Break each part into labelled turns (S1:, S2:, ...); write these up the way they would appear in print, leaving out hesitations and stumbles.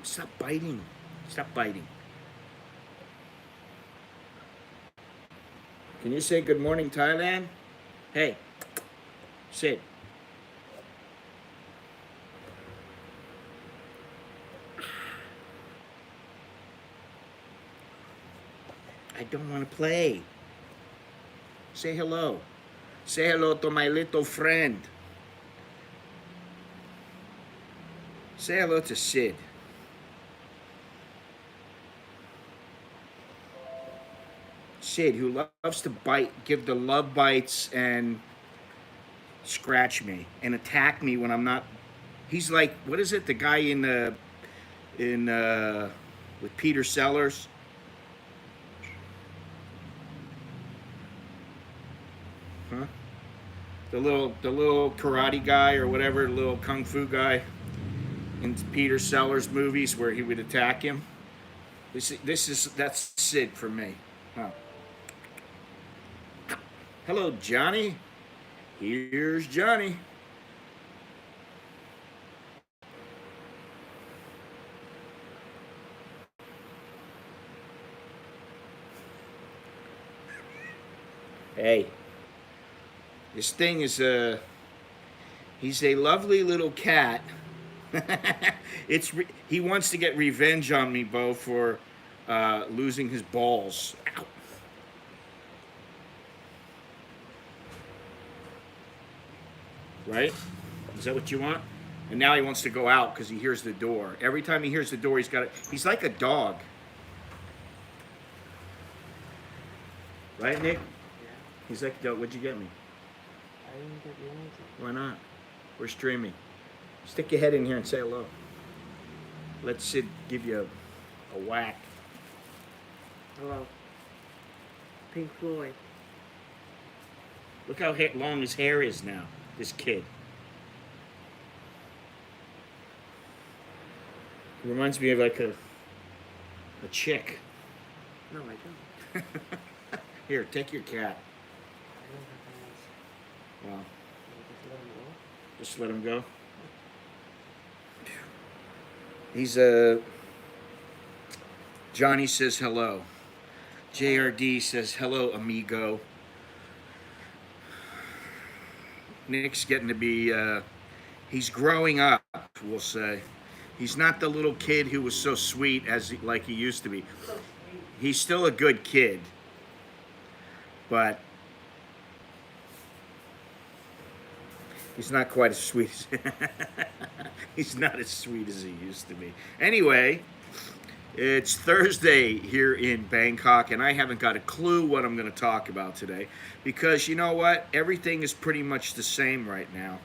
S1: Stop biting. Stop biting. Can you say good morning, Thailand? Hey, Sid. I don't want to play. Say hello. Say hello to my little friend. Say hello to Sid. Sid, who loves to bite, give the love bites and scratch me and attack me when I'm not. He's like, what is it? The guy in with Peter Sellers. Huh? The little karate guy or whatever, the little kung fu guy in Peter Sellers movies where he would attack him. That's Sid for me. Huh. Hello, Johnny. Here's Johnny. Hey, this thing is he's a lovely little cat. He wants to get revenge on me, Bo, for losing his balls. Ow. Right? Is that what you want? And now he wants to go out because he hears the door. Every time he hears the door, he's like a dog. Right, Nick?
S2: Yeah.
S1: He's like a dog. What'd you get me?
S2: I didn't get you anything.
S1: Why not? We're streaming. Stick your head in here and say hello. Let Sid give you a whack.
S2: Hello. Pink Floyd.
S1: Look how long his hair is now, this kid. He reminds me of like a chick.
S2: No, I don't.
S1: Here, take your cat.
S2: I don't have
S1: Wow.
S2: hands.
S1: Just let him go. He's Johnny says hello. JRD says hello, amigo. Nick's getting to be, he's growing up, we'll say. He's not the little kid who was so sweet like he used to be. He's still a good kid, but he's not quite as sweet as he's not as sweet as he used to be. Anyway, it's Thursday here in Bangkok, and I haven't got a clue what I'm going to talk about today because you know what? Everything is pretty much the same right now.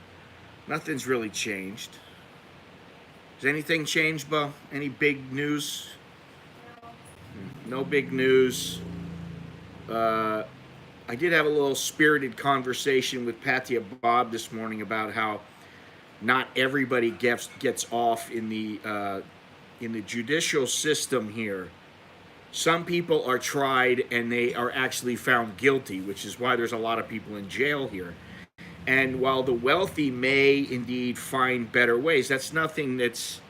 S1: Nothing's really changed. Has anything changed, Bo? Any big news? No big news. I did have a little spirited conversation with Patia Bob this morning about how not everybody gets off in the judicial system here. Some people are tried and they are actually found guilty, which is why there's a lot of people in jail here. And while the wealthy may indeed find better ways, that's nothing that's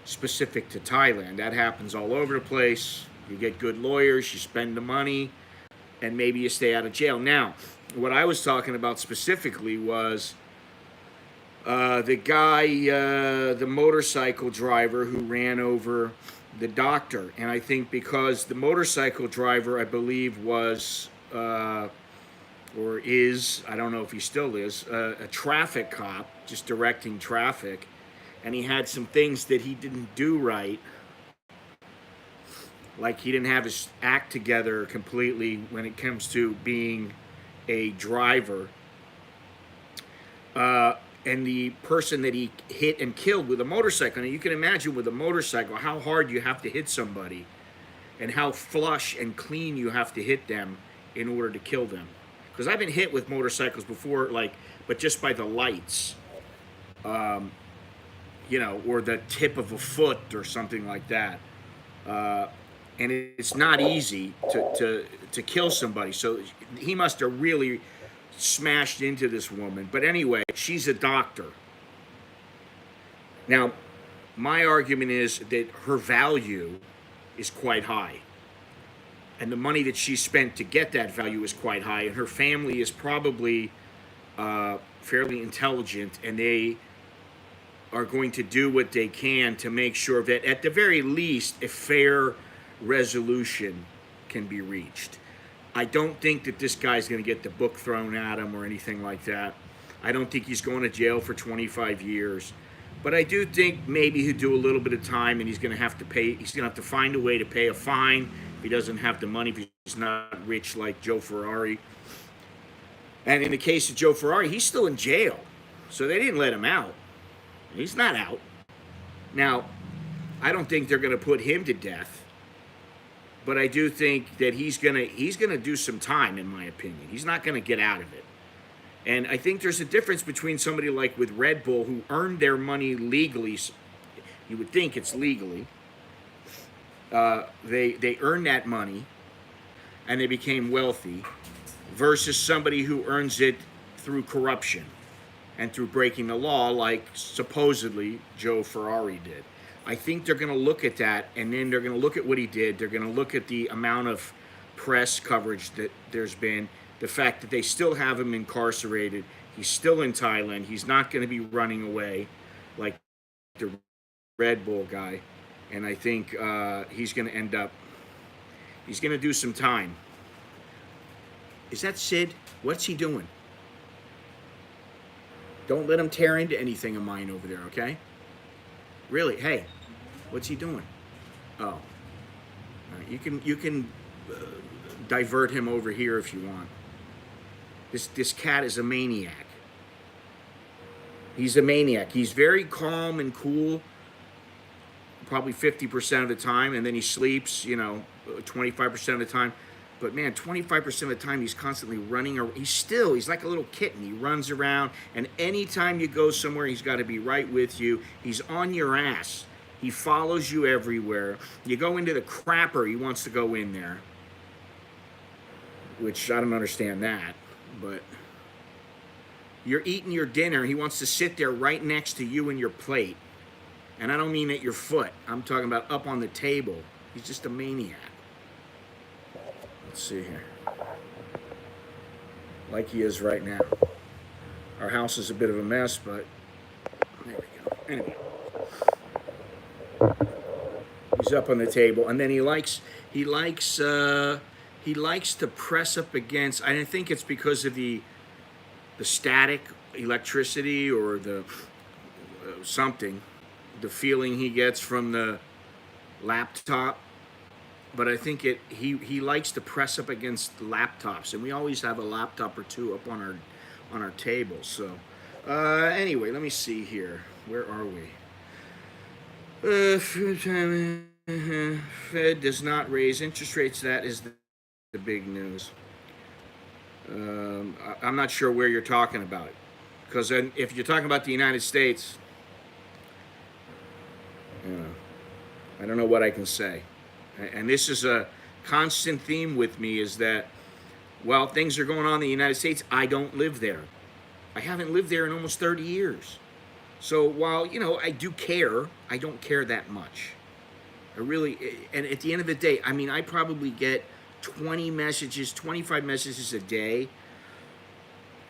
S1: specific to Thailand. That happens all over the place. You get good lawyers, you spend the money, and maybe you stay out of jail. Now, what I was talking about specifically was the guy, the motorcycle driver who ran over the doctor. And I think because the motorcycle driver, I believe, was, or is, I don't know if he still is, a traffic cop, just directing traffic. And he had some things that he didn't do right. Like he didn't have his act together completely when it comes to being a driver. And the person that he hit and killed with a motorcycle. Now you can imagine with a motorcycle how hard you have to hit somebody and how flush and clean you have to hit them in order to kill them. Because I've been hit with motorcycles before, but just by the lights. Or the tip of a foot or something like that. And it's not easy to kill somebody. So he must have really smashed into this woman. But anyway, she's a doctor. Now, my argument is that her value is quite high. And the money that she spent to get that value is quite high. And her family is probably fairly intelligent, and they are going to do what they can to make sure that, at the very least, a fair resolution can be reached. I don't think that this guy's going to get the book thrown at him or anything like that. I don't think he's going to jail for 25 years. But I do think maybe he'll do a little bit of time, and he's going to have to pay. He's going to have to find a way to pay a fine if he doesn't have the money, if he's not rich like Joe Ferrari. And in the case of Joe Ferrari, he's still in jail. So they didn't let him out. He's not out. Now, I don't think they're going to put him to death. But I do think that he's gonna do some time, in my opinion. He's not going to get out of it. And I think there's a difference between somebody like with Red Bull, who earned their money legally. You would think it's legally. They earned that money, and they became wealthy, versus somebody who earns it through corruption and through breaking the law, like supposedly Joe Ferrari did. I think they're going to look at that, and then they're going to look at what he did. They're going to look at the amount of press coverage that there's been, the fact that they still have him incarcerated. He's still in Thailand. He's not going to be running away like the Red Bull guy. And I think he's going to end up, he's going to do some time. Is that Sid? What's he doing? Don't let him tear into anything of mine over there, okay? Really? Hey, what's he doing? Oh, all right, you can divert him over here if you want. This cat is a maniac. He's a maniac. He's very calm and cool, probably 50% of the time, and then he sleeps, 25% of the time. But man, 25% of the time he's constantly running around. He's like a little kitten. He runs around, and anytime you go somewhere, he's got to be right with you. He's on your ass. He follows you everywhere. You go into the crapper, he wants to go in there. Which I don't understand that, but you're eating your dinner, he wants to sit there right next to you and your plate. And I don't mean at your foot. I'm talking about up on the table. He's just a maniac. Let's see here. Like he is right now. Our house is a bit of a mess, but there we go. Anyway. He's up on the table, and then he likes to press up against, I think it's because of the static electricity or the something, the feeling he gets from the laptop. But I think he likes to press up against laptops, and we always have a laptop or two up on our table. So anyway, let me see here. Where are we? Fed does not raise interest rates. That is the big news. I'm not sure where you're talking about, because if you're talking about the United States, I don't know what I can say. And this is a constant theme with me, is that while things are going on in the United States, I don't live there. I haven't lived there in almost 30 years. So while, I do care, I don't care that much. And at the end of the day, I probably get 20 messages, 25 messages a day.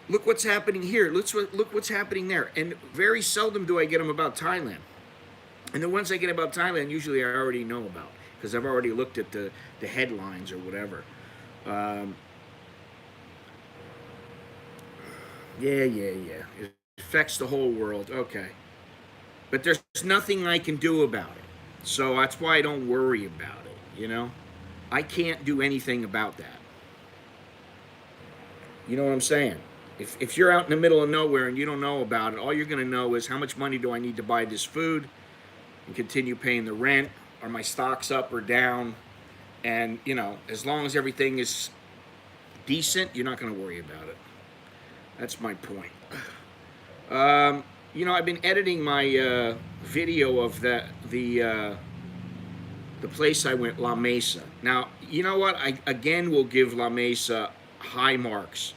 S1: Look what's happening here. Look what's happening there. And very seldom do I get them about Thailand. And the ones I get about Thailand, usually I already know about, because I've already looked at the headlines or whatever. Yeah. It affects the whole world. Okay. But there's nothing I can do about it. So that's why I don't worry about it, I can't do anything about that. You know what I'm saying? If you're out in the middle of nowhere and you don't know about it, all you're going to know is, how much money do I need to buy this food and continue paying the rent? Are my stocks up or down? And, as long as everything is decent, you're not going to worry about it. That's my point. I've been editing my video of the place I went, La Mesa. Now, you know what? I again will give La Mesa high marks.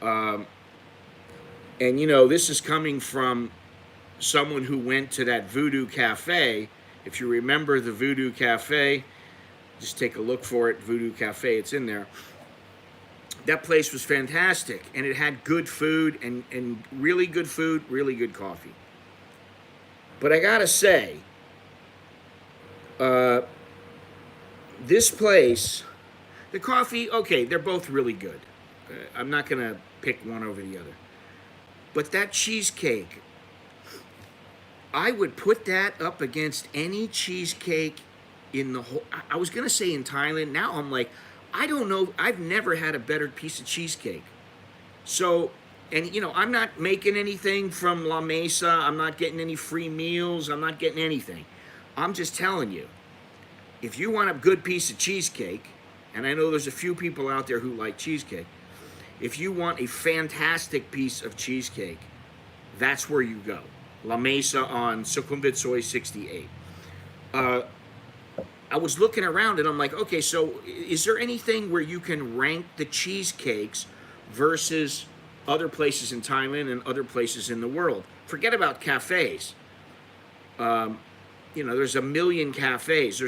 S1: And this is coming from someone who went to that Voodoo Cafe. If you remember the Voodoo Cafe, just take a look for it, Voodoo Cafe, it's in there. That place was fantastic, and it had good food and really good food, really good coffee. But I gotta say, this place, the coffee, okay, they're both really good. I'm not gonna pick one over the other. But that cheesecake, I would put that up against any cheesecake in the whole. I was gonna say in Thailand. Now I'm like, I don't know. I've never had a better piece of cheesecake. So, and I'm not making anything from La Mesa. I'm not getting any free meals. I'm not getting anything. I'm just telling you, if you want a good piece of cheesecake, and I know there's a few people out there who like cheesecake, if you want a fantastic piece of cheesecake, that's where you go. La Mesa on Sukhumvit Soy 68. I was looking around and I'm like, okay, so is there anything where you can rank the cheesecakes versus other places in Thailand and other places in the world? Forget about cafes. There's a million cafes.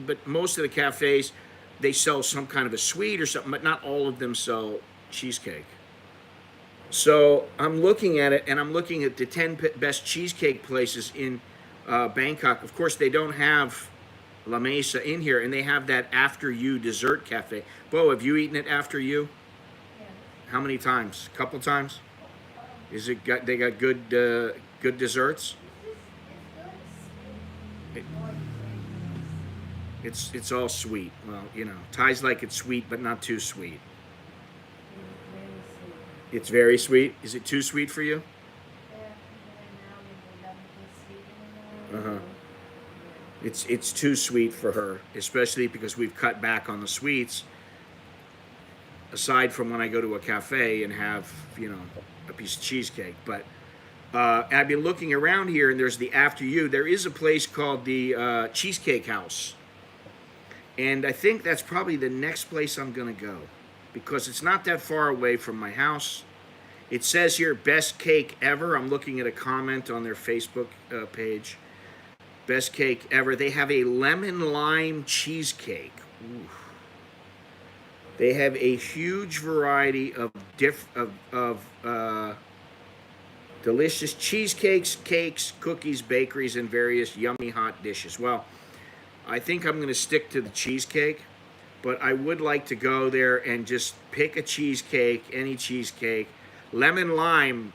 S1: But most of the cafes, they sell some kind of a sweet or something, but not all of them sell cheesecake. So I'm looking at it, and I'm looking at the 10 best cheesecake places in Bangkok. Of course, they don't have La Mesa in here, and they have that After You dessert cafe. Bo, have you eaten it After You?
S3: Yeah.
S1: How many times? A couple times? Is it got? They got good good desserts? It's all sweet. Well, Thai's like it's sweet, but not too sweet. It's very sweet. Is it too sweet for you? Uh-huh. It's too sweet for her, especially because we've cut back on the sweets. Aside from when I go to a cafe and have, a piece of cheesecake. But I've been looking around here, and there's the After You. There is a place called the Cheesecake House. And I think that's probably the next place I'm going to go, because it's not that far away from my house. It says here, best cake ever. I'm looking at a comment on their Facebook page. Best cake ever. They have a lemon lime cheesecake. Ooh. They have a huge variety of delicious cheesecakes, cakes, cookies, bakeries, and various yummy hot dishes. Well, I think I'm going to stick to the cheesecake, but I would like to go there and just pick a cheesecake, any cheesecake. Lemon lime,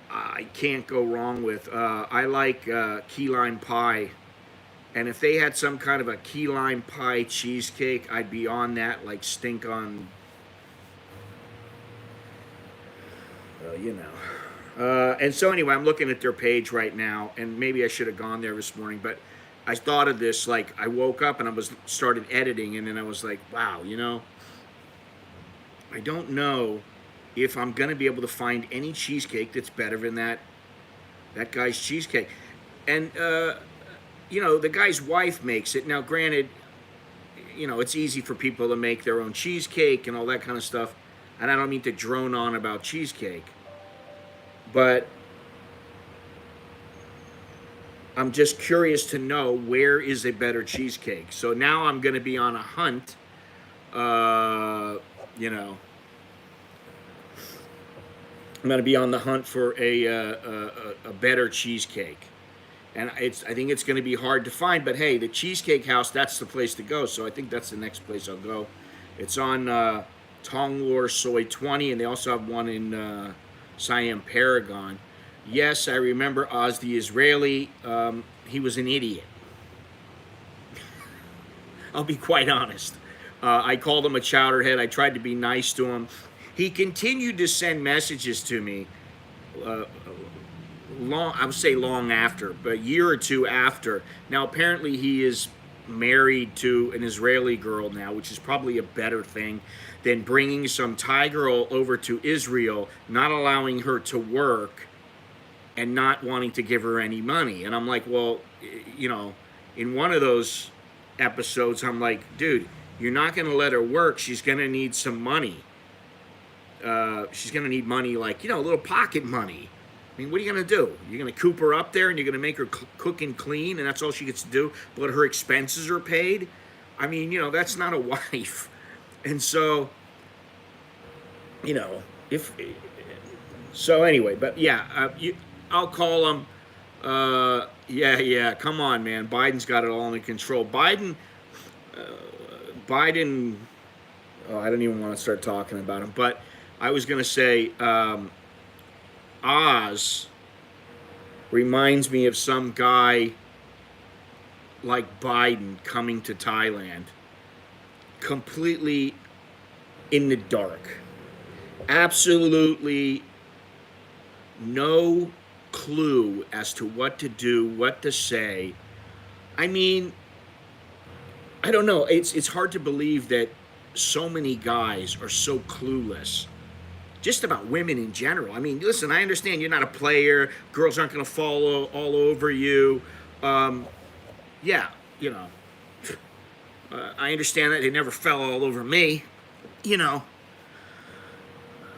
S1: I can't go wrong with. I like key lime pie. And if they had some kind of a key lime pie cheesecake, I'd be on that like stink on, and so anyway, I'm looking at their page right now, and maybe I should have gone there this morning, but I thought of this, like I woke up and started editing, and then I was like, wow, I don't know if I'm going to be able to find any cheesecake that's better than that guy's cheesecake. And, the guy's wife makes it. Now, granted, it's easy for people to make their own cheesecake and all that kind of stuff. And I don't mean to drone on about cheesecake. But I'm just curious to know where is a better cheesecake. So now I'm going to be on a hunt, I'm going to be on the hunt for a better cheesecake. And I think it's going to be hard to find, but hey, the Cheesecake House, that's the place to go. So I think that's the next place I'll go. It's on Tonglor Soy 20, and they also have one in Siam Paragon. Yes, I remember Oz the Israeli. He was an idiot. I'll be quite honest. I called him a chowderhead. I tried to be nice to him. He continued to send messages to me I would say long after, but a year or two after. Now, apparently he is married to an Israeli girl now, which is probably a better thing than bringing some Thai girl over to Israel, not allowing her to work, and not wanting to give her any money. And I'm like, well, in one of those episodes, I'm like, dude, you're not going to let her work. She's going to need some money. She's going to need money, like, a little pocket money. I mean, what are you going to do? You're going to coop her up there and you're going to make her cook and clean and that's all she gets to do, but her expenses are paid? I mean, that's not a wife. And so, if so anyway, but yeah, I'll call him. Yeah, come on, man. Biden's got it all under control. Biden. Oh, I don't even want to start talking about him. But I was going to say, Oz reminds me of some guy like Biden coming to Thailand, completely in the dark, absolutely no clue as to what to do, what to say. I mean, I don't know. It's hard to believe that so many guys are so clueless just about women in general. I mean, listen, I understand you're not a player. Girls aren't going to fall all over you. Yeah, I understand that they never fell all over me.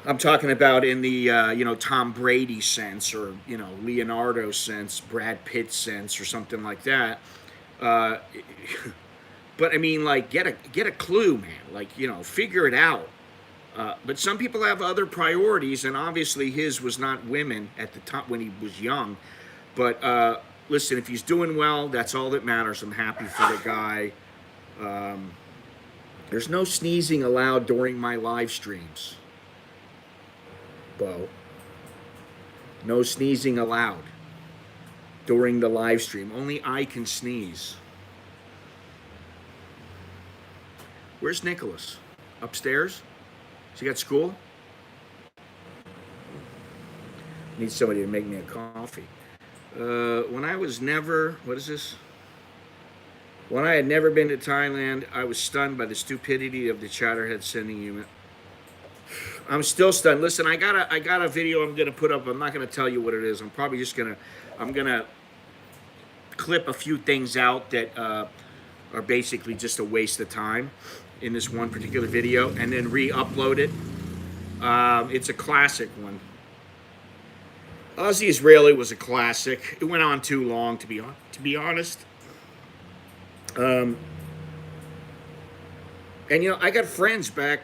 S1: I'm talking about in the Tom Brady sense, or Leonardo sense, Brad Pitt sense, or something like that. Uh, but I mean, like, get a clue, man. Like, figure it out. But some people have other priorities, and obviously his was not women at the time when he was young. But listen, if he's doing well, that's all that matters. I'm happy for the guy. There's no sneezing allowed during my live streams, Bo. No sneezing allowed during the live stream. Only I can sneeze. Where's Nicholas? Upstairs? Has he got school? Need somebody to make me a coffee. When I was never, what is this? When I had never been to Thailand, I was stunned by the stupidity of the chatterhead sending you. I'm still stunned. Listen, I got a video I'm gonna put up. I'm not gonna tell you what it is. I'm probably just I'm gonna clip a few things out that are basically just a waste of time in this one particular video, and then re-upload it. It's a classic one. Ozzy Israeli was a classic. It went on too long, to be honest. And I got friends back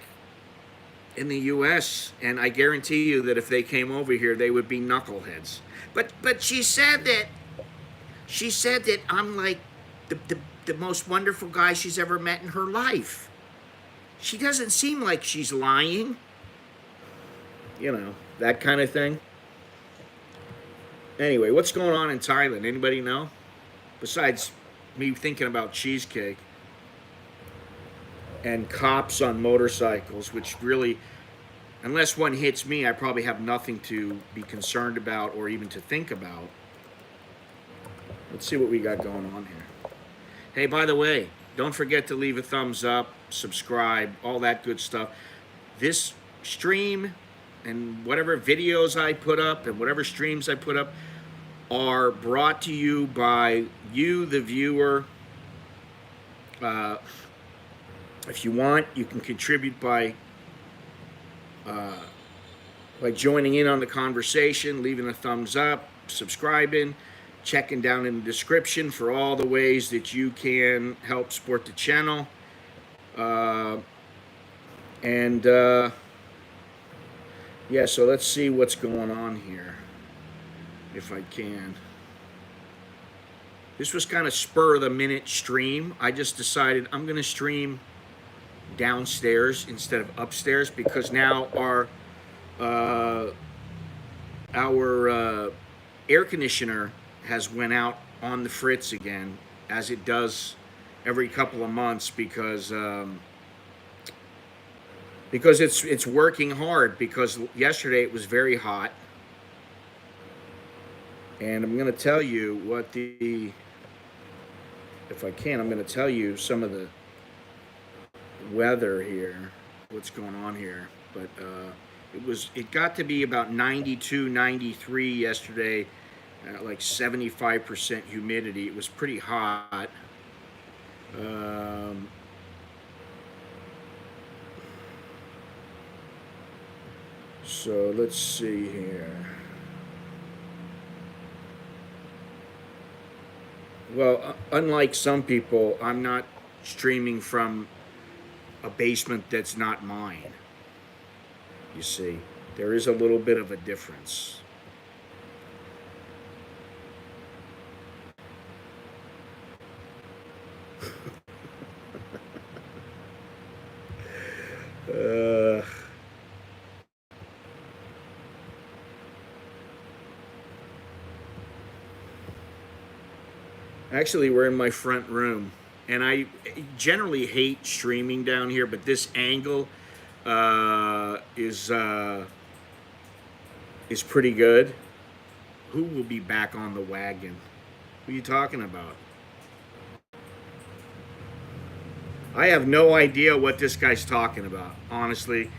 S1: in the U.S., and I guarantee you that if they came over here, they would be knuckleheads. But she said that I'm like the most wonderful guy she's ever met in her life. She doesn't seem like she's lying. That kind of thing. Anyway, what's going on in Thailand? Anybody know? Besides me thinking about cheesecake and cops on motorcycles, which really, unless one hits me, I probably have nothing to be concerned about or even to think about. Let's see what we got going on here. Hey, by the way, don't forget to leave a thumbs up, subscribe, all that good stuff. This stream and whatever videos I put up and whatever streams I put up are brought to you by you, the viewer. If you want, you can contribute by joining in on the conversation, leaving a thumbs up, subscribing, checking down in the description for all the ways that you can help support the channel. Yeah, so let's see what's going on here, if I can. This was kind of spur of the minute stream. I just decided I'm going to stream downstairs instead of upstairs because now our air conditioner has went out on the fritz again, as it does every couple of months, because it's working hard, because yesterday it was very hot. And I'm going to tell you what if I can, I'm going to tell you some of the weather here, what's going on here. But it got to be about 92, 93 yesterday, like 75% humidity. It was pretty hot. So let's see here. Well, unlike some people, I'm not streaming from a basement that's not mine. You see, there is a little bit of a difference. Uh, Actually, we're in my front room, and I generally hate streaming down here, but this angle is pretty good. Who will be back on the wagon? Who are you talking about? I have no idea what this guy's talking about, honestly.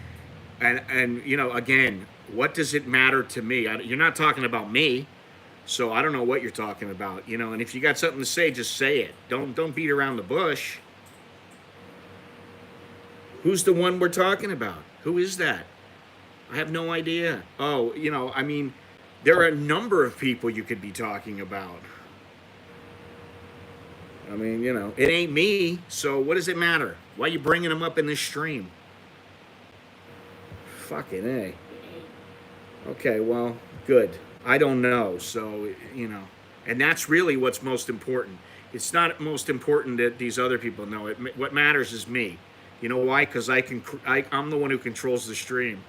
S1: And you know, again, what does it matter to me? You're not talking about me. So I don't know what you're talking about, you know. And if you got something to say, just say it. Don't beat around the bush. Who's the one we're talking about? Who is that? I have no idea. Oh, you know, I mean, there are a number of people you could be talking about. I mean, you know, it ain't me. So what does it matter? Why are you bringing them up in this stream? Fucking A. Okay, well, good. I don't know, so, you know, and that's really what's most important. It's not most important that these other people know it. What matters is me. You know why? Because I'm the one who controls the stream.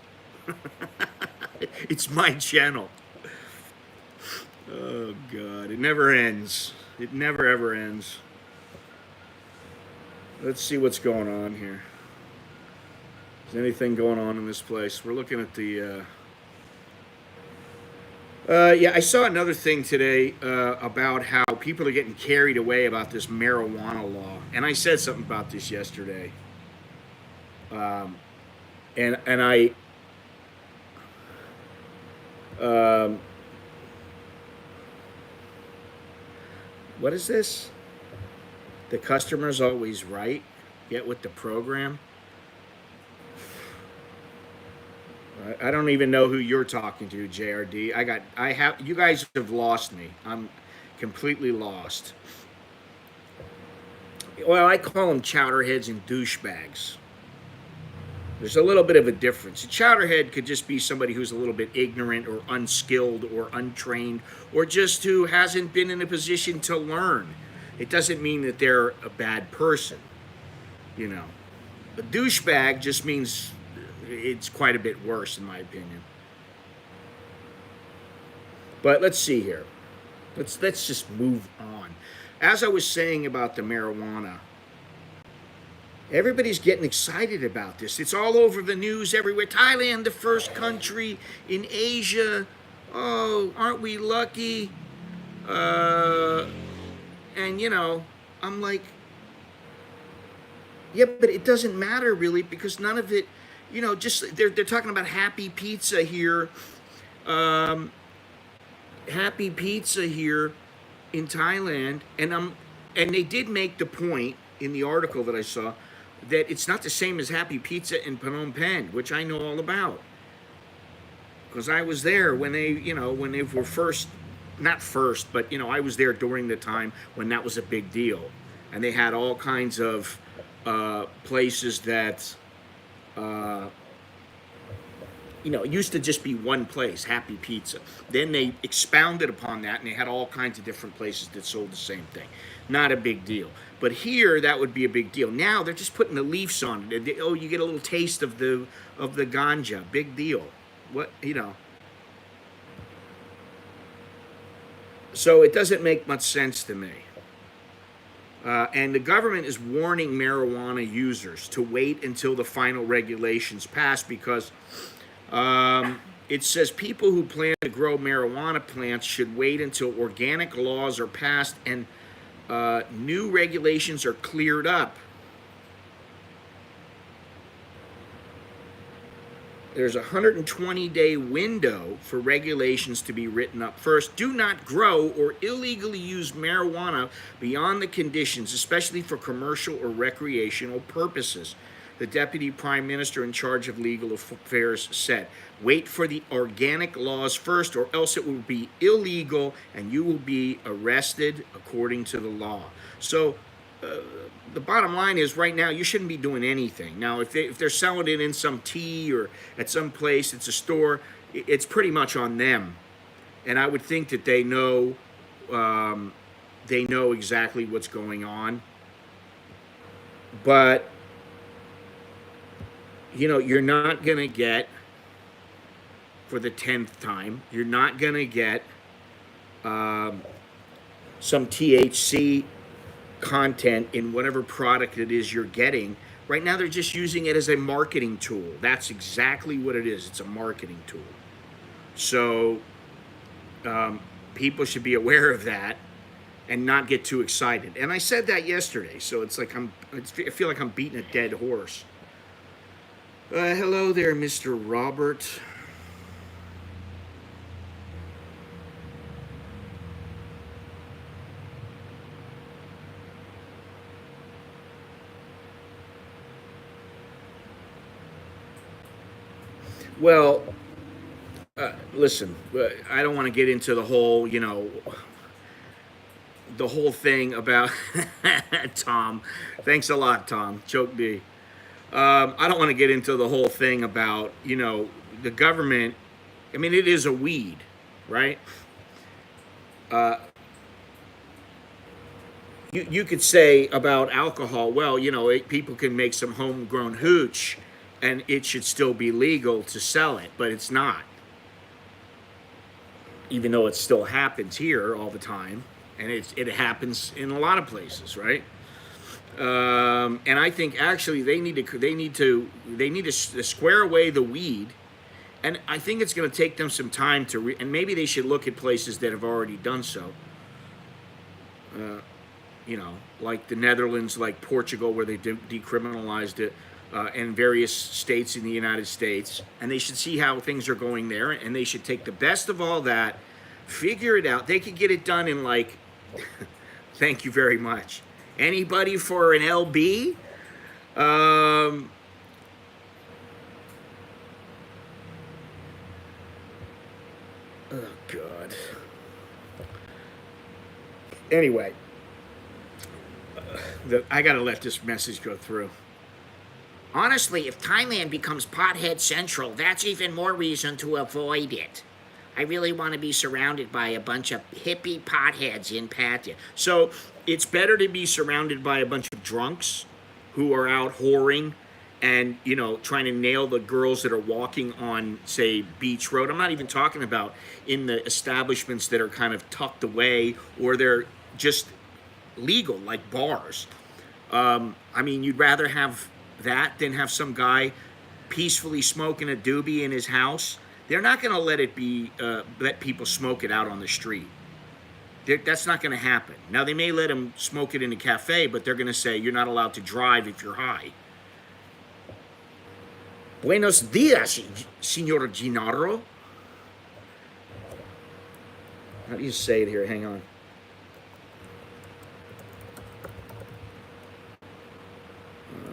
S1: It's my channel. Oh God, it never ends. It never ever ends. Let's see what's going on here. Is anything going on in this place? We're looking at the. Yeah, I saw another thing today about how people are getting carried away about this marijuana law, and I said something about this yesterday. And I what is this? The customer's always right. Get with the program. I don't even know who you're talking to, JRD. You guys have lost me. I'm completely lost. Well, I call them chowderheads and douchebags. There's a little bit of a difference. A chowderhead could just be somebody who's a little bit ignorant or unskilled or untrained or just who hasn't been in a position to learn. It doesn't mean that they're a bad person, you know. A douchebag just means it's quite a bit worse, in my opinion. But let's see here. Let's just move on. As I was saying about the marijuana, everybody's getting excited about this. It's all over the news everywhere. Thailand, the first country in Asia. Oh, aren't we lucky? And you know, I'm like, yeah, but it doesn't matter really because none of it. You know, just they're talking about Happy Pizza here, Happy Pizza here in Thailand, and they did make the point in the article that I saw that it's not the same as Happy Pizza in Phnom Penh, which I know all about because I was there when they were first, not first, but you know I was there during the time when that was a big deal, and they had all kinds of places that. You know, it used to just be one place, Happy Pizza. Then they expounded upon that, and they had all kinds of different places that sold the same thing. Not a big deal. But here, that would be a big deal. Now they're just putting the leaves on it. Oh, you get a little taste of the ganja. Big deal. What, you know? So it doesn't make much sense to me. And the government is warning marijuana users to wait until the final regulations pass because it says people who plan to grow marijuana plants should wait until organic laws are passed and new regulations are cleared up. There's a 120-day window for regulations to be written up. First, do not grow or illegally use marijuana beyond the conditions, especially for commercial or recreational purposes. the Deputy Prime Minister in charge of legal affairs said. Wait for the organic laws first, or else it will be illegal and you will be arrested according to the law. So the bottom line is right now you shouldn't be doing anything. Now, if they're selling it in some tea or at some place, it's a store, it's pretty much on them. And I would think that they know exactly what's going on. But, you know, you're not going to get, for the 10th time, you're not going to get some THC content in whatever product it is you're getting. Right now, they're just using it as a marketing tool. That's exactly what it is. It's a marketing tool. So people should be aware of that and not get too excited. And I said that yesterday, so it's like I feel like I'm beating a dead horse. Hello there, Mr. Robert. Well, listen, I don't want to get into the whole, the whole thing about Tom. Thanks a lot, Tom. Choke D. I don't want to get into the whole thing about, the government. I mean, it is a weed, right? You could say about alcohol, well, people can make some homegrown hooch and it should still be legal to sell it, but it's not. Even though it still happens here all the time, and it happens in a lot of places, right? And I think actually they need to square away the weed, and I think it's going to take them some time and maybe they should look at places that have already done so. Like the Netherlands, like Portugal, where they decriminalized it, and various states in the United States, and they should see how things are going there, and they should take the best of all that, figure it out. They could get it done in like, thank you very much. Anybody for an LB? Oh God. Anyway, I gotta let this message go through. Honestly, if Thailand becomes pothead central, that's even more reason to avoid it. I really want to be surrounded by a bunch of hippie potheads in Pattaya. So it's better to be surrounded by a bunch of drunks who are out whoring and, trying to nail the girls that are walking on, say, Beach Road. I'm not even talking about in the establishments that are kind of tucked away or they're just legal, like bars. You'd rather have that than have some guy peacefully smoking a doobie in his house. They're not going to let people smoke it out on the street. That's not going to happen. Now, they may let them smoke it in a cafe, but they're going to say you're not allowed to drive if you're high. Buenos dias, Señor Gennaro. How do you say it here? Hang on.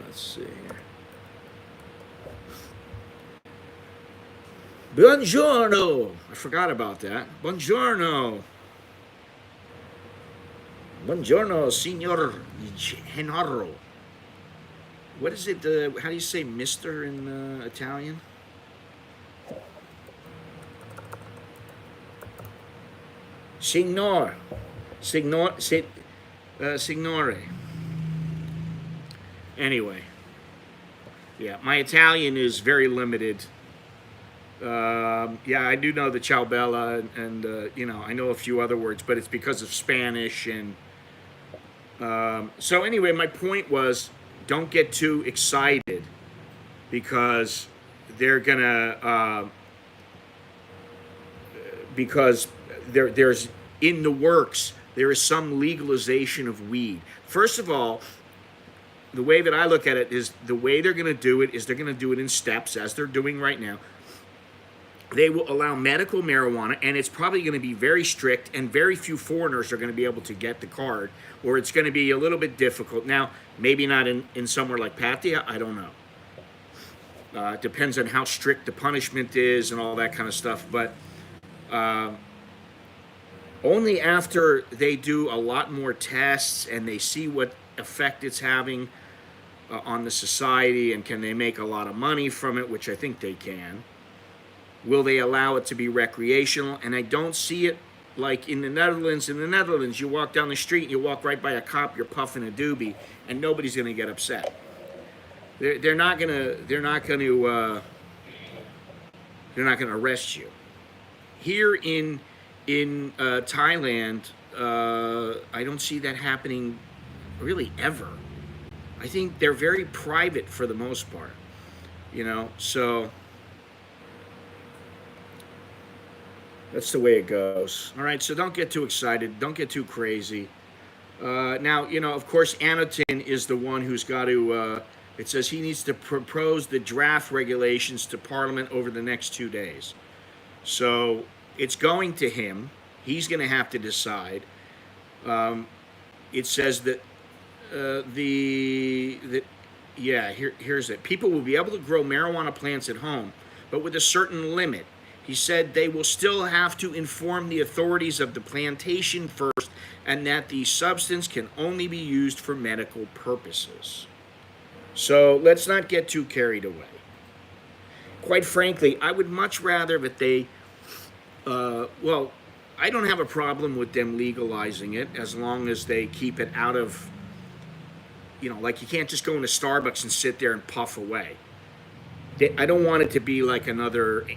S1: Let's see here. Buongiorno. I forgot about that. Buongiorno. Buongiorno, Signor Gennaro. What is it? How do you say Mr. in Italian? Signore. Signore. Anyway. Yeah, my Italian is very limited. I do know the ciao bella and I know a few other words, but it's because of Spanish and so anyway, my point was don't get too excited because they're gonna because there's in the works there is some legalization of weed. First of all, the way that I look at it is the way they're going to do it is they're going to do it in steps as they're doing right now. They will allow medical marijuana, and it's probably going to be very strict, and very few foreigners are going to be able to get the card, or it's going to be a little bit difficult. Now, maybe not in somewhere like Pattaya, I don't know. It depends on how strict the punishment is and all that kind of stuff. But only after they do a lot more tests and they see what effect it's having on the society, and can they make a lot of money from it, which I think they can, will they allow it to be recreational. And I don't see it like in the Netherlands. In the Netherlands, you walk down the street and you walk right by a cop, you're puffing a doobie, and nobody's going to get upset. They're not gonna arrest you. Here in Thailand, I don't see that happening really ever. I think they're very private for the most part, so that's the way it goes. All right, so don't get too excited. Don't get too crazy. Now, of course, Anatol is the one who's got to, it says he needs to propose the draft regulations to Parliament over the next 2 days. So it's going to him. He's going to have to decide. It says that here's it. People will be able to grow marijuana plants at home, but with a certain limit. He said they will still have to inform the authorities of the plantation first, and that the substance can only be used for medical purposes. So let's not get too carried away. Quite frankly, I would much rather that they, I don't have a problem with them legalizing it as long as they keep it out of, like you can't just go into Starbucks and sit there and puff away. I don't want it to be like another,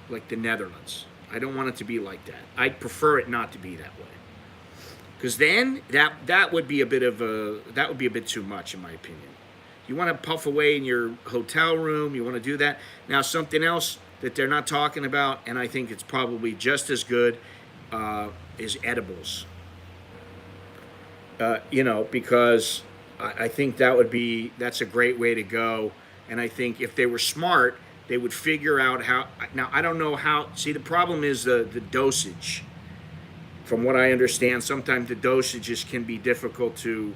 S1: like the Netherlands. I don't want it to be like that. I'd prefer it not to be that way. Because then that would be a bit too much, in my opinion. You want to puff away in your hotel room, you want to do that. Now, something else that they're not talking about, and I think it's probably just as good, is edibles. Because I think that's a great way to go. And I think if they were smart, they would figure out how. Now, I don't know how. See, the problem is the dosage. From what I understand, sometimes the dosages can be difficult to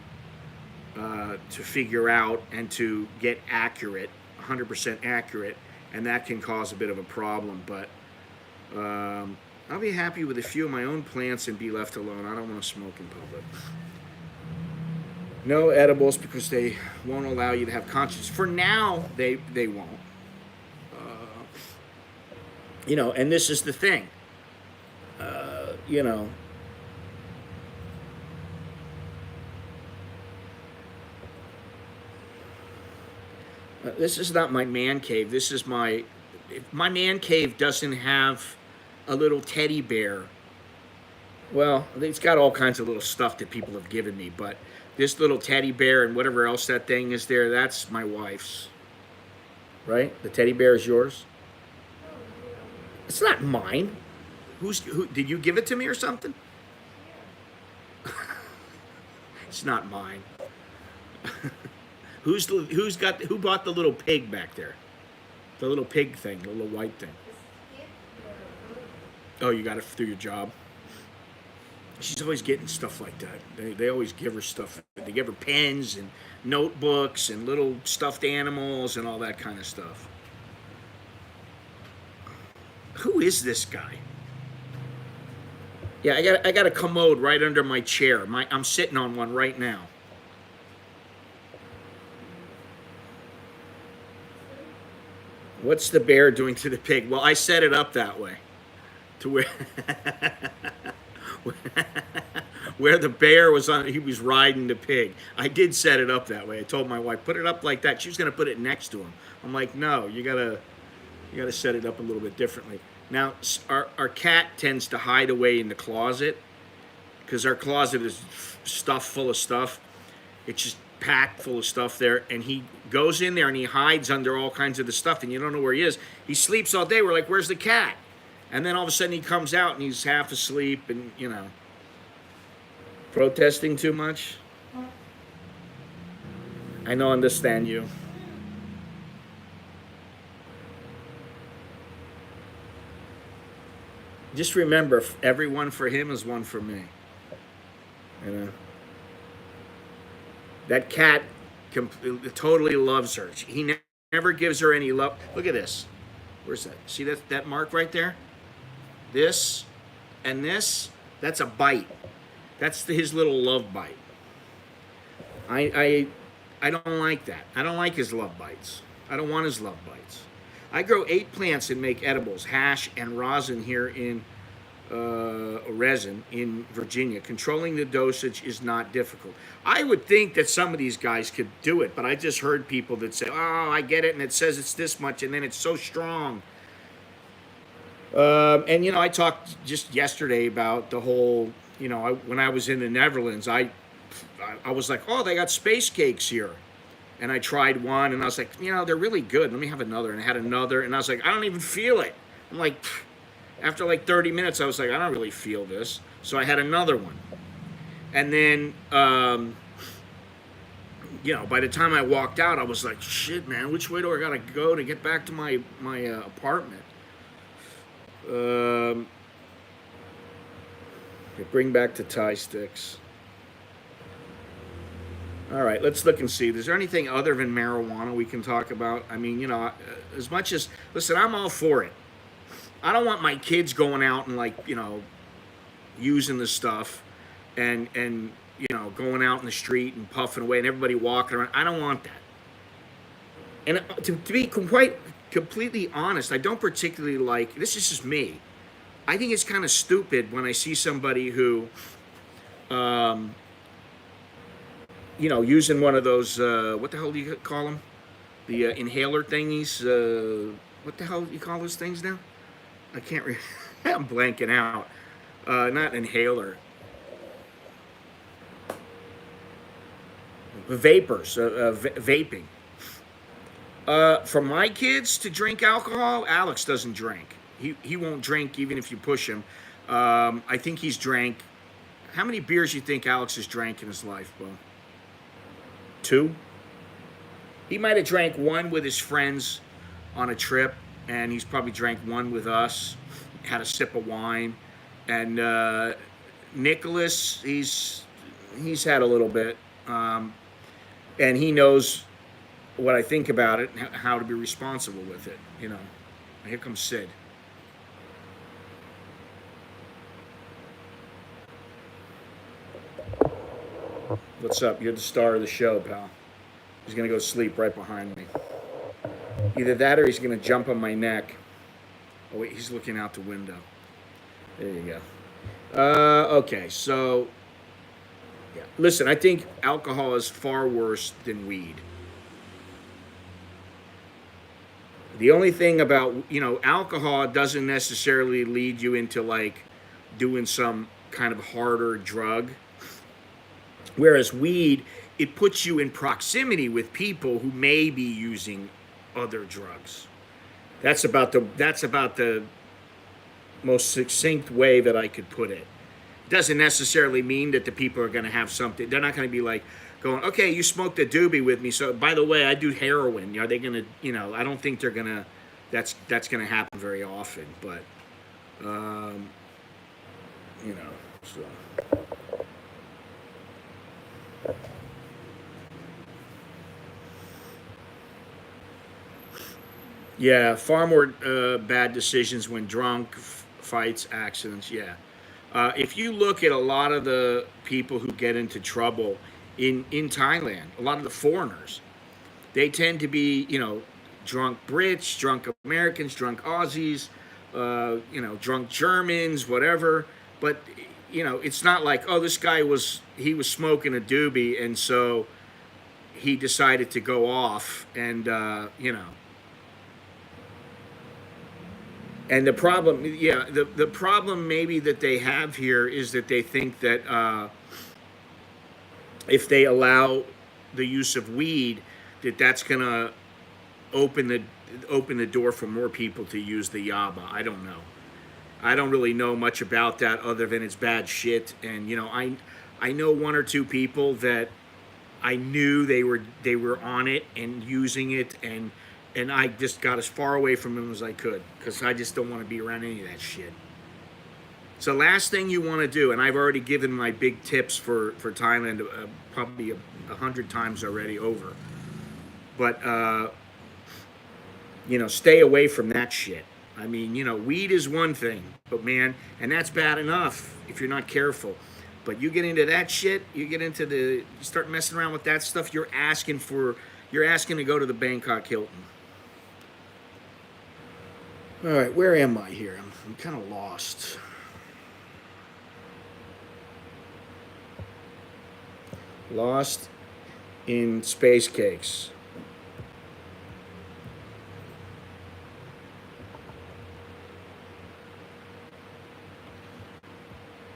S1: figure out and to get accurate, 100% accurate, and that can cause a bit of a problem. But I'll be happy with a few of my own plants and be left alone. I don't want to smoke in public. No edibles, because they won't allow you to have conscience. For now, they won't. And this is the thing. This is not my man cave. This is my man cave doesn't have a little teddy bear. Well, it's got all kinds of little stuff that people have given me, but this little teddy bear and whatever else that thing is there, that's my wife's. Right? The teddy bear is yours? It's not mine. Who did you give it to me or something? It's not mine. Who bought the little pig back there? The little pig thing, the little white thing. Oh, you got it through your job. She's always getting stuff like that. They always give her stuff. They give her pens and notebooks and little stuffed animals and all that kind of stuff. Who is this guy? Yeah, I got a commode right under my chair. I'm sitting on one right now. What's the bear doing to the pig? Well, I set it up that way, to where where the bear was on. He was riding the pig. I did set it up that way. I told my wife, put it up like that. She was gonna put it next to him. I'm like, no, you gotta set it up a little bit differently. Now, our cat tends to hide away in the closet, because our closet is stuffed full of stuff. It's just packed full of stuff there, and he goes in there and he hides under all kinds of the stuff, and you don't know where he is. He sleeps all day. We're like, where's the cat? And then all of a sudden he comes out and he's half asleep, and protesting too much. I don't understand you. Just remember, every one for him is one for me. That cat totally loves her. He never gives her any love. Look at this. Where's that? See that mark right there? This and this, that's a bite. That's his little love bite. I don't like that. I don't like his love bites. I don't want his love bites. I grow 8 plants and make edibles, hash, and rosin here in resin in Virginia. Controlling the dosage is not difficult. I would think that some of these guys could do it, but I just heard people that say, "Oh, I get it, and it says it's this much, and then it's so strong." And I talked just yesterday about the whole. When I was in the Netherlands, I was like, "Oh, they got space cakes here," and I tried one, and I was like, "They're really good. Let me have another." And I had another, and I was like, "I don't even feel it." I'm like. After like 30 minutes, I was like, I don't really feel this. So I had another one. And then, by the time I walked out, I was like, shit, man, which way do I got to go to get back to my apartment? Bring back the Thai sticks. All right, let's look and see. Is there anything other than marijuana we can talk about? I mean, as much as, listen, I'm all for it. I don't want my kids going out and using the stuff and going out in the street and puffing away and everybody walking around. I don't want that. And to be completely honest, I don't particularly like, this is just me. I think it's kind of stupid when I see somebody who, using one of those, what the hell do you call them? The inhaler thingies. What the hell do you call those things now? I can't I'm blanking out. Not inhaler. Vapors. Vaping. For my kids to drink alcohol, Alex doesn't drink. He won't drink even if you push him. I think he's drank. How many beers do you think Alex has drank in his life, Bo? 2? He might have drank 1 with his friends on a trip. And he's probably drank 1 with us, had a sip of wine. And Nicholas, he's had a little bit. And he knows what I think about it and how to be responsible with it, Here comes Sid. What's up? You're the star of the show, pal. He's going to go sleep right behind me. Either that or he's going to jump on my neck. Oh, wait, he's looking out the window. There you go. Okay, so, yeah. Listen, I think alcohol is far worse than weed. The only thing about, alcohol doesn't necessarily lead you into, doing some kind of harder drug. Whereas weed, it puts you in proximity with people who may be using other drugs. That's about the most succinct way that I could put it. It doesn't necessarily mean that the people are going to have something. They're not going to be going, okay, you smoked a doobie with me, so by the way, I do heroin. Are they going to, I don't think they're going to, that's going to happen very often, but, so. Yeah, far more bad decisions when drunk, fights, accidents. Yeah. If you look at a lot of the people who get into trouble in Thailand, a lot of the foreigners, they tend to be, drunk Brits, drunk Americans, drunk Aussies, drunk Germans, whatever. But, it's not like, oh, this guy was smoking a doobie, and so he decided to go off and, And the problem, the problem maybe that they have here is that they think that if they allow the use of weed, that's gonna open the door for more people to use the yaba. I don't know. I don't really know much about that other than it's bad shit. And I know 1 or 2 people that I knew they were on it and using it, and I just got as far away from them as I could because I just don't want to be around any of that shit. It's the last thing you want to do, and I've already given my big tips for Thailand probably 100 times already over. But stay away from that shit. I mean, weed is one thing, but man, and that's bad enough if you're not careful. But you get into that shit, you start messing around with that stuff, you're asking to go to the Bangkok Hilton. All right, where am I here? I'm kind of lost. Lost in space cakes.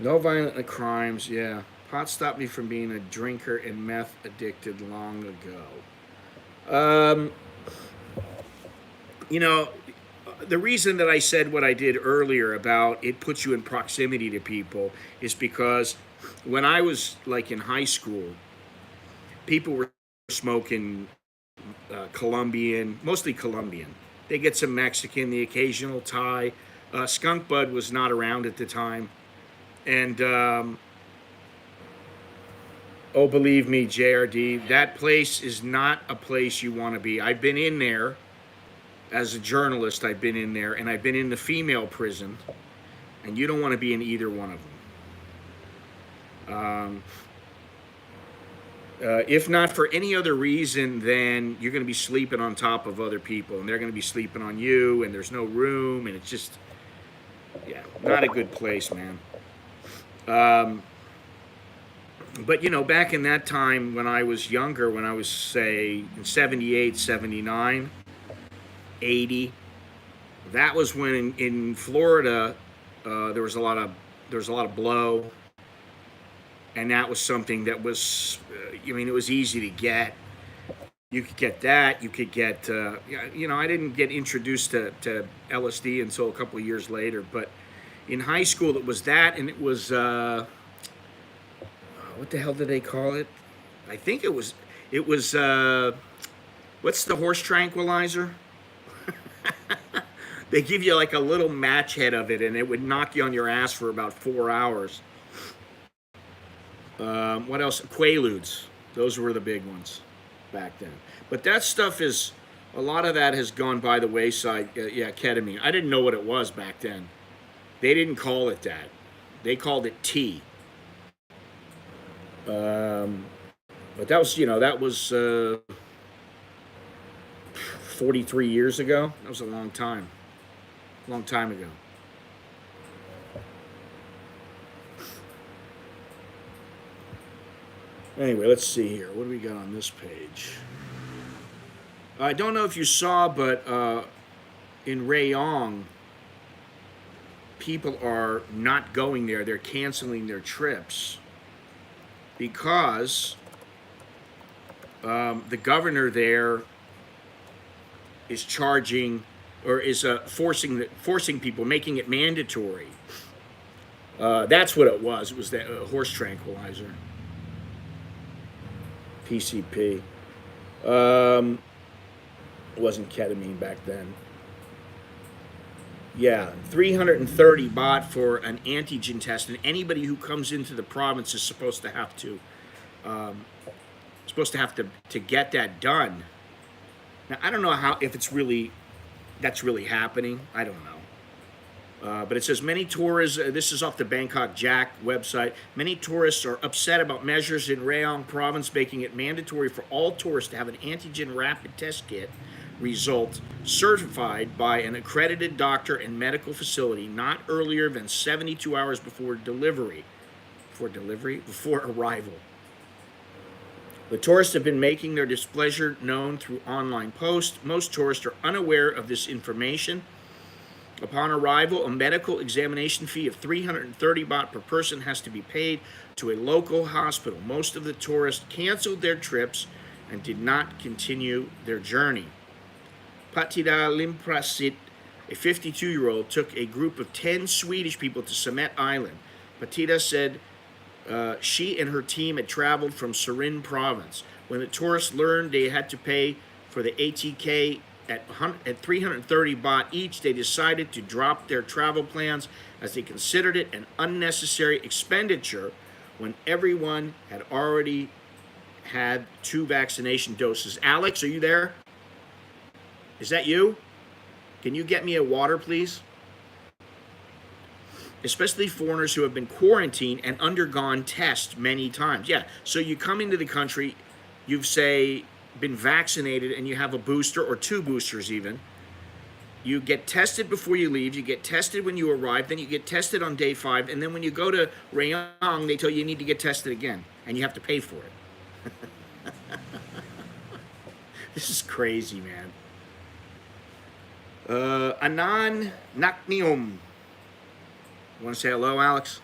S1: No violent crimes, yeah. Pot stopped me from being a drinker and meth addicted long ago. You know, the reason that I said what I did earlier about it puts you in proximity to people is because when I was like in high school, people were smoking Colombian, mostly Colombian. They get some Mexican, the occasional Thai. Skunk Bud was not around at the time. And, oh, believe me, JRD, that place is not a place you want to be. I've been in there. As a journalist, I've been in there, and I've been in the female prison, and you don't want to be in either one of them. If not for any other reason, then you're going to be sleeping on top of other people, and they're going to be sleeping on you, and there's no room, and it's just, yeah, not a good place, man. But, back in that time when I was younger, when I was, say, in 78, 79, 80, that was when in Florida there was a lot of blow, and that was something that was it was easy to get. You could get that. You could get I didn't get introduced to LSD until a couple of years later, but in high school it was that, and it was what the hell did they call it? I think it was what's the horse tranquilizer? They give you like a little match head of it, and it would knock you on your ass for about 4 hours. What else? Quaaludes. Those were the big ones back then. But that stuff a lot of that has gone by the wayside. Yeah, ketamine. I didn't know what it was back then. They didn't call it that. They called it tea. But that was 43 years ago. That was a long time ago. Anyway, let's see here. What do we got on this page? I don't know if you saw, but in Rayong, people are not going there. They're canceling their trips because the governor there is charging, or is forcing people, making it mandatory. That's what it was. It was that horse tranquilizer, PCP. It wasn't ketamine back then. Yeah, 330 baht for an antigen test, and anybody who comes into the province is supposed to have to get that done. Now I don't know if that's really happening. I don't know. But it says many tourists, this is off the Bangkok Jack website, many tourists are upset about measures in Rayong province making it mandatory for all tourists to have an antigen rapid test kit result certified by an accredited doctor and medical facility not earlier than 72 hours before arrival. The tourists have been making their displeasure known through online posts. Most tourists are unaware of this information. Upon arrival, a medical examination fee of 330 baht per person has to be paid to a local hospital. Most of the tourists canceled their trips and did not continue their journey. Patida Limprasit, a 52-year-old, took a group of 10 Swedish people to Samet Island. Patida said she and her team had traveled from Surin province. When the tourists learned they had to pay for the ATK at 330 baht each, they decided to drop their travel plans as they considered it an unnecessary expenditure when everyone had already had 2 vaccination doses. Alex, are you there? Is that you? Can you get me a water, please? Especially foreigners who have been quarantined and undergone tests many times. Yeah, so you come into the country, you've, say, been vaccinated and you have a booster or 2 boosters even. You get tested before you leave, you get tested when you arrive, then you get tested on day 5, and then when you go to Rayong, they tell you need to get tested again, and you have to pay for it. This is crazy, man. Anan Naknium. Want to say hello, Alex?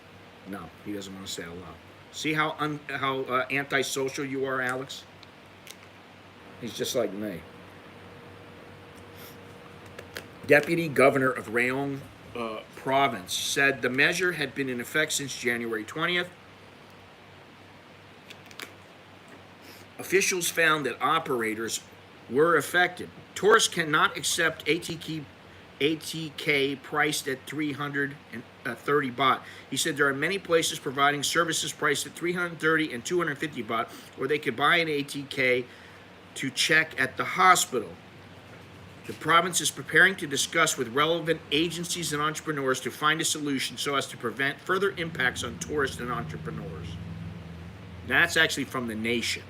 S1: No, he doesn't want to say hello. See how antisocial you are, Alex? He's just like me. Deputy Governor of Rayong Province said the measure had been in effect since January 20th. Officials found that operators were affected. Tourists cannot accept ATK priced at 330 baht. He said there are many places providing services priced at 330 and 250 baht, or they could buy an ATK to check at the hospital. The province is preparing to discuss with relevant agencies and entrepreneurs to find a solution so as to prevent further impacts on tourists and entrepreneurs. That's actually from The Nation.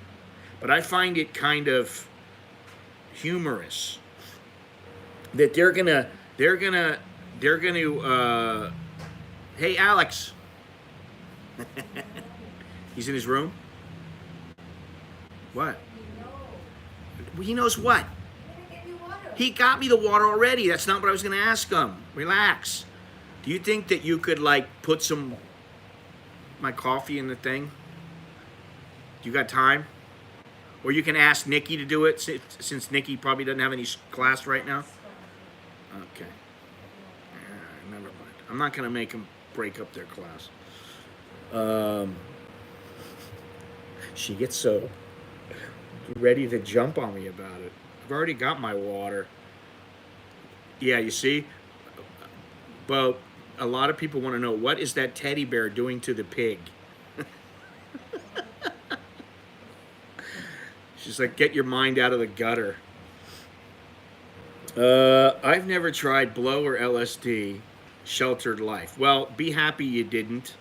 S1: But I find it kind of humorous that they're gonna hey, Alex. He's in his room? What? He knows what? He got me the water already. That's not what I was going to ask him. Relax. Do you think that you could, like, put my coffee in the thing? You got time? Or you can ask Nikki to do it, since Nikki probably doesn't have any class right now. Okay. Never mind. I'm not going to make him break up their class. She gets so ready to jump on me about it. I've already got my water. Yeah, you see? But a lot of people want to know, what is that teddy bear doing to the pig? She's like, get your mind out of the gutter. I've never tried blow or LSD, sheltered life. Well, be happy you didn't.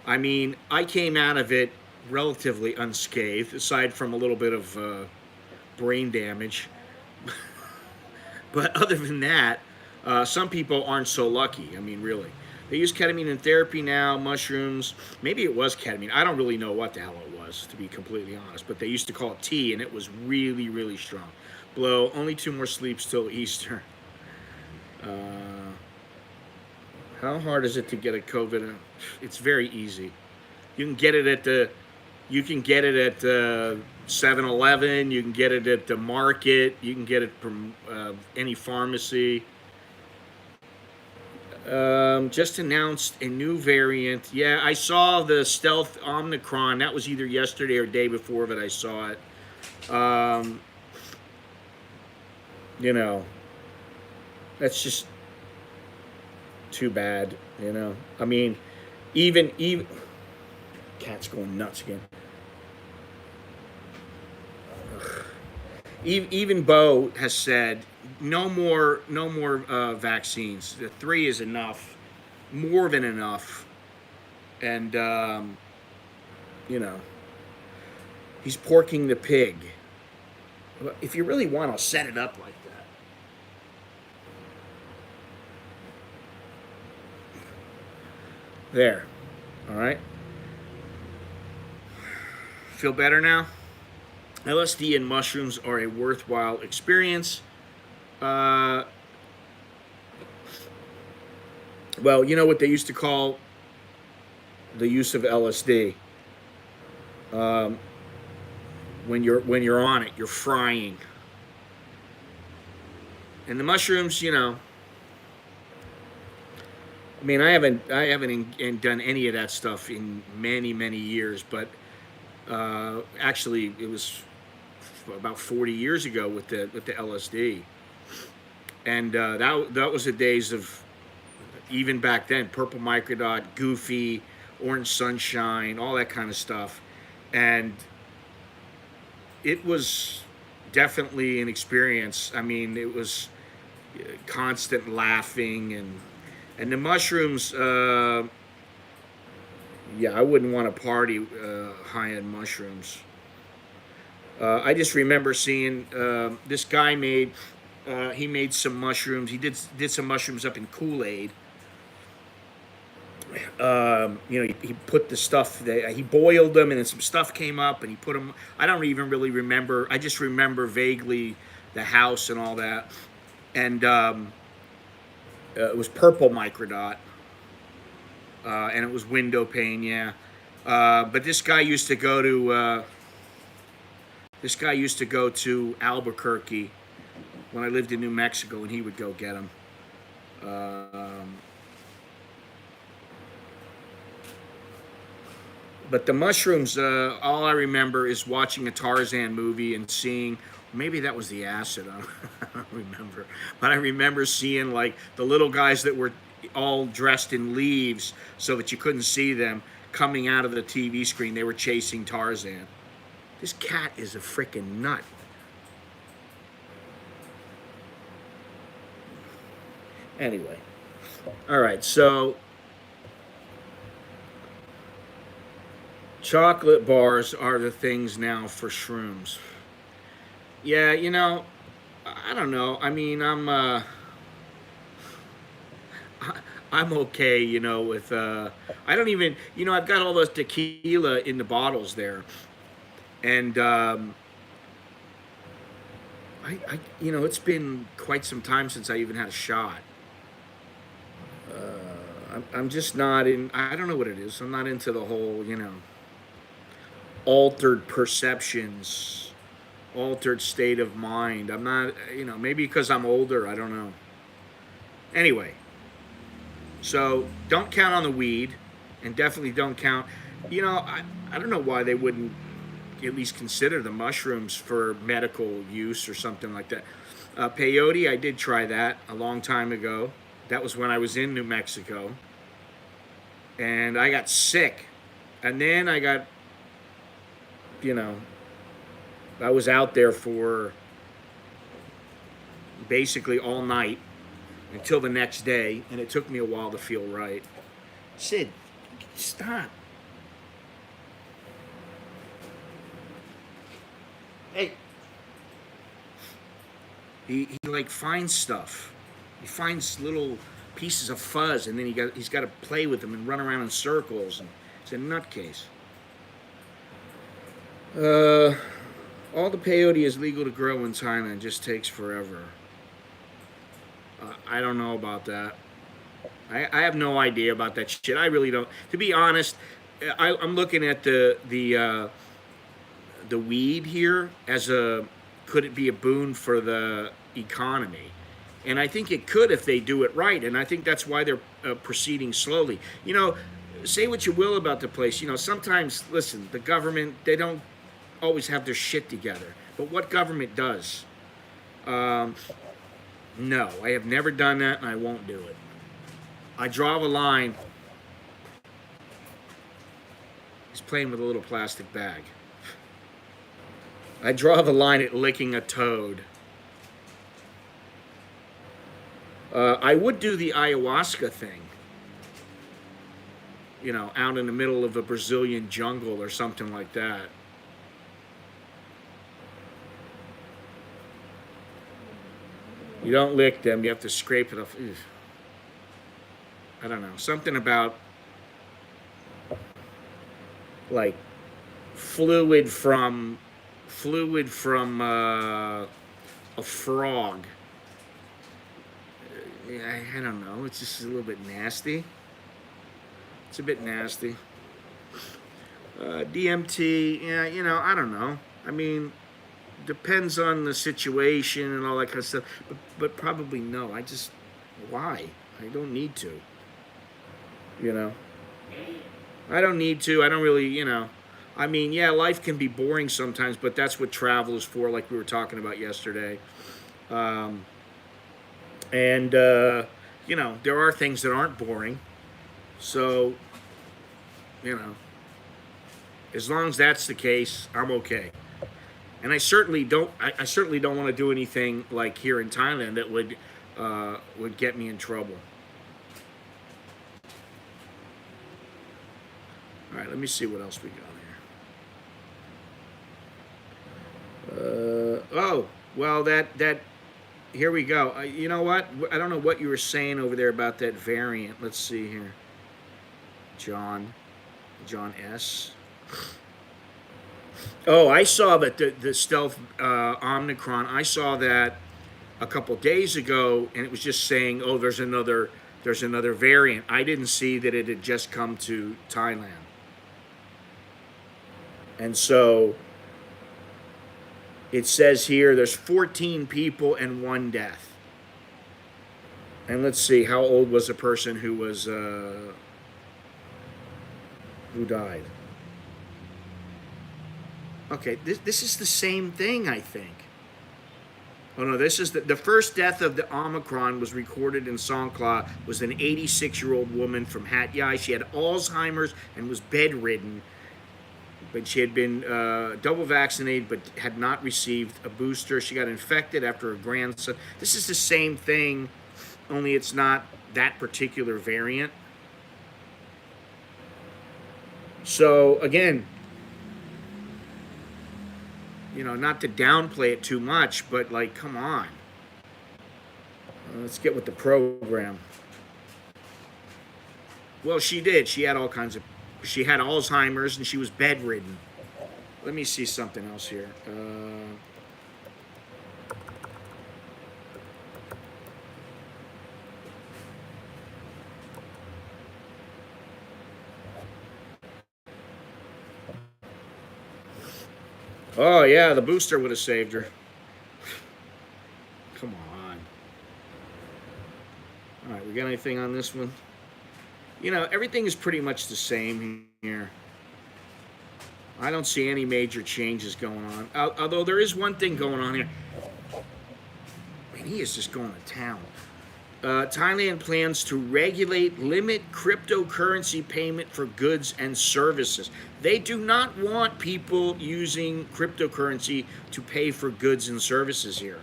S1: I mean, I came out of it relatively unscathed, aside from a little bit of brain damage. But other than that, some people aren't so lucky. I mean, really. They use ketamine in therapy now, mushrooms. Maybe it was ketamine. I don't really know what the hell it was, to be completely honest. But they used to call it tea, and it was really, really strong. Blow, only 2 more sleeps till Easter. How hard is it to get a COVID? It's very easy. You can get it at the 7-Eleven. You can get it at the market. You can get it from any pharmacy. Just announced a new variant. Yeah, I saw the stealth Omicron. That was either yesterday or day before that I saw it. You know, that's just too bad, you know. I mean, even cat's going nuts again. Ugh. Even Bo has said no more vaccines. The 3 is enough, more than enough, and you know, he's porking the pig. If you really want, I'll set it up like that. There. All right. Feel better now? LSD and mushrooms are a worthwhile experience. Well, you know what they used to call the use of LSD? When you're on it, you're frying. And the mushrooms, you know, I mean, I haven't done any of that stuff in many years, but actually, it was about 40 years ago with the LSD, and that was the days of, even back then, Purple Microdot, Goofy, Orange Sunshine, all that kind of stuff, and it was definitely an experience. I mean, it was constant laughing, and the mushrooms. Yeah, I wouldn't want to party high on mushrooms. I just remember seeing this guy made. He made some mushrooms. He did some mushrooms up in Kool-Aid. He put the stuff that he boiled them, and then some stuff came up, and he put them. I don't even really remember. I just remember vaguely the house and all that, and it was purple microdot, and it was window pane. Yeah, but this guy used to go to. This guy used to go to Albuquerque when I lived in New Mexico, and he would go get them. But the mushrooms, all I remember is watching a Tarzan movie and seeing, maybe that was the acid, I don't remember. But I remember seeing like the little guys that were all dressed in leaves so that you couldn't see them coming out of the TV screen. They were chasing Tarzan. This cat is a freaking nut. Anyway, all right, so chocolate bars are the things now for shrooms. Yeah, I don't know. I mean, I'm okay, with I don't even, I've got all those tequila in the bottles there, and it's been quite some time since I even had a shot. I'm just not in. I don't know what it is. I'm not into the whole, altered perceptions, altered state of mind. I'm not, maybe because I'm older. I don't know. Anyway, so don't count on the weed, and definitely don't count. I don't know why they wouldn't at least consider the mushrooms for medical use or something like that. Peyote, I did try that a long time ago. That was when I was in New Mexico. And I got sick. And then I got, I was out there for basically all night until the next day. And it took me a while to feel right. Sid, stop. Hey. He like finds stuff. He finds little pieces of fuzz, and then he's got to play with them and run around in circles, and it's a nutcase. All the peyote is legal to grow in Thailand. Just takes forever. I don't know about that. I have no idea about that shit. I really don't. To be honest, I'm looking at the weed here as could it be a boon for the economy? And I think it could if they do it right. And I think that's why they're proceeding slowly. Say what you will about the place. Sometimes, listen, the government, they don't always have their shit together. But what government does? No, I have never done that, and I won't do it. I draw the line. He's playing with a little plastic bag. I draw the line at licking a toad. I would do the ayahuasca thing, out in the middle of a Brazilian jungle or something like that. You don't lick them, you have to scrape it off. Ugh. I don't know, something about like fluid from a frog. I don't know. It's just a little bit nasty. It's a bit nasty. DMT, yeah, I don't know. I mean, depends on the situation and all that kind of stuff. But probably no. Why? I don't need to. I don't need to. I don't really, I mean, yeah, life can be boring sometimes, but that's what travel is for, like we were talking about yesterday. And, there are things that aren't boring. So, as long as that's the case, I'm okay. And I certainly don't want to do anything like here in Thailand that would would get me in trouble. All right, let me see what else we got here. Oh, well, that here we go. You know what? I don't know what you were saying over there about that variant. Let's see here. John S. Oh, I saw that the stealth Omicron. I saw that a couple days ago, and it was just saying, "Oh, there's another variant." I didn't see that it had just come to Thailand, and so it says here there's 14 people and 1 death. And let's see, how old was the person who was who died? Okay, this is the same thing, I think. Oh no, this is the first death of the Omicron was recorded in Songkhla, was an 86-year-old woman from Hat Yai. She had Alzheimer's and was bedridden, but she had been double vaccinated but had not received a booster. She got infected after her grandson. This is the same thing, only it's not that particular variant. So again, you know, not to downplay it too much, but like, come on. Let's get with the program. Well, she did. She had all kinds of, she had Alzheimer's and she was bedridden. Let me see something else here. Oh, yeah, the booster would have saved her. Come on. All right, we got anything on this one? You know, everything is pretty much the same here. I don't see any major changes going on. Although there is one thing going on here. Man, he is just going to town. Thailand plans to limit cryptocurrency payment for goods and services. They do not want people using cryptocurrency to pay for goods and services here.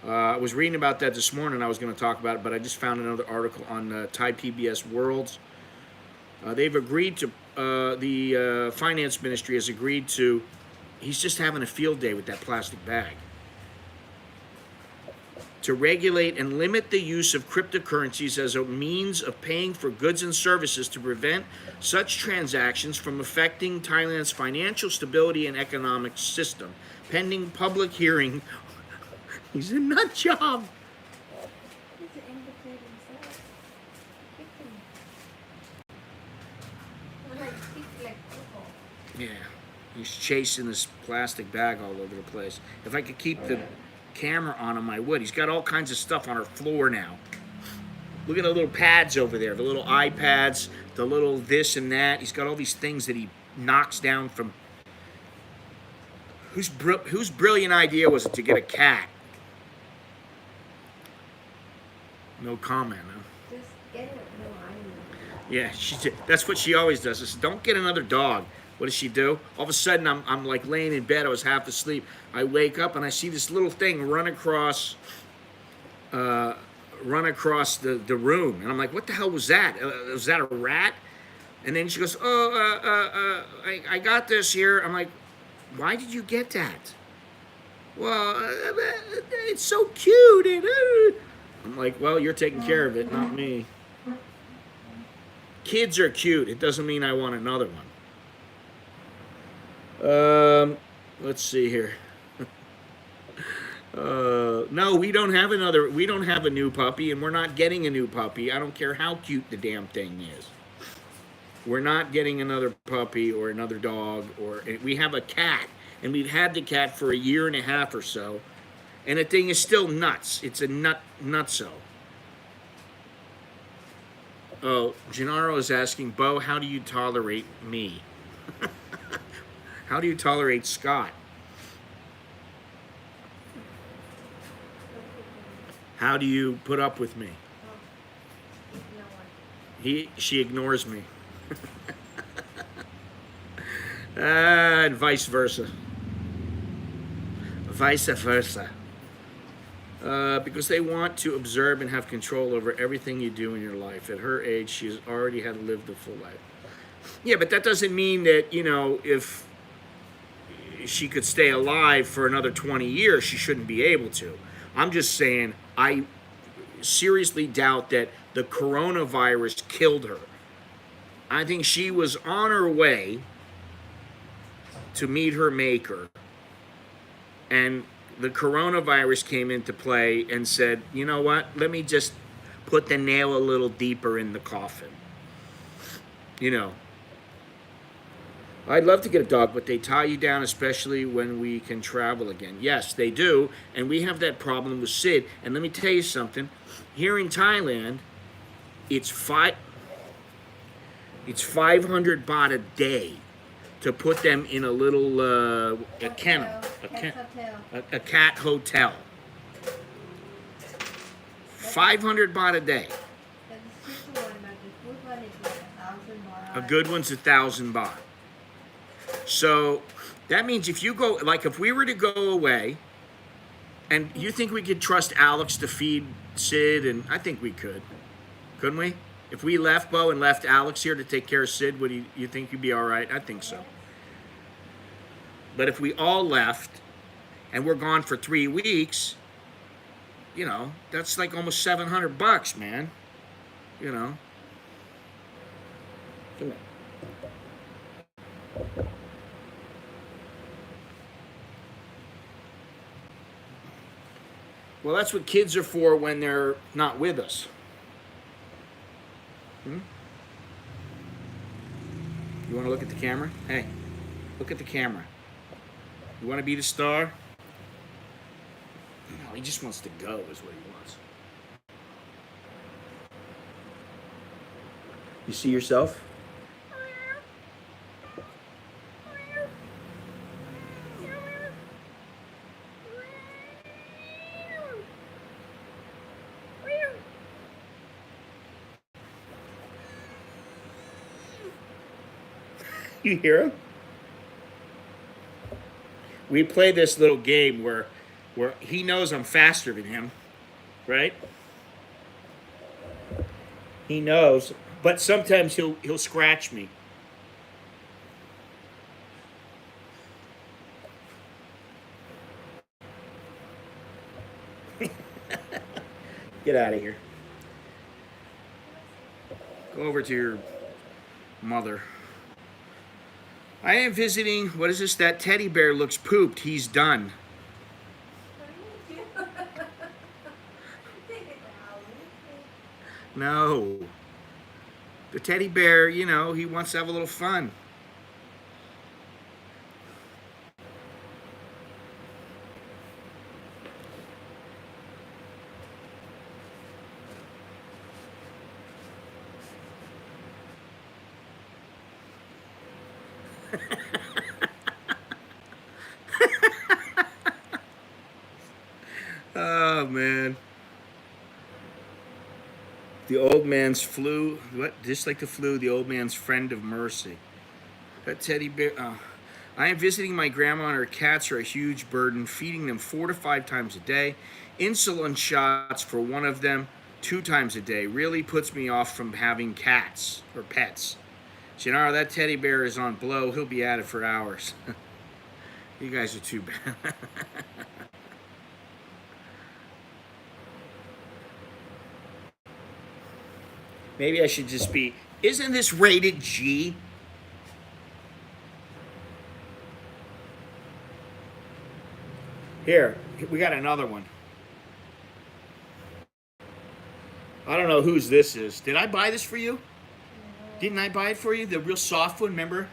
S1: I was reading about that this morning. I was going to talk about it, but I just found another article on Thai PBS Worlds. They've agreed to, the finance ministry has agreed to, he's just having a field day with that plastic bag, to regulate and limit the use of cryptocurrencies as a means of paying for goods and services to prevent such transactions from affecting Thailand's financial stability and economic system. Pending public hearing. He's a nut job. Yeah, he's chasing this plastic bag all over the place. If I could keep the camera on him, I would. He's got all kinds of stuff on our floor now. Look at the little pads over there, the little iPads, the little this and that. He's got all these things that he knocks down from. Whose brilliant idea was it to get a cat? No comment, huh?
S3: Just get it. No, I know.
S1: Yeah, that's what she always does. Is don't get another dog. What does she do? All of a sudden, I'm like laying in bed. I was half asleep. I wake up and I see this little thing run across the room, and I'm like, "What the hell was that? Was that a rat?" And then she goes, "Oh, I got this here." I'm like, "Why did you get that?" Well, it's so cute. I'm like, "Well, you're taking care of it, not me." Kids are cute. It doesn't mean I want another one. Let's see here. No, we don't have a new puppy, and we're not getting a new puppy. I don't care how cute the damn thing is. We're not getting another puppy or another dog, we have a cat, and we've had the cat for 1.5 years or so, and the thing is still nuts. It's a nutso. Oh, Gennaro is asking, Bo, how do you tolerate me? How do you tolerate Scott? How do you put up with me? She ignores me. And vice versa. Vice versa. because they want to observe and have control over everything you do in your life. At her age, she's already had lived a full life. Yeah, but that doesn't mean that, if she could stay alive for another 20 years, she shouldn't be able to. I'm just saying, I seriously doubt that the coronavirus killed her. I think she was on her way to meet her maker, and the coronavirus came into play and said, you know what, let me just put the nail a little deeper in the coffin. I'd love to get a dog, but they tie you down, especially when we can travel again. Yes, they do, and we have that problem with Sid. And let me tell you something. Here in Thailand, it's 500 baht a day to put them in a little a kennel, a cat hotel. 500 baht a day. A good one's 1,000 baht. So that means if you go, like if we were to go away, and you think we could trust Alex to feed Sid, and I think we could, couldn't we? If we left Bo and left Alex here to take care of Sid, would you think you'd be all right? I think so. But if we all left and we're gone for 3 weeks, that's like almost $700, man. Come on. Well, that's what kids are for when they're not with us. You want to look at the camera? Hey, look at the camera. You want to be the star? No, he just wants to go is what he wants. You see yourself? You hear him? We play this little game where he knows I'm faster than him, right? He knows, but sometimes he'll scratch me. Get out of here. Go over to your mother. I am visiting, what is this? That teddy bear looks pooped. He's done. No. The teddy bear, he wants to have a little fun. Oh, man. The old man's flu. What? Just like the flu, the old man's friend of mercy. That teddy bear. I am visiting my grandma, and her cats are a huge burden, feeding them 4 to 5 times a day. Insulin shots for one of them 2 times a day. Really puts me off from having cats or pets. Gennaro, that teddy bear is on blow. He'll be at it for hours. You guys are too bad. Maybe I should just be, isn't this rated G? Here, we got another one. I don't know whose this is. Did I buy this for you?
S3: No.
S1: Didn't I buy it for you? The real soft one, remember?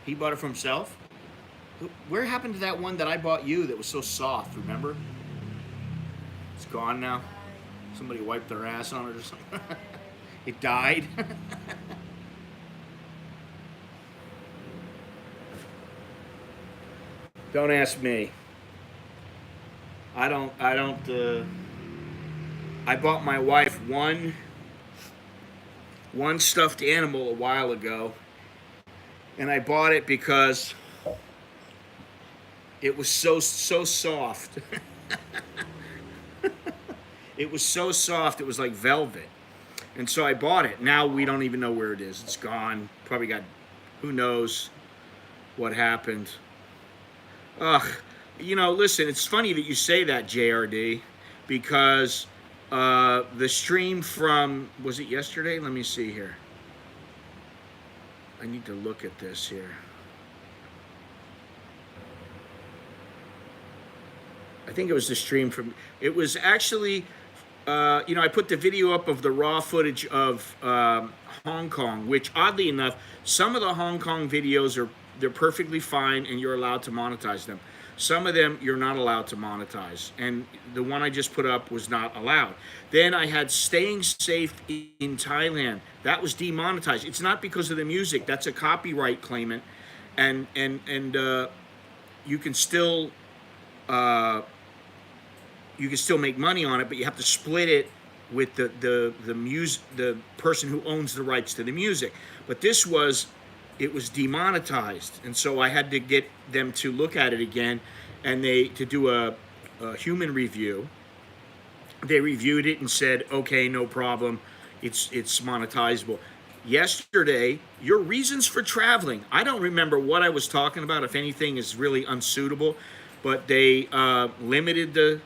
S3: He bought it for himself.
S1: He bought it for himself? Where happened to that one that I bought you that was so soft, remember? It's gone now. Somebody wiped their ass on it or something. It died. Don't ask me. I bought my wife one stuffed animal a while ago, and I bought it because It was so soft. It was so soft. It was like velvet. And so I bought it. Now we don't even know where it is. It's gone. Probably got, who knows what happened. Ugh. Listen, it's funny that you say that, JRD, because the stream from, was it yesterday? Let me see here. I need to look at this here. I think it was the stream from, it was actually, I put the video up of the raw footage of Hong Kong, which oddly enough, some of the Hong Kong videos they're perfectly fine and you're allowed to monetize them. Some of them you're not allowed to monetize. And the one I just put up was not allowed. Then I had Staying Safe in Thailand. That was demonetized. It's not because of the music. That's a copyright claimant. And you can still make money on it, but you have to split it with the person who owns the rights to the music. But it was demonetized, and so I had to get them to look at it again, and to do a human review. They reviewed it and said, okay, no problem, it's monetizable. Yesterday, your reasons for traveling. I don't remember what I was talking about. If anything is really unsuitable, but they limited the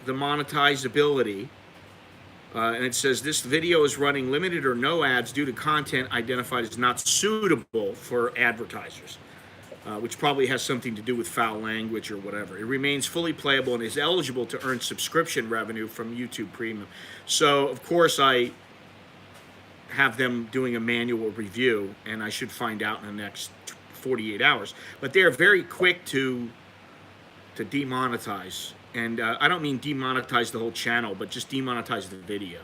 S1: monetizability. And it says this video is running limited or no ads due to content identified as not suitable for advertisers, which probably has something to do with foul language or whatever. It remains fully playable and is eligible to earn subscription revenue from YouTube Premium. So, of course, I have them doing a manual review, and I should find out in the next 48 hours. But they're very quick to demonetize. And I don't mean demonetize the whole channel, but just demonetize the video.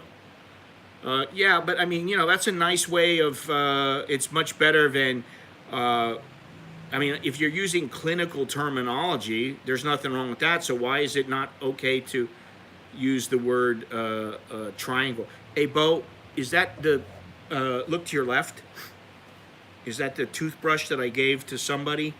S1: Yeah, but I mean, that's a nice way of, it's much better than, if you're using clinical terminology, there's nothing wrong with that. So why is it not okay to use the word triangle? Hey, Bo, is that look to your left? Is that the toothbrush that I gave to somebody?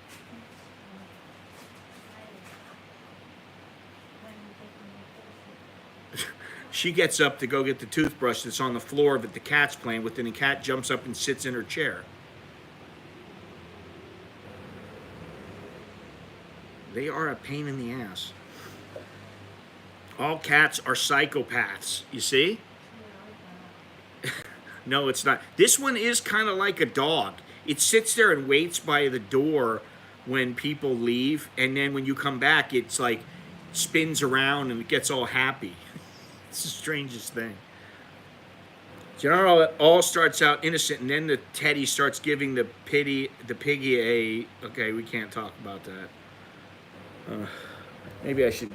S1: She gets up to go get the toothbrush that's on the floor that the cat's playing with, and the cat jumps up and sits in her chair. They are a pain in the ass. All cats are psychopaths, you see? No, it's not. This one is kind of like a dog. It sits there and waits by the door when people leave, and then when you come back, it's like spins around and it gets all happy. It's the strangest thing. So, it all starts out innocent, and then the teddy starts giving the piggy a. Okay, we can't talk about that. Maybe I should.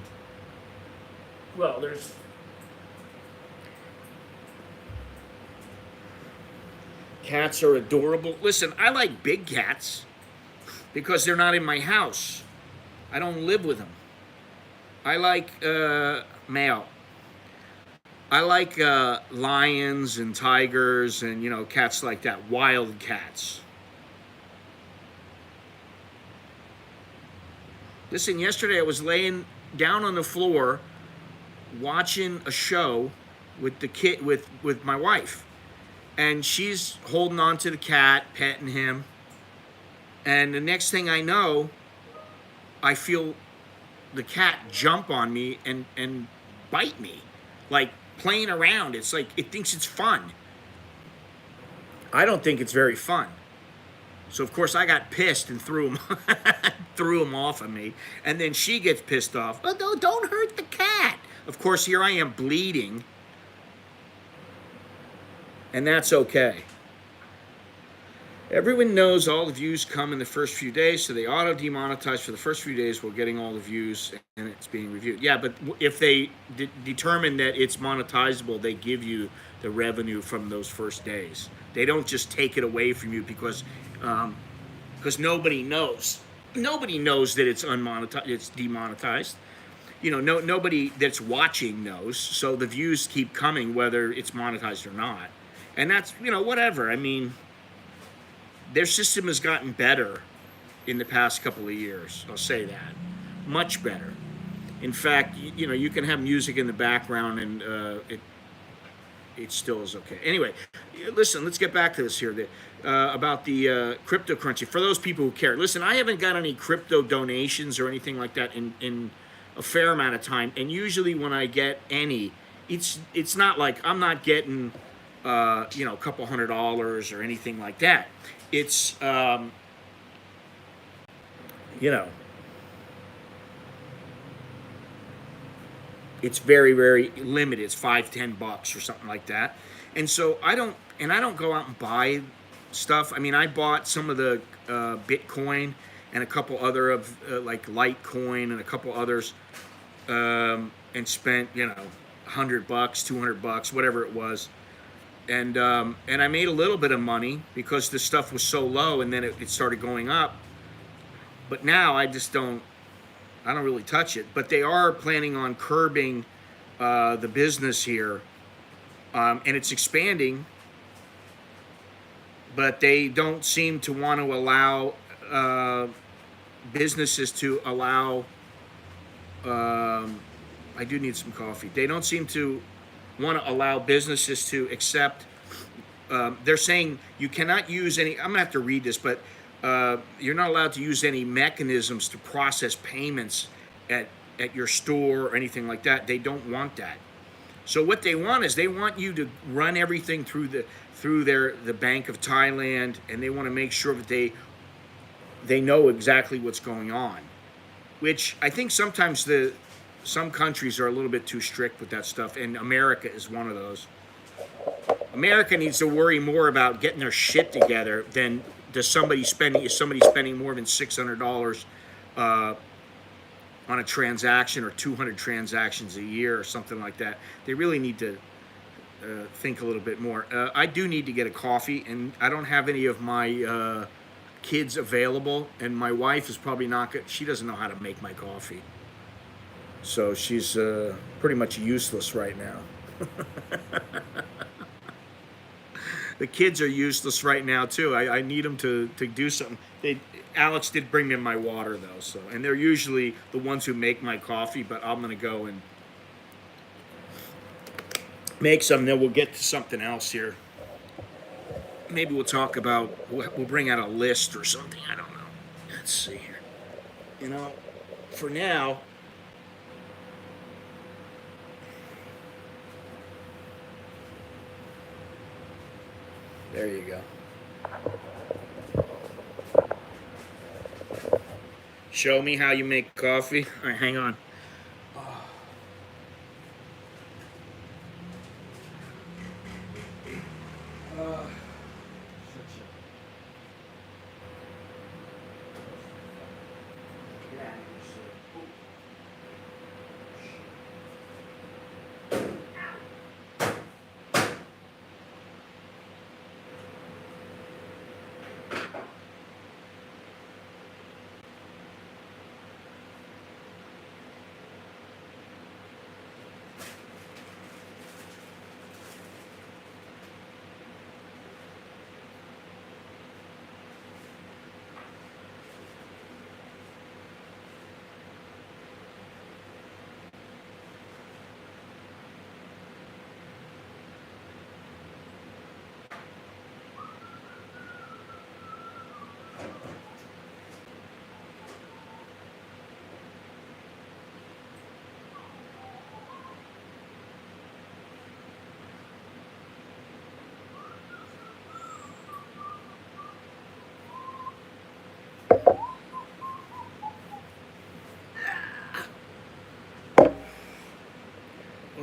S1: Well, there's. Cats are adorable. Listen, I like big cats because they're not in my house. I don't live with them. I like male. I like lions and tigers and, cats like that, wild cats. Listen, yesterday I was laying down on the floor watching a show with the kid, with my wife. And she's holding on to the cat, petting him. And the next thing I know, I feel the cat jump on me and bite me. Like, playing around. It's like it thinks it's fun. I don't think it's very fun. So of course I got pissed and threw him off of me. And then she gets pissed off. Oh, no, don't hurt the cat. Of course, here I am bleeding. And that's okay. Everyone knows all the views come in the first few days, so they auto-demonetize for the first few days while getting all the views and it's being reviewed. Yeah, but if they determine that it's monetizable, they give you the revenue from those first days. They don't just take it away from you because nobody knows. Nobody knows that it's unmonetized, it's demonetized. Nobody that's watching knows, so the views keep coming whether it's monetized or not. And that's, whatever. I mean, their system has gotten better in the past couple of years. I'll say that. Much better. In fact, you can have music in the background and it still is okay. Anyway, listen, let's get back to this here about the cryptocurrency. For those people who care, listen, I haven't got any crypto donations or anything like that in a fair amount of time. And usually when I get any, it's not like I'm not getting a couple $100 or anything like that. It's it's very, very limited. It's $5-10 or something like that. And so I don't go out and buy stuff. I mean, I bought some of the Bitcoin and a couple other of like Litecoin and a couple others, and spent $100, $200, whatever it was. And I made a little bit of money because the stuff was so low, and then it started going up. But now I don't really touch it. But they are planning on curbing the business here, and it's expanding. But they don't seem to want to allow businesses to allow. I do need some coffee. They don't seem to want to allow businesses to accept. They're saying you cannot use any. I'm gonna have to read this, but you're not allowed to use any mechanisms to process payments at your store or anything like that. They don't want that. So what they want is they want you to run everything through the Bank of Thailand, and they want to make sure that they know exactly what's going on. Which I think sometimes some countries are a little bit too strict with that stuff, and America is one of those. America needs to worry more about getting their shit together than is somebody spending more than $600 on a transaction, or 200 transactions a year or something like that. They really need to think a little bit more. I do need to get a coffee, and I don't have any of my kids available, and my wife is probably not good. She doesn't know how to make my coffee, so she's pretty much useless right now. The kids are useless right now too. I need them to do something. Alex did bring me my water though, so, and they're usually the ones who make my coffee, but I'm gonna go and make some. Then we'll get to something else here. Maybe we'll talk about. We'll bring out a list or something. I don't know. Let's see here. For now. There you go. Show me how you make coffee. All right, hang on.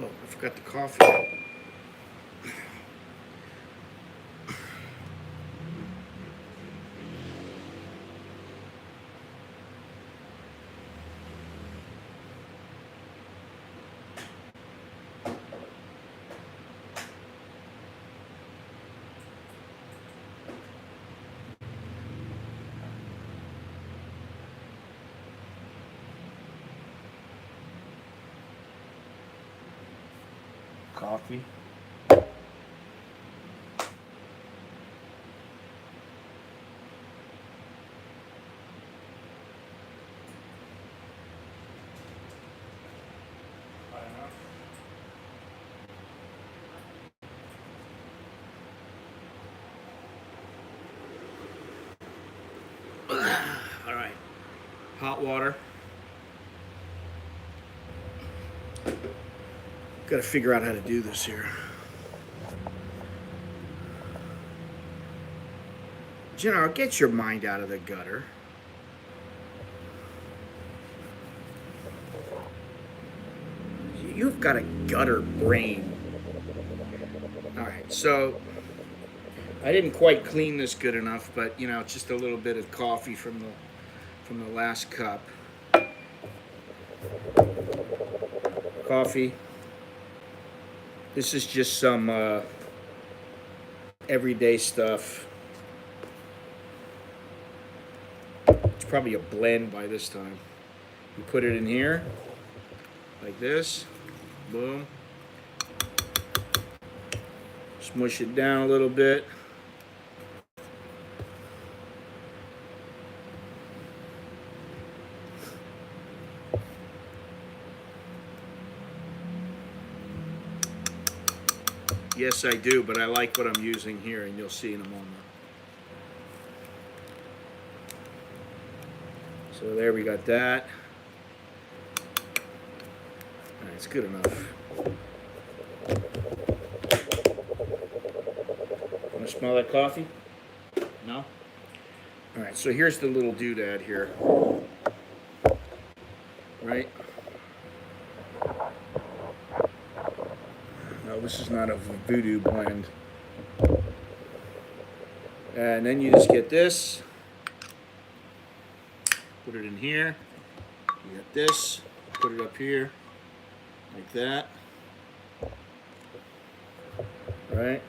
S1: Oh, I forgot the coffee. Coffee. hot water. Got to figure out how to do this here. General, get your mind out of the gutter. You've got a gutter brain. All right, so I didn't quite clean this good enough, but you know, it's just a little bit of coffee from the last cup. Coffee. This is just some everyday stuff. It's probably a blend by this time. You put it in here, like this. Boom. Smush it down a little bit. Yes, I do, but I like what I'm using here, and you'll see in a moment. So there we got that. All right, it's good enough. Want to smell that coffee? No? All right, so here's the little doodad here. Right? No, this is not a voodoo blend. And then you just get this. Put it in here. You get this. Put it up here. Like that. Right?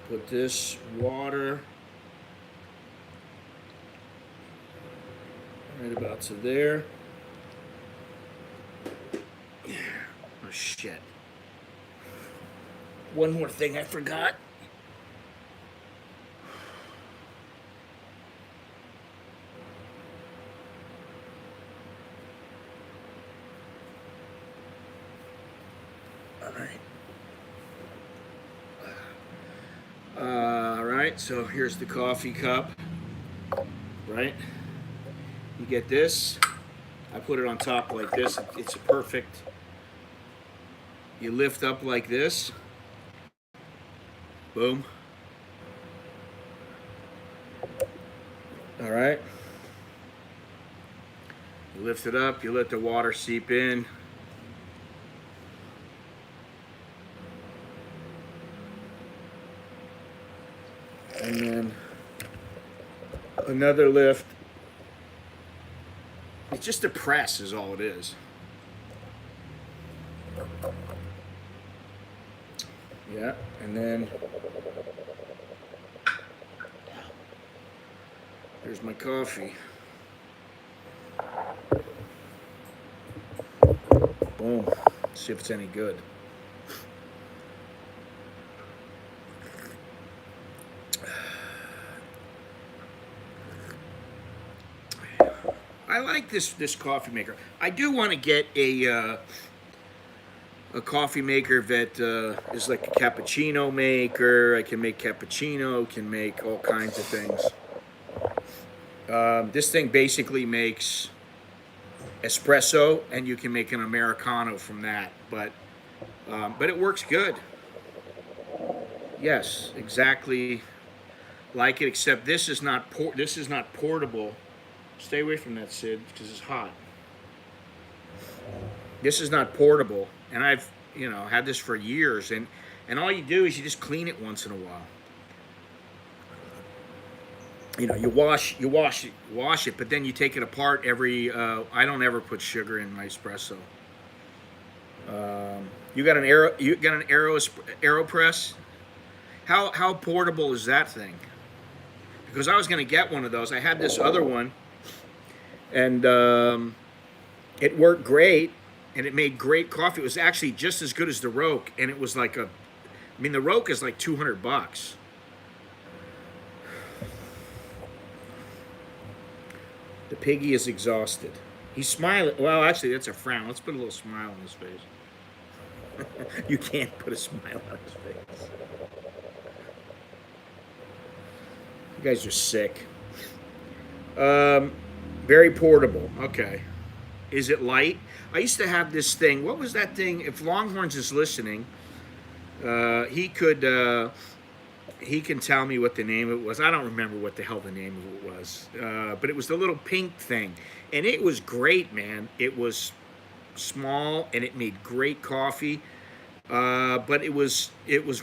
S1: Put this water right about to there. Oh shit. One more thing I forgot. All right, so here's the coffee cup, right? You get this. I put it on top like this. It's a perfect. You lift up like this. Boom. All right. You lift it up. You let the water seep in. And then another lift. It's just a press is all it is. Yeah, and then there's my coffee. Boom. Let's see if it's any good. I like this coffee maker. I do want to get a coffee maker that is like a cappuccino maker. I can make cappuccino, can make all kinds of things. This thing basically makes espresso, and you can make an Americano from that. But it works good. Yes, exactly like it. Except this is not portable. Stay away from that, Sid, because it's hot. This is not portable, and I've had this for years, and all you do is you just clean it once in a while. You wash it, but then you take it apart every. I don't ever put sugar in my espresso. You got an AeroPress. How portable is that thing? Because I was going to get one of those. I had this other one. And it worked great, and it made great coffee. It was actually just as good as the Roque, and it was like the Roque is like $200. The piggy is exhausted. He's smiling. Well, actually, that's a frown. Let's put a little smile on his face. You can't put a smile on his face. You guys are sick. Very portable. Okay. Is it light? I used to have this thing. What was that thing? If Longhorns is listening, he could. He can tell me what the name of it was. I don't remember what the hell the name of it was. But it was the little pink thing, and it was great, man. It was small and it made great coffee. But it was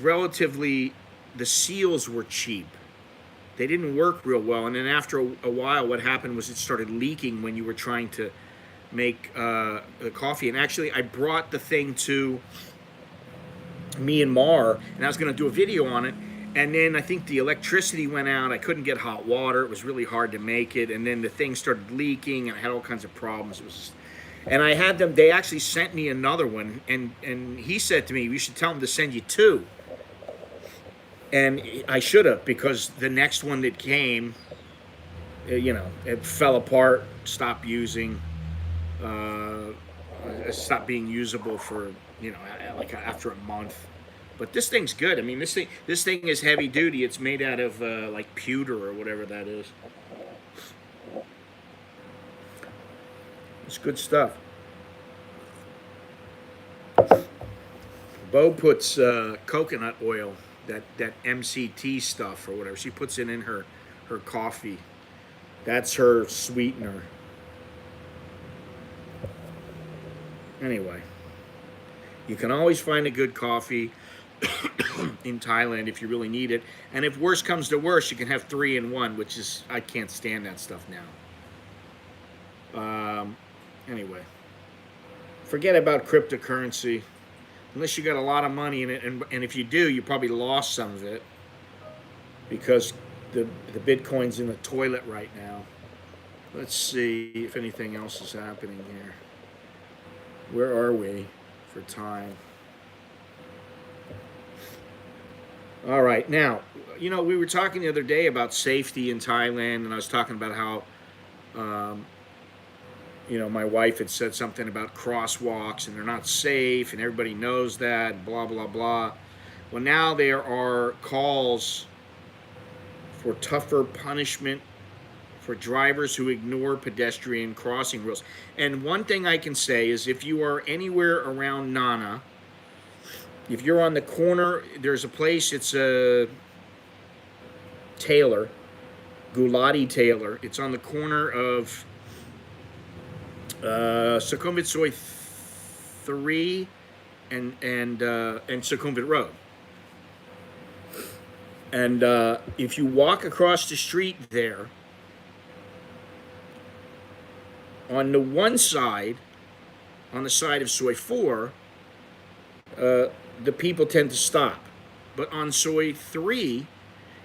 S1: relatively. The seals were cheap. They didn't work real well, and then after a while, what happened was it started leaking when you were trying to make the coffee. And actually, I brought the thing to me and Mar, and I was going to do a video on it. And then I think the electricity went out. I couldn't get hot water. It was really hard to make it. And then the thing started leaking, and I had all kinds of problems. And I had them. They actually sent me another one, and he said to me, "You should tell them to send you two." And I should have, because the next one that came, it fell apart, stopped using, stopped being usable for, like after a month. But this thing's good. I mean, this thing is heavy duty. It's made out of like pewter or whatever that is. It's good stuff. Bo puts coconut oil, that MCT stuff or whatever. She puts it in her coffee. That's her sweetener. Anyway, you can always find a good coffee in Thailand if you really need it. And if worse comes to worse, you can have 3 in 1, which is, I can't stand that stuff now. Anyway, forget about cryptocurrency. Unless you got a lot of money in it, and if you do, you probably lost some of it because the Bitcoin's in the toilet right now. Let's see if anything else is happening here. Where are we for time? All right, now, we were talking the other day about safety in Thailand, and I was talking about how, my wife had said something about crosswalks, and they're not safe, and everybody knows that, and blah, blah, blah. Well, now there are calls for tougher punishment for drivers who ignore pedestrian crossing rules. And one thing I can say is if you are anywhere around Nana, if you're on the corner, there's a place, it's a Taylor, Gulati Taylor. It's on the corner of Sukhumvit Soy 3 and Sukhumvit Road. And if you walk across the street there, on the one side, on the side of Soy 4, the people tend to stop. But on Soy 3,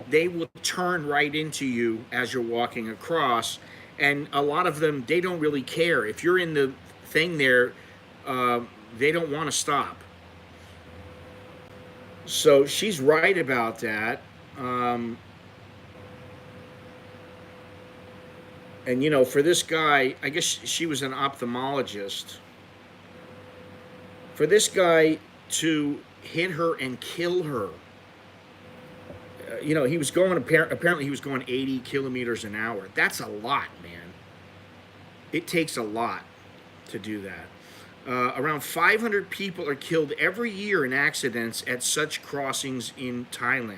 S1: they will turn right into you as you're walking across. And a lot of them, they don't really care. If you're in the thing there, they don't want to stop. So she's right about that. And, for this guy, I guess she was an ophthalmologist. For this guy to hit her and kill her, he was going, apparently he was going 80 kilometers an hour. That's a lot, man. It takes a lot to do that. Around 500 people are killed every year in accidents at such crossings in Thailand.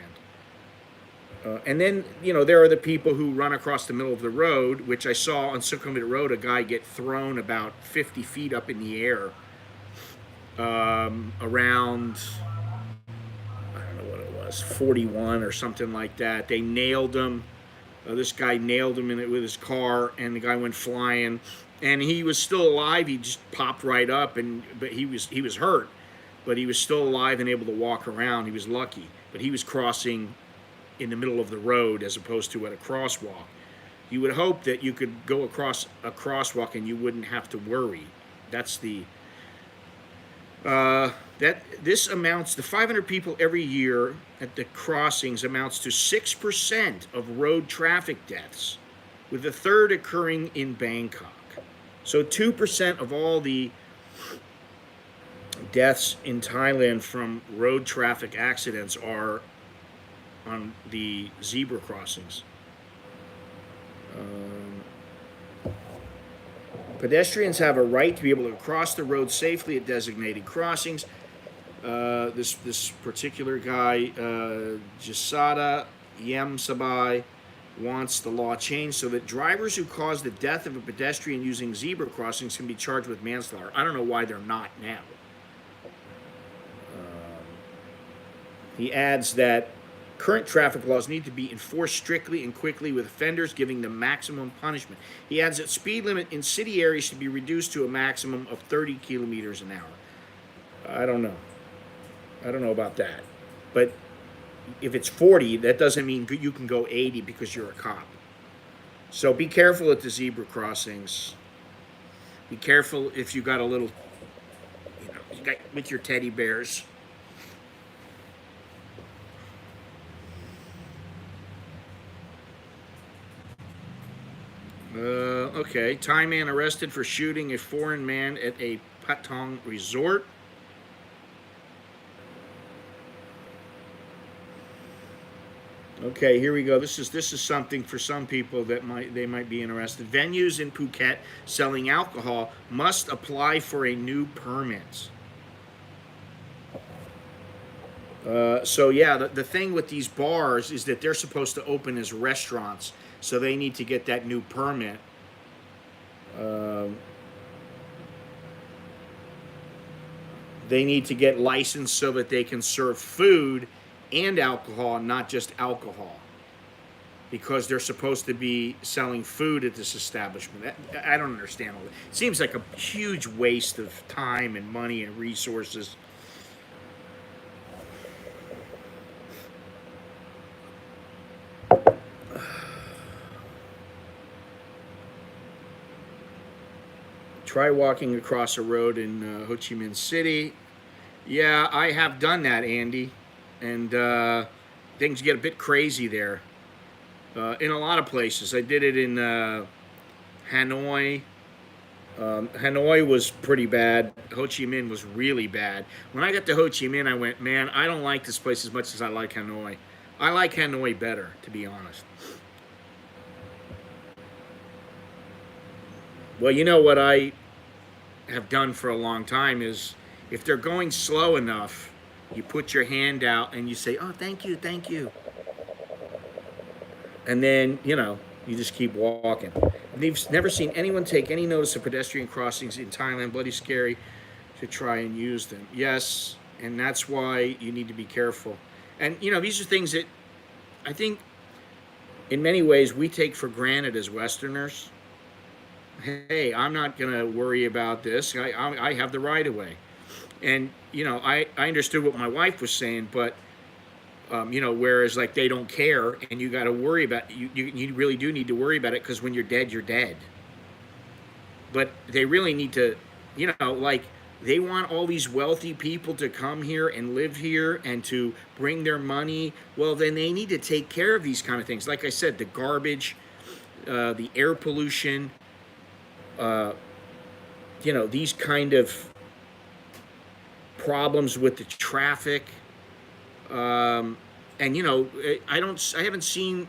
S1: And then, there are the people who run across the middle of the road, which I saw on Sukhumvit Road, a guy get thrown about 50 feet up in the air around, I don't know what it was, 41 or something like that. They nailed him. This guy nailed him in it with his car, and the guy went flying. And he was still alive. He just popped right up, but he was hurt. But he was still alive and able to walk around. He was lucky. But he was crossing in the middle of the road as opposed to at a crosswalk. You would hope that you could go across a crosswalk and you wouldn't have to worry. That's the this amounts to 500 people every year at the crossings amounts to 6% of road traffic deaths, with a third occurring in Bangkok. So 2% of all the deaths in Thailand from road traffic accidents are on the zebra crossings. Pedestrians have a right to be able to cross the road safely at designated crossings. This particular guy, Jasada Yemsabai, wants the law changed so that drivers who cause the death of a pedestrian using zebra crossings can be charged with manslaughter. I don't know why they're not now. He adds that current traffic laws need to be enforced strictly and quickly, with offenders giving them maximum punishment. He adds that speed limit in city areas should be reduced to a maximum of 30 kilometers an hour. I don't know about that. But if it's 40, that doesn't mean you can go 80 because you're a cop. So be careful at the zebra crossings. Be careful if you got a little, you got with your teddy bears. Okay. Thai man arrested for shooting a foreign man at a Patong resort. Okay, here we go. This is something for some people that might be interested. Venues in Phuket selling alcohol must apply for a new permit. So yeah, the thing with these bars is that they're supposed to open as restaurants, so they need to get that new permit. They need to get licensed so that they can serve food and alcohol, not just alcohol, because they're supposed to be selling food at this establishment. I don't understand all that. It seems like a huge waste of time and money and resources. Try walking across a road in Ho Chi Minh City. Yeah, I have done that, Andy. And things get a bit crazy there. In a lot of places. I did it in Hanoi. Hanoi was pretty bad. Ho Chi Minh was really bad. When I got to Ho Chi Minh, I went, man, I don't like this place as much as I like Hanoi. I like Hanoi better, to be honest. Well, you know what I have done for a long time is, if they're going slow enough, you put your hand out and you say, oh, thank you, thank you. And then, you just keep walking. I've never seen anyone take any notice of pedestrian crossings in Thailand. Bloody scary to try and use them. Yes, and that's why you need to be careful. And, these are things that I think in many ways we take for granted as Westerners. Hey, I'm not going to worry about this. I have the right of way. And, I understood what my wife was saying, but, whereas like they don't care and you got to worry about it, you really do need to worry about it, because when you're dead, you're dead. But they really need to, like they want all these wealthy people to come here and live here and to bring their money. Well, then they need to take care of these kind of things. Like I said, the garbage, the air pollution, these kind of problems with the traffic, and I haven't seen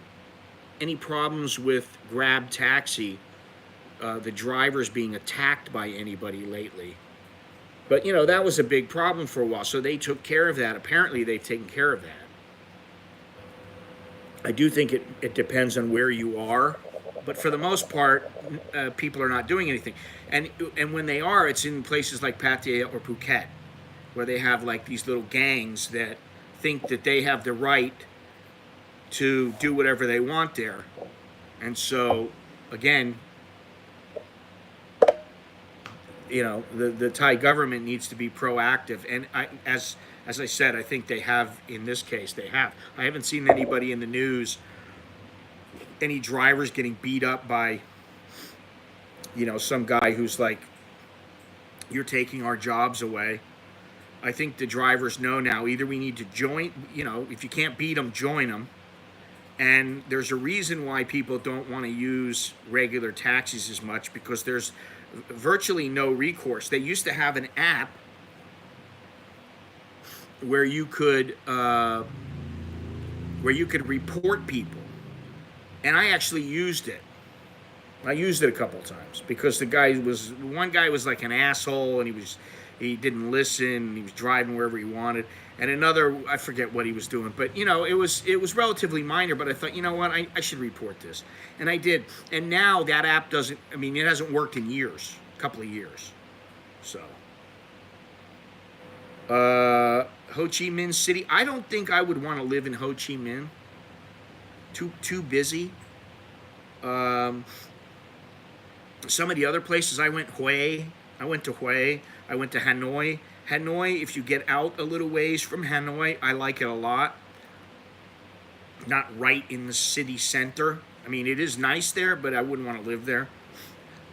S1: any problems with Grab Taxi, the drivers being attacked by anybody lately. But that was a big problem for a while, so they took care of that. Apparently they've taken care of that. I do think it depends on where you are, but for the most part, people are not doing anything. And when they are, it's in places like Pattaya or Phuket, where they have like these little gangs that think that they have the right to do whatever they want there. And so, again, the Thai government needs to be proactive. And as I said, I think they have, in this case, they have. I haven't seen anybody in the news, any drivers getting beat up by, some guy who's like, you're taking our jobs away. I think the drivers know now, either we need to join, if you can't beat them, join them. And there's a reason why people don't want to use regular taxis as much, because there's virtually no recourse. They used to have an app where you could report people, and I actually used it. I used it a couple times because one guy was like an asshole, and he didn't listen. He was driving wherever he wanted, and another, I forget what he was doing, but it was relatively minor. But I thought, you know what, I should report this, and I did. And now that app doesn't. I mean, it hasn't worked in years, a couple of years. So, Ho Chi Minh City. I don't think I would want to live in Ho Chi Minh. Too busy. Some of the other places I went, Hue. I went to Hue. I went to Hanoi. Hanoi, if you get out a little ways from Hanoi, I like it a lot. Not right in the city center. I mean, it is nice there, but I wouldn't want to live there.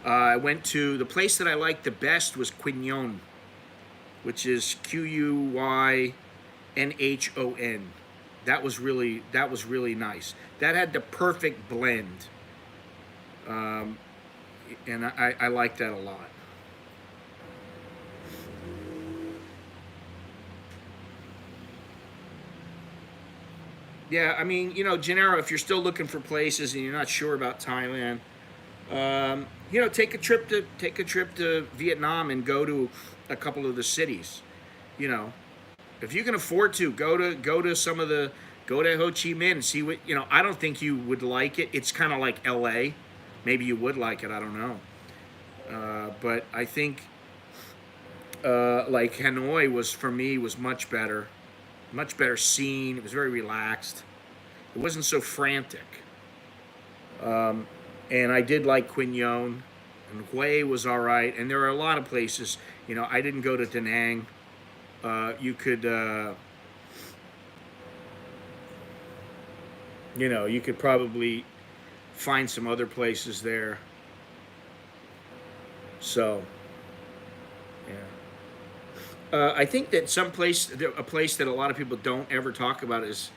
S1: I went to the place that I liked the best was Quy Nhon, which is Quynhon. That was really nice. That had the perfect blend. And I like that a lot. Yeah, I mean, Gennaro, if you're still looking for places and you're not sure about Thailand, take a trip to Vietnam and go to a couple of the cities. If you can afford to, go to Ho Chi Minh and see what. I don't think you would like it. It's kind of like L.A. Maybe you would like it. I don't know. But I think like Hanoi was much better scene. It was very relaxed. It wasn't so frantic. And I did like Quy Nhon, and Hue was all right. And there are a lot of places. I didn't go to Da Nang. You could probably find some other places there. So, yeah. I think that a place that a lot of people don't ever talk about is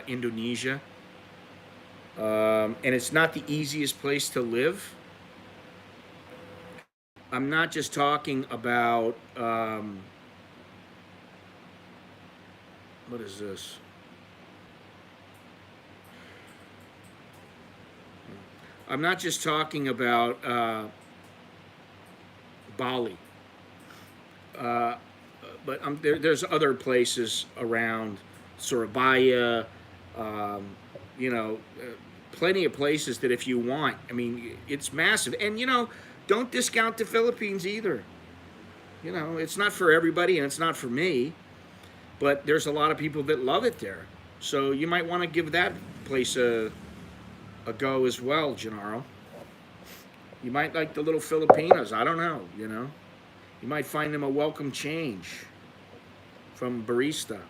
S1: Indonesia. And it's not the easiest place to live. I'm not just talking about, what is this? I'm not just talking about Bali, but there's other places around Surabaya, plenty of places that if you want, I mean, it's massive. And, don't discount the Philippines either. It's not for everybody and it's not for me, but there's a lot of people that love it there. So you might want to give that place a go as well, Gennaro. You might like the little Filipinos. I don't know, You might find them a welcome change from barista.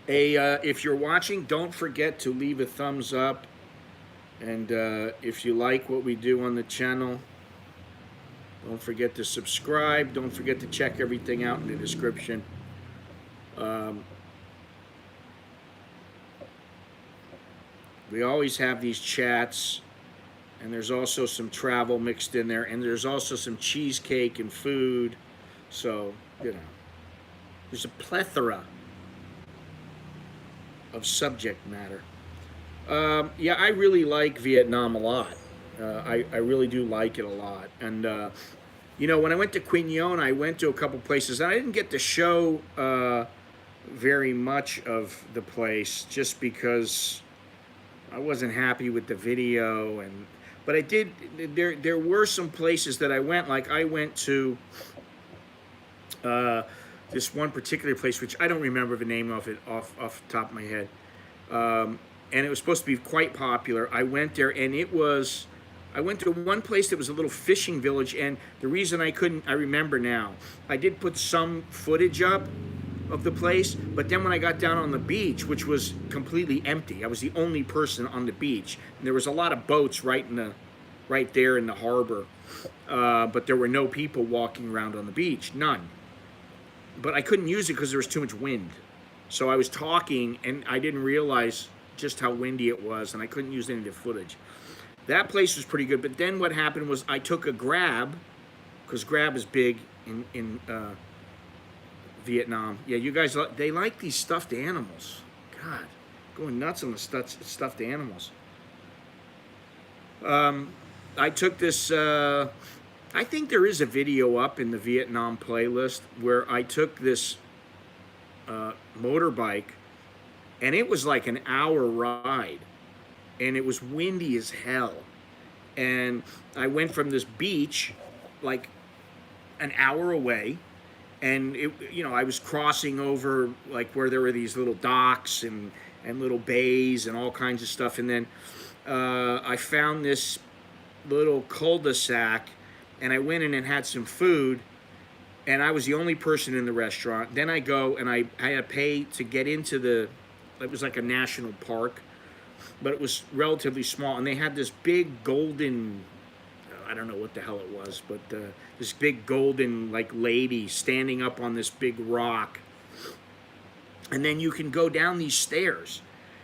S1: If you're watching, don't forget to leave a thumbs up. And if you like what we do on the channel, don't forget to subscribe. Don't forget to check everything out in the description. We always have these chats, and there's also some travel mixed in there, and there's also some cheesecake and food. So, there's a plethora of subject matter. Yeah, I really like Vietnam a lot. I really do like it a lot. And, when I went to Quy Nhon, I went to a couple places. And I didn't get to show very much of the place just because I wasn't happy with the video. But I did, there were some places that I went. Like I went to this one particular place, which I don't remember the name of it off the top of my head. And it was supposed to be quite popular. I went there, and I went to one place that was a little fishing village, and the reason I remember now, I did put some footage up of the place, but then when I got down on the beach, which was completely empty, I was the only person on the beach, and there was a lot of boats right there in the harbor, but there were no people walking around on the beach, none. But I couldn't use it because there was too much wind. So I was talking, and I didn't realize just how windy it was, and I couldn't use any of the footage. That place was pretty good, but then what happened was I took a Grab, because Grab is big in Vietnam. Yeah, you guys, they like these stuffed animals. God, going nuts on the stuffed animals. I took this. I think there is a video up in the Vietnam playlist where I took this motorbike, and it was like an hour ride, and it was windy as hell. And I went from this beach, like an hour away, and I was crossing over like where there were these little docks and little bays and all kinds of stuff, and then I found this little cul-de-sac, and I went in and had some food, and I was the only person in the restaurant. Then I go and I had to pay to get into it was like a national park, but it was relatively small, and they had this big golden, I don't know what the hell it was, but this big golden like lady standing up on this big rock, and then you can go down these stairs.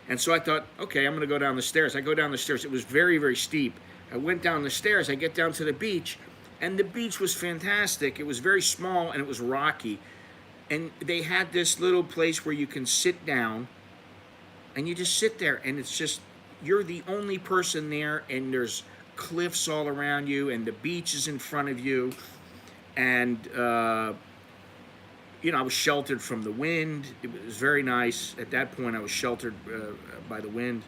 S1: And so I thought, okay, I'm going to go down the stairs. I go down the stairs. It was very, very steep. I went down the stairs. I get down to the beach, and the beach was fantastic. It was very small, and it was rocky. And they had this little place where you can sit down, and you just sit there, and it's just, you're the only person there, and there's cliffs all around you, and the beach is in front of you. And I was sheltered from the wind. It was very nice. At that point, I was sheltered by the wind.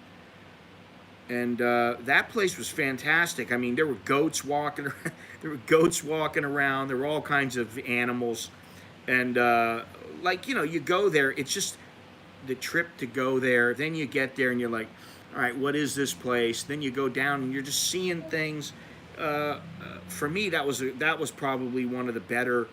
S1: And that place was fantastic. I mean, there were goats walking around. There were goats walking around. There were all kinds of animals. And, you go there. It's just the trip to go there. Then you get there, and you're like, all right, what is this place? Then you go down, and you're just seeing things. For me, that was probably one of the better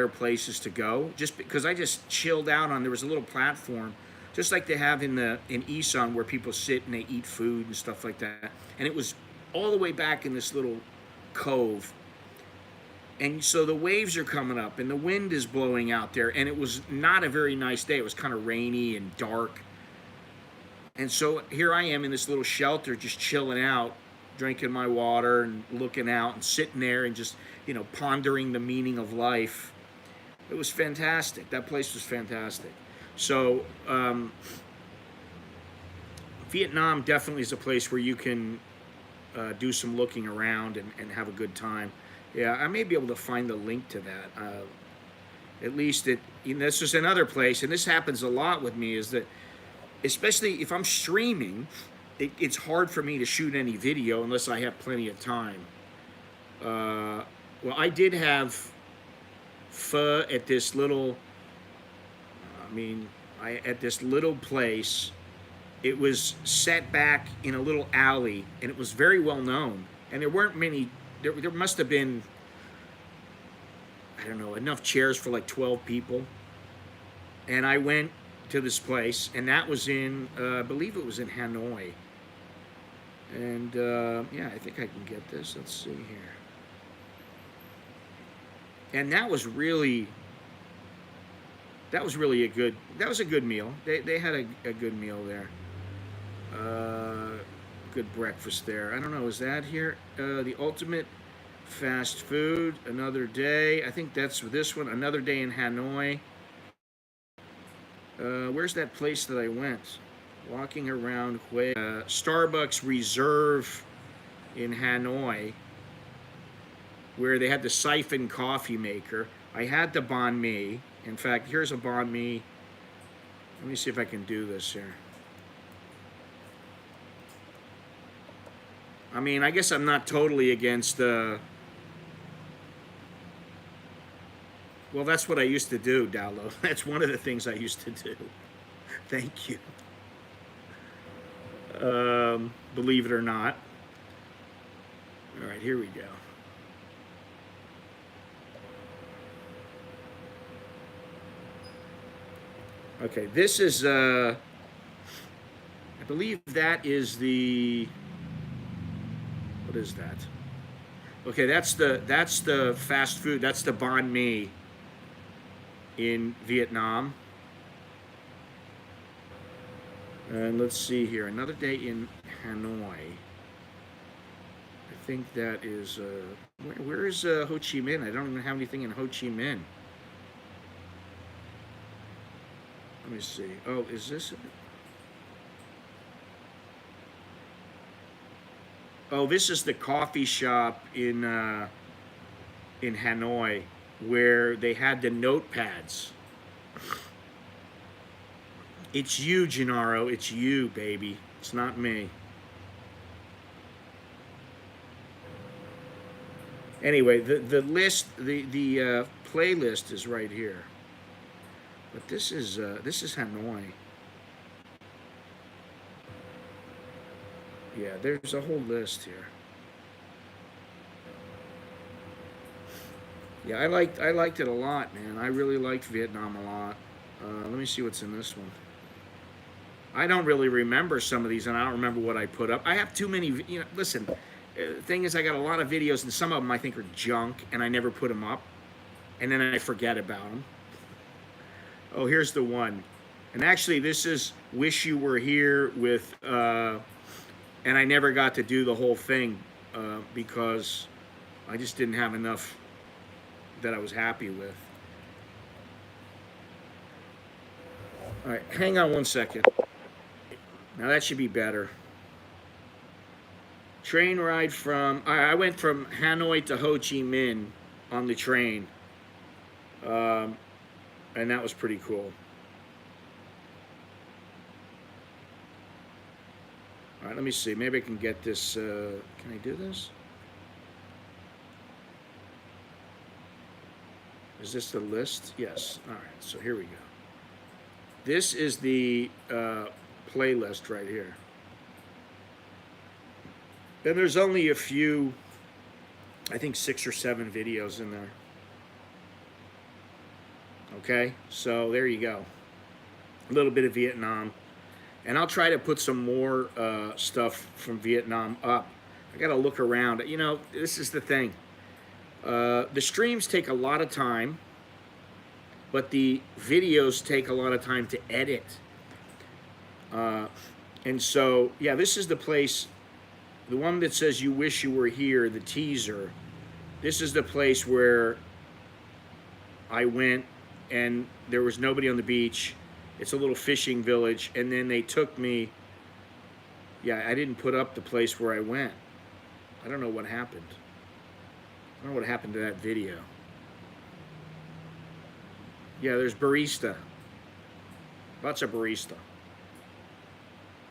S1: places to go, just because I just chilled out on. There was a little platform, just like they have in Isan, where people sit and they eat food and stuff like that. And it was all the way back in this little cove. And so the waves are coming up, and the wind is blowing out there, and it was not a very nice day. It was kind of rainy and dark. And so here I am in this little shelter, just chilling out, drinking my water and looking out and sitting there and just, pondering the meaning of life. It was fantastic. That place was fantastic. So Vietnam definitely is a place where you can do some looking around and have a good time. Yeah, I may be able to find the link to that. At least this is another place, and this happens a lot with me, is that especially if I'm streaming, it's hard for me to shoot any video unless I have plenty of time. Well, I did have pho at this little, at this little place. It was set back in a little alley, and it was very well known. And there weren't many, there must have been, I don't know, enough chairs for like 12 people. And I went to this place, and that was in, I believe it was in Hanoi. And I think I can get this. Let's see here. And that was really a good meal. They had a good meal there. Good breakfast there. I don't know, is that here? The ultimate fast food, another day. I think that's this one, another day in Hanoi. Where's that place that I went? Walking around Hue. Starbucks Reserve in Hanoi, where they had the siphon coffee maker. I had the banh mi. In fact, here's a banh mi. Let me see if I can do this here. I guess I'm not totally against well, that's what I used to do, Dowlo. That's one of the things I used to do. Thank you. Believe it or not. All right, here we go. Okay, this is, I believe that is the, what is that? Okay, that's the fast food, that's the banh mi in Vietnam. And let's see here, another day in Hanoi. I think that is, where is Ho Chi Minh? I don't even have anything in Ho Chi Minh. me see. Oh, is this it? Oh, this is the coffee shop in Hanoi where they had the notepads. It's you, Gennaro. It's you, baby. It's not me. Anyway, the list, the playlist is right here. But this is Hanoi. Yeah, there's a whole list here. Yeah, I liked it a lot, man. I really liked Vietnam a lot. Let me see what's in this one. I don't really remember some of these, and I don't remember what I put up. I have too many. You know, listen. The thing is, I got a lot of videos, and some of them I think are junk, and I never put them up, and then I forget about them. Oh, here's the one, and actually, this is "Wish You Were Here" with, and I never got to do the whole thing because I just didn't have enough that I was happy with. All right, hang on one second. Now that should be better. Train ride from, I went from Hanoi to Ho Chi Minh on the train. And that was pretty cool. All right, let me see. Maybe I can get this. Can I do this? Is this the list? Yes. All right, so here we go. This is the playlist right here. Then there's only a few, I think 6 or 7 videos in there. Okay, so there you go. A little bit of Vietnam. And I'll try to put some more stuff from Vietnam up. I gotta look around. You know, this is the thing. The streams take a lot of time, but the videos take a lot of time to edit. And so, yeah, this is the place, the one that says "You Wish You Were Here," the teaser. This is the place where I went and there was nobody on the beach. It's a little fishing village, and then they took me. Yeah, I didn't put up the place where I went. I don't know what happened. I don't know what happened to that video. Yeah, there's barista. Lots of barista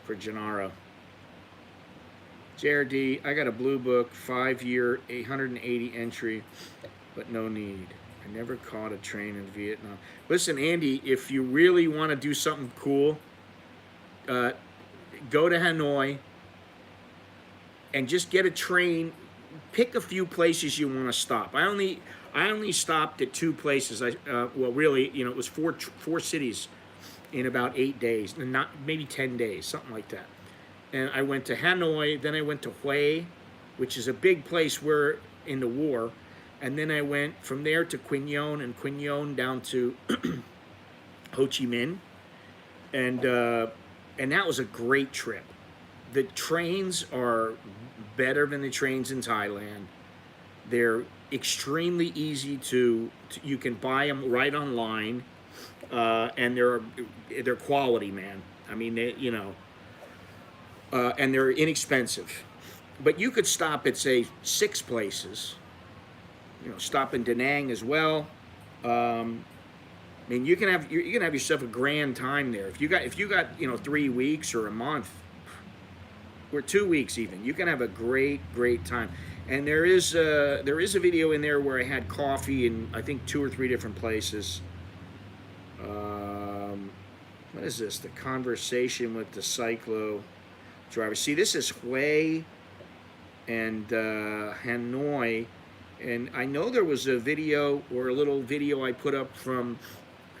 S1: for Gennaro. JRD, I got a blue book, 5-year, 880 entry, but no need. I never caught a train in Vietnam. Listen, Andy, if you really want to do something cool, go to Hanoi and just get a train. Pick a few places you want to stop. I only stopped at 2 places. Well, really, you know, it was four cities in about 8 days, not maybe 10 days, something like that. And I went to Hanoi, then I went to Hue, which is a big place where in the war, and then I went from there to Quy Nhon, and Quy Nhon down to Ho Chi Minh, and that was a great trip. The trains are better than the trains in Thailand. They're extremely easy to you can buy them right online, and they're quality, man. I mean, you know, and they're inexpensive. But you could stop at, say, 6 places. You know, stop in Da Nang as well. I mean, you can have yourself a grand time there. If you got you know 3 weeks or a month, or 2 weeks even, you can have a great time. And there is a video in there where I had coffee in I think 2 or 3 different places. What is this? The conversation with the cyclo driver. See, this is Hue and Hanoi, and I know there was a video or a little video I put up from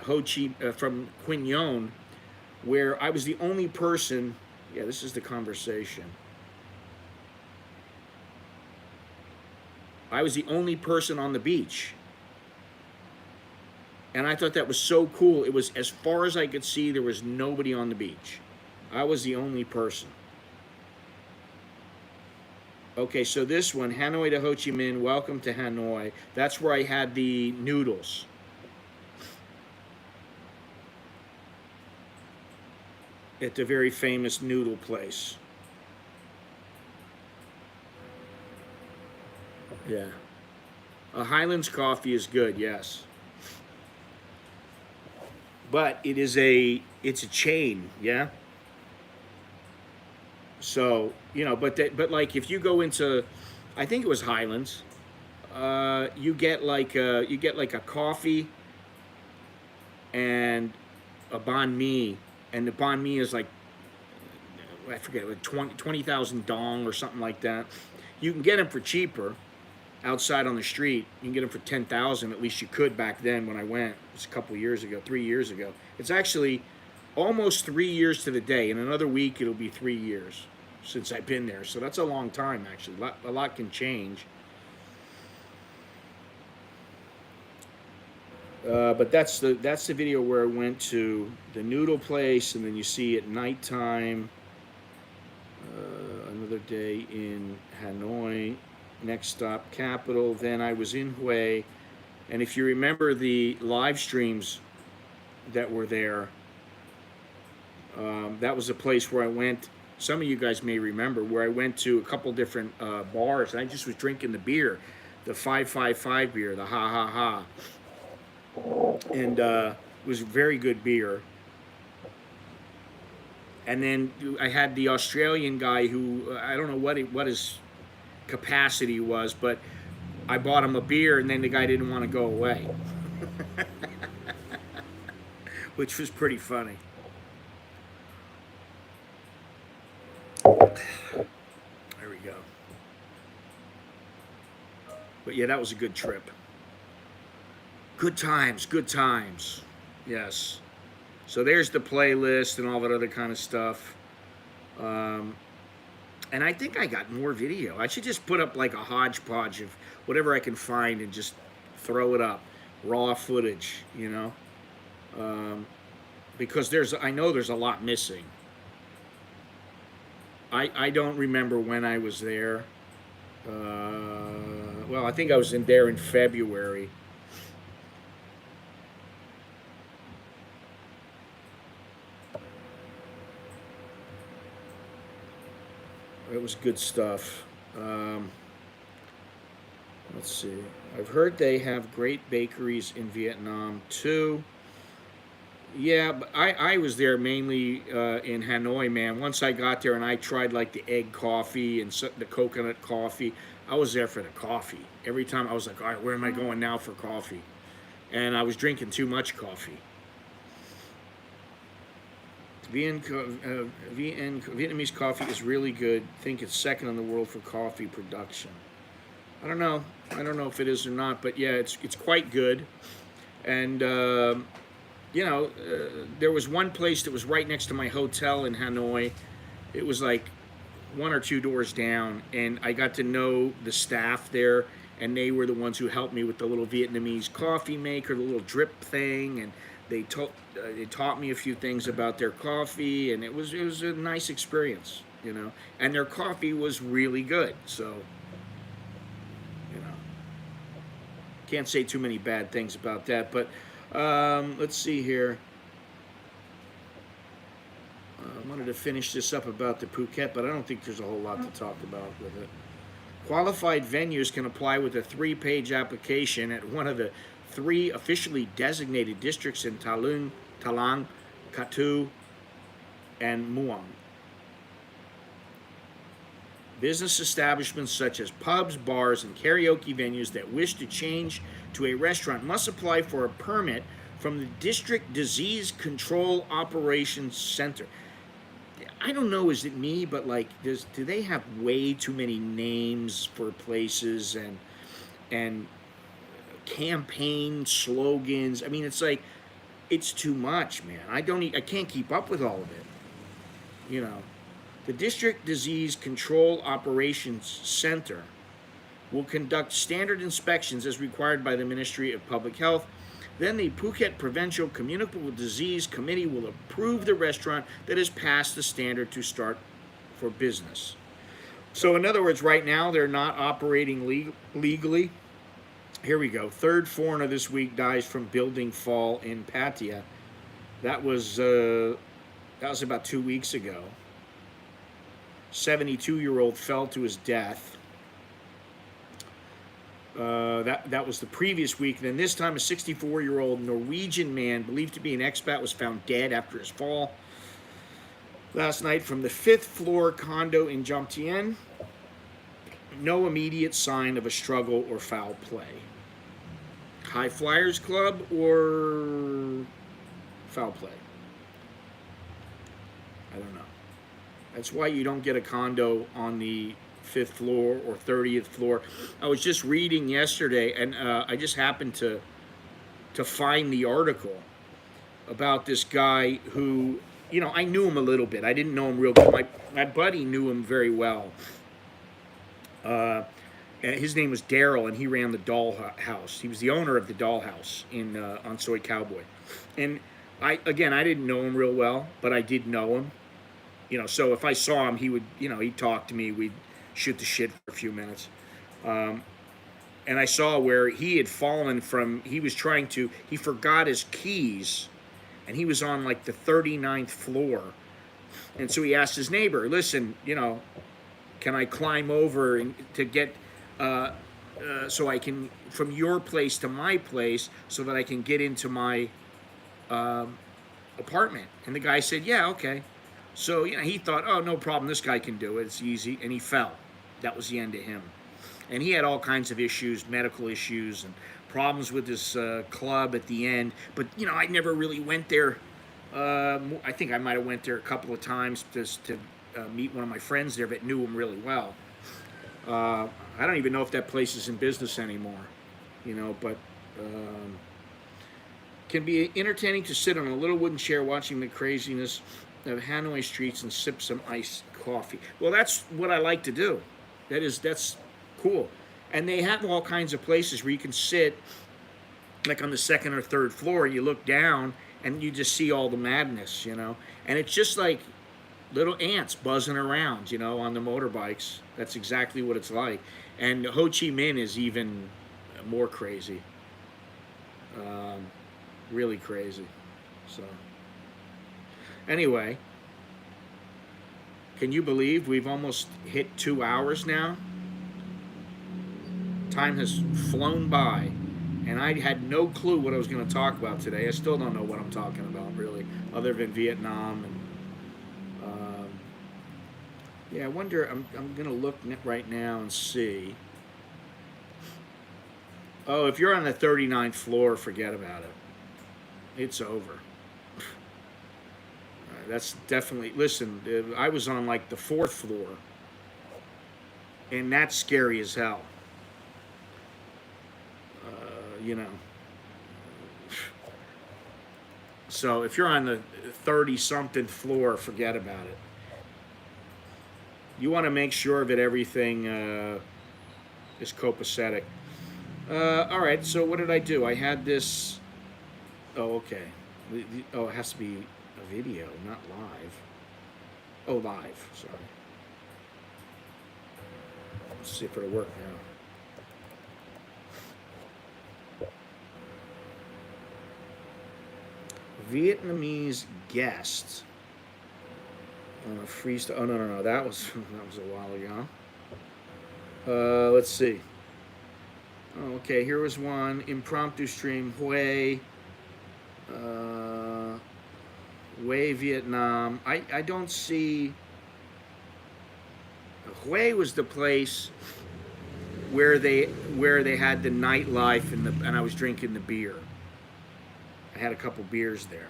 S1: from Quy Nhon, where I was the only person. Yeah, this is the conversation. I was the only person on the beach. And I thought that was so cool. It was, as far as I could see, there was nobody on the beach. I was the only person. Okay, so this one, Hanoi to Ho Chi Minh, welcome to Hanoi. That's where I had the noodles. at the very famous noodle place. Yeah. Highlands coffee is good, yes. But it's a chain, yeah. So, but like if you go into, I think it was Highlands, you get like a coffee and a banh mi, and the banh mi is like, I forget, like 20,000 dong or something like that. You can get them for cheaper outside on the street. You can get them for 10,000. At least you could back then when I went. It was a couple years ago, 3 years ago. It's actually almost 3 years to the day. In another week, it'll be 3 years since I've been there. So that's a long time, actually. A lot can change. But that's the video where I went to the noodle place, and then you see at nighttime. Another day in Hanoi. Next stop, capital. Then I was in Hue, and if you remember the live streams that were there, that was a place where I went. Some of you guys may remember where I went to a couple different bars, and I just was drinking the beer, the 555 beer, the Ha Ha Ha, and it was very good beer. And then I had the Australian guy who, I don't know what his capacity was, but I bought him a beer, and then the guy didn't want to go away, which was pretty funny. There we go. But yeah, that was a good trip. Good times, good times. Yes. So there's the playlist and all that other kind of stuff. And I think I got more video. I should just put up like a hodgepodge of whatever I can find and just throw it up. Raw footage, because I know there's a lot missing. I don't remember when I was there. Well, I think I was there in February. It was good stuff. Let's see. I've heard they have great bakeries in Vietnam too. Yeah, but I was there mainly in Hanoi, man. Once I got there and I tried like the egg coffee and the coconut coffee, I was there for the coffee. Every time I was like, all right, where am I going now for coffee? And I was drinking too much coffee. Vietnamese coffee is really good. I think it's second in the world for coffee production. I don't know if it is or not, but yeah, it's quite good. And there was one place that was right next to my hotel in Hanoi. It was like one or two doors down, and I got to know the staff there, and they were the ones who helped me with the little Vietnamese coffee maker, the little drip thing, and they taught me a few things about their coffee, and it was a nice experience, And their coffee was really good, so can't say too many bad things about that. But let's see here. I wanted to finish this up about the Phuket, but I don't think there's a whole lot to talk about with it. Qualified venues can apply with a 3-page application at one of the 3 officially designated districts in Talang, Katu, and Muang. Business establishments such as pubs, bars, and karaoke venues that wish to change to a restaurant must apply for a permit from the District Disease Control Operations Center. I don't know, is it me, but like, do they have way too many names for places and campaign slogans? I mean, it's like, it's too much, man. I can't keep up with all of it. The District Disease Control Operations Center will conduct standard inspections as required by the Ministry of Public Health. Then the Phuket Provincial Communicable Disease Committee will approve the restaurant that has passed the standard to start for business. So in other words, right now they're not operating legally. Here we go. 3rd foreigner this week dies from building fall in Pattaya. That was That was about 2 weeks ago. 72-year-old fell to his death. That was the previous week. Then this time, a 64-year-old Norwegian man believed to be an expat was found dead after his fall last night from the 5th floor condo in Jomtien. No immediate sign of a struggle or foul play. High Flyers Club or foul play? I don't know. That's why you don't get a condo on the 5th floor or 30th floor. I was just reading yesterday, and I just happened to find the article about this guy who, you know, I knew him a little bit. I didn't know him real good. My buddy knew him very well. His name was Daryl, and he ran the doll house. He was the owner of the doll house on Soy Cowboy. And I didn't know him real well, but I did know him. You know, so if I saw him, he would, you know, he'd talk to me. We'd shoot the shit for a few minutes. And I saw where he had fallen from, he forgot his keys, and he was on like the 39th floor. And so he asked his neighbor, listen, you know, can I climb over to get, so I can, from your place to my place, so that I can get into my apartment? And the guy said, yeah, okay. So, you know, he thought, oh, no problem, this guy can do it, it's easy, and he fell. That was the end of him. And he had all kinds of issues, medical issues, and problems with his club at the end. But, you know, I never really went there. I think I might have went there a couple of times just to meet one of my friends there that knew him really well. I don't even know if that place is in business anymore, you know, but can be entertaining to sit on a little wooden chair watching the craziness of Hanoi streets and sip some iced coffee. Well, that's what I like to do. That's cool. And they have all kinds of places where you can sit, like on the 2nd or 3rd floor, you look down and you just see all the madness, you know. And it's just like little ants buzzing around, you know, on the motorbikes. That's exactly what it's like. And Ho Chi Minh is even more crazy. Really crazy. So, anyway, can you believe we've almost hit 2 hours now? Time has flown by, and I had no clue what I was going to talk about today. I still don't know what I'm talking about, really, other than Vietnam. And yeah, I wonder, I'm going to look right now and see. Oh, if you're on the 39th floor, forget about it. It's over. That's definitely, listen, I was on like the 4th floor, and that's scary as hell. You know. So if you're on the 30-something floor, forget about it. You want to make sure that everything is copacetic. All right, so what did I do? I had this, oh, okay. Oh, it has to be a video, not live. Oh, live, sorry. Let's see if it'll work now. Vietnamese guest on a freestyle. Oh no, that was a while ago. Let's see. Oh, okay, here was one impromptu stream. Hue, Hue, Vietnam. I don't see. Hue was the place where they had the nightlife and I was drinking the beer. I had a couple beers there.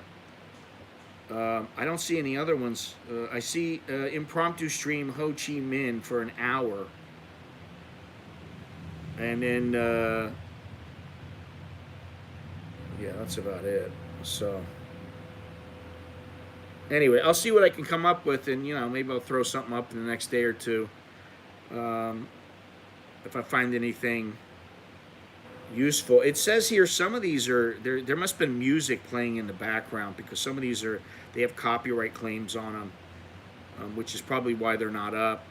S1: I don't see any other ones. I see impromptu stream Ho Chi Minh for an hour. And then, yeah, that's about it. So, anyway, I'll see what I can come up with, and, you know, maybe I'll throw something up in the next day or two. If I find anything useful. It says here some of these are there must have been music playing in the background, because some of these they have copyright claims on them, which is probably why they're not up.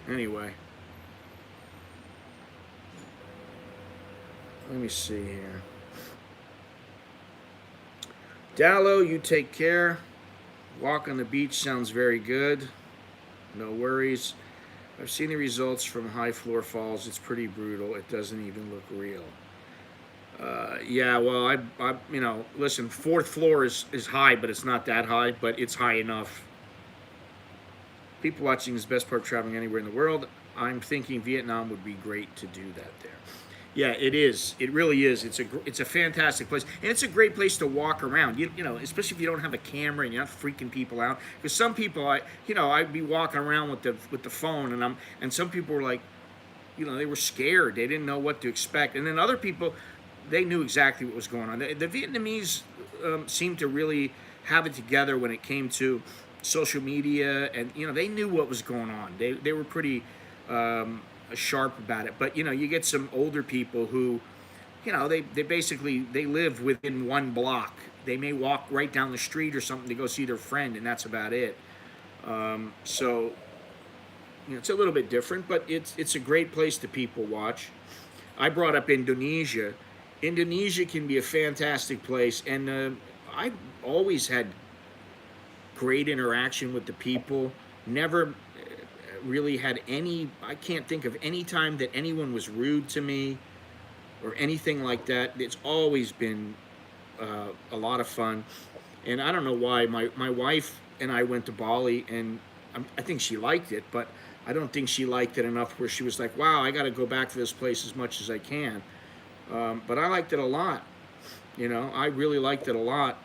S1: Anyway, let me see here. Dallo, you take care. Walk on the beach sounds very good. No worries. I've seen the results from high floor falls. It's pretty brutal. It doesn't even look real. Yeah, well, listen, fourth floor is high, but it's not that high, but it's high enough. People watching is the best part of traveling anywhere in the world. I'm thinking Vietnam would be great to do that there. Yeah, it is. It really is. It's a fantastic place, and it's a great place to walk around. You know, especially if you don't have a camera and you're not freaking people out. Because some people, I'd be walking around with the phone, and some people were like, they were scared. They didn't know what to expect, and then other people, they knew exactly what was going on. The Vietnamese seemed to really have it together when it came to social media, and they knew what was going on. They were pretty sharp about it. But you get some older people who, they basically they live within one block. They may walk right down the street or something to go see their friend, and that's about it. So it's a little bit different, but it's a great place to people watch. I brought up Indonesia. Indonesia can be a fantastic place, and I've always had great interaction with the people. Never really had I can't think of any time that anyone was rude to me or anything like that. It's always been a lot of fun. And I don't know why. My wife and I went to Bali, and I think she liked it, but I don't think she liked it enough where she was like, wow, I got to go back to this place as much as I can. But I liked it a lot. I really liked it a lot.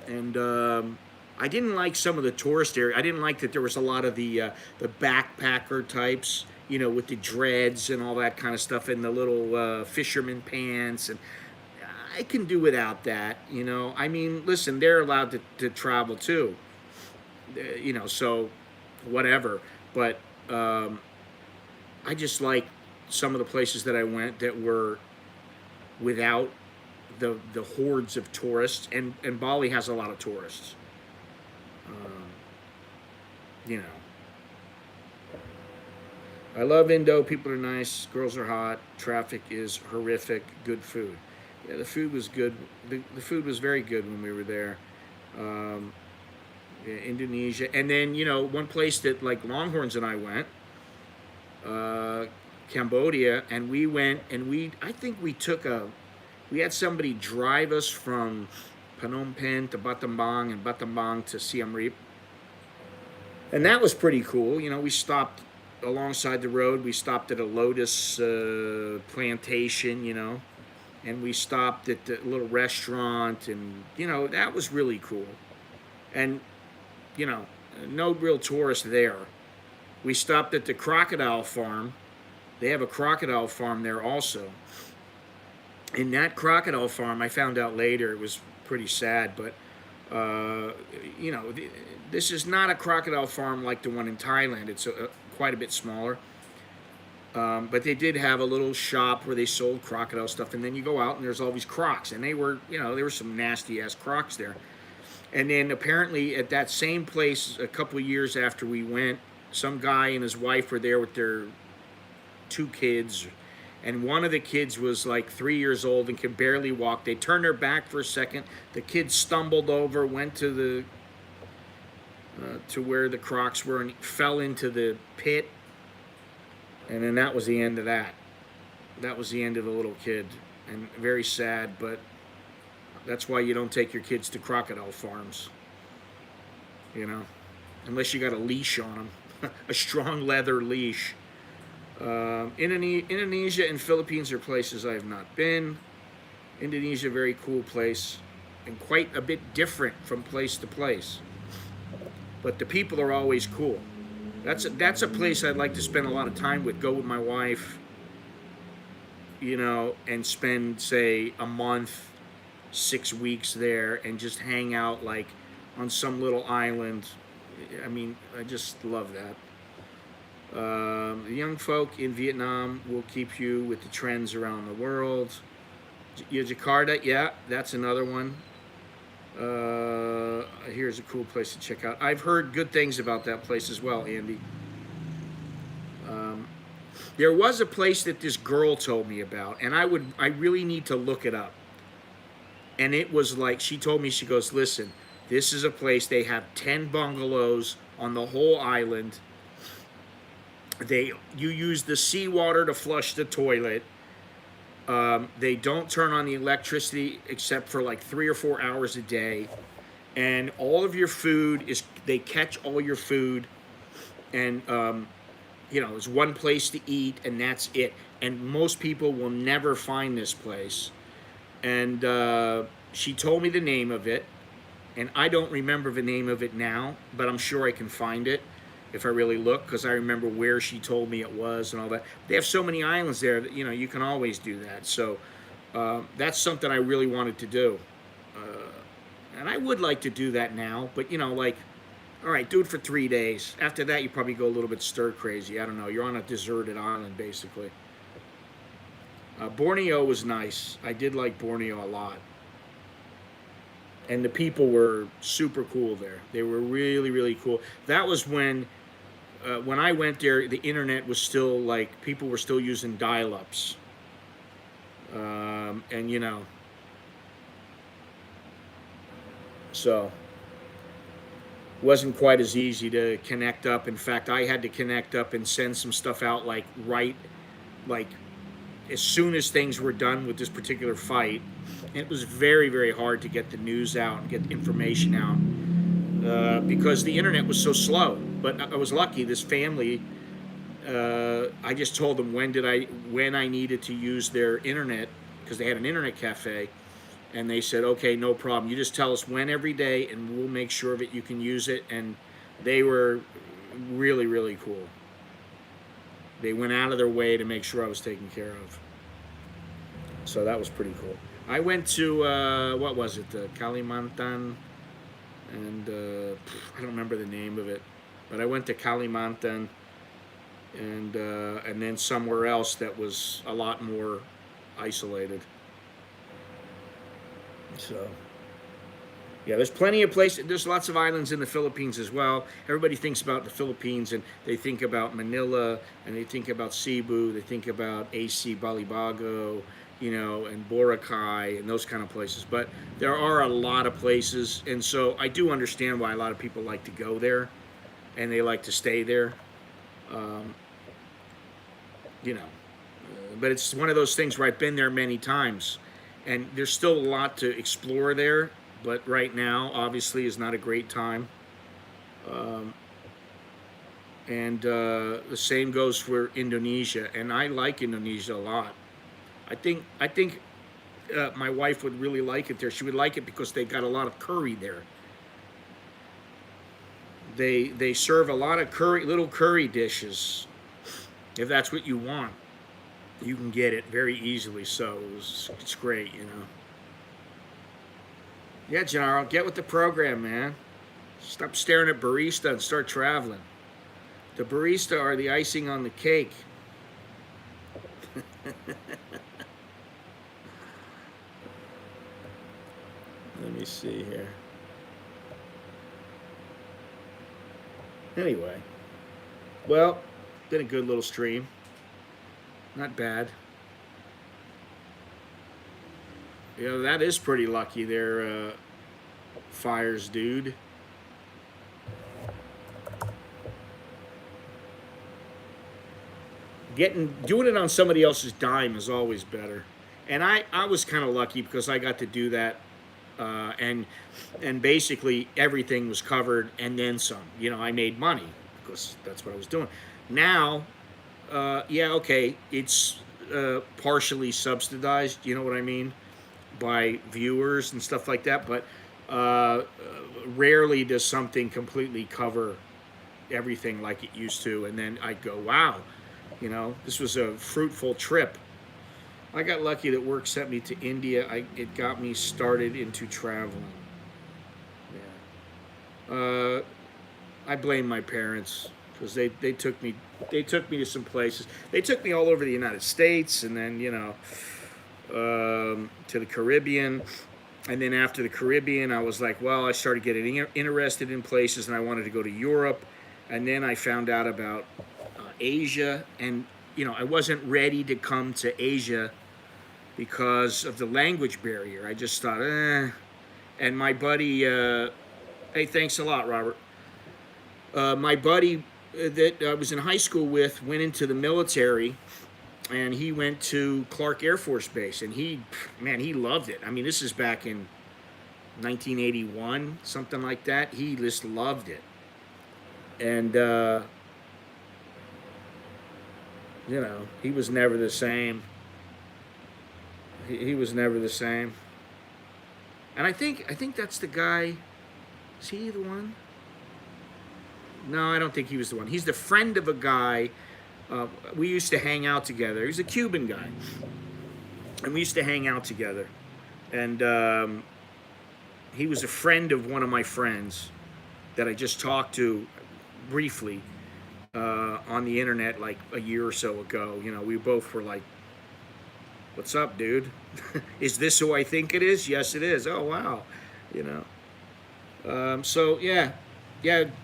S1: And I didn't like some of the tourist area. I didn't like that there was a lot of the backpacker types, with the dreads and all that kind of stuff, and the little fisherman pants. And I can do without that. I mean, listen, they're allowed to travel too. So whatever. But I just like some of the places that I went that were without the hordes of tourists, and Bali has a lot of tourists. I love Indo. People are nice. Girls are hot. Traffic is horrific. Good food. Yeah, the food was good. The food was very good when we were there. Yeah, Indonesia. And then, one place that like Longhorns and I went, Cambodia, and we went and I think we had somebody drive us from Phnom Penh to Battambang and Battambang to Siem Reap. And that was pretty cool. We stopped alongside the road. We stopped at a lotus plantation, and we stopped at the little restaurant, and, that was really cool. And, no real tourists there. We stopped at the Crocodile Farm. They have a crocodile farm there also. In that crocodile farm, I found out later, it was pretty sad, but this is not a crocodile farm like the one in Thailand. It's quite a bit smaller. But they did have a little shop where they sold crocodile stuff, and then you go out and there's all these crocs, and there were some nasty ass crocs there. And then apparently at that same place, a couple of years after we went, some guy and his wife were there with their 2 kids. And one of the kids was like 3 years old and could barely walk. They turned their back for a second. The kid stumbled over, went to where the crocs were, and fell into the pit. And then that was the end of that. That was the end of the little kid. And very sad, but that's why you don't take your kids to crocodile farms. Unless you got a leash on them, a strong leather leash. Indonesia and Philippines are places I have not been. Indonesia, very cool place, and quite a bit different from place to place. But the people are always cool. That's a place I'd like to spend a lot of time with. Go with my wife, and spend, say, a month, 6 weeks there, and just hang out like on some little island. I mean, I just love that. The young folk in Vietnam will keep you with the trends around the world. Jakarta, yeah, that's another one. Here's a cool place to check out. I've heard good things about that place as well, Andy. There was a place that this girl told me about, and I really need to look it up. And it was like, she told me, she goes, listen, this is a place, they have 10 bungalows on the whole island. You use the seawater to flush the toilet. They don't turn on the electricity except for like 3 or 4 hours a day. And all of your food they catch all your food. And, there's one place to eat and that's it. And most people will never find this place. And she told me the name of it. And I don't remember the name of it now, but I'm sure I can find it if I really look, because I remember where she told me it was and all that. They have so many islands there that, you can always do that. So that's something I really wanted to do. And I would like to do that now, but, all right, do it for 3 days. After that, you probably go a little bit stir crazy. I don't know. You're on a deserted island, basically. Borneo was nice. I did like Borneo a lot. And the people were super cool there. They were really, really cool. That was when I went there, the internet was still like, people were still using dial-ups. So wasn't quite as easy to connect up. In fact, I had to connect up and send some stuff out like as soon as things were done with this particular fight. It was very, very hard to get the news out and get the information out because the internet was so slow. But I was lucky. This family, I just told them when I needed to use their internet, because they had an internet cafe, and they said, okay, no problem. You just tell us when every day, and we'll make sure that you can use it. And they were really, really cool. They went out of their way to make sure I was taken care of. So that was pretty cool. I went to, what was it, Kalimantan, and I don't remember the name of it, but I went to Kalimantan and then somewhere else that was a lot more isolated. So, yeah, there's plenty of places. There's lots of islands in the Philippines as well. Everybody thinks about the Philippines, and they think about Manila, and they think about Cebu, they think about AC Balibago, and Boracay, and those kind of places. But there are a lot of places, and so I do understand why a lot of people like to go there, and they like to stay there. But it's one of those things where I've been there many times, and there's still a lot to explore there. But right now, obviously, is not a great time. The same goes for Indonesia, and I like Indonesia a lot. I think my wife would really like it there. She would like it because they got a lot of curry there. They serve a lot of little curry dishes. If that's what you want, you can get it very easily. So it's great, Yeah, Gennaro, get with the program, man. Stop staring at barista and start traveling. The barista are the icing on the cake. Let me see here. Anyway, well, been a good little stream. Not bad. That is pretty lucky there, Fires dude. Doing it on somebody else's dime is always better. And I was kind of lucky because I got to do that, and basically everything was covered and then some. I made money because that's what I was doing. Now, okay, it's partially subsidized, you know what I mean, by viewers and stuff like that, but rarely does something completely cover everything like it used to. And then I go, wow, this was a fruitful trip. I got lucky that work sent me to India. It got me started into traveling. Yeah. I blame my parents because they took me to some places. They took me all over the United States, and then to the Caribbean. And then after the Caribbean, I was like, well, I started getting interested in places, and I wanted to go to Europe. And then I found out about Asia, and I wasn't ready to come to Asia because of the language barrier. I just thought, And my buddy, hey, thanks a lot, Robert. My buddy that I was in high school with went into the military, and he went to Clark Air Force Base, and he loved it. I mean, this is back in 1981, something like that. He just loved it. And, he was never the same. He was never the same. And I think that's the guy. Is he the one? No, I don't think he was the one. He's the friend of a guy. We used to hang out together. He's a Cuban guy. And we used to hang out together. And he was a friend of one of my friends that I just talked to briefly on the internet like a year or so ago. We both were like, "What's up, dude? Is this who I think it is? Yes, it is. Oh, wow." So yeah,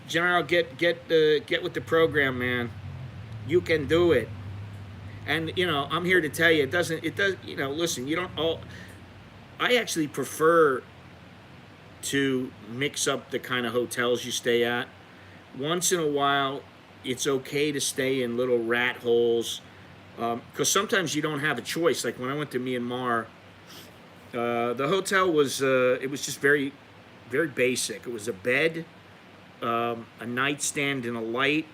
S1: General, get with the program, man. You can do it. And I'm here to tell you, it does. Listen, you don't all. I actually prefer to mix up the kind of hotels you stay at. Once in a while, it's okay to stay in little rat holes, because sometimes you don't have a choice. Like when I went to Myanmar, the hotel was it was just very, very basic. It was a bed, a nightstand, and a light,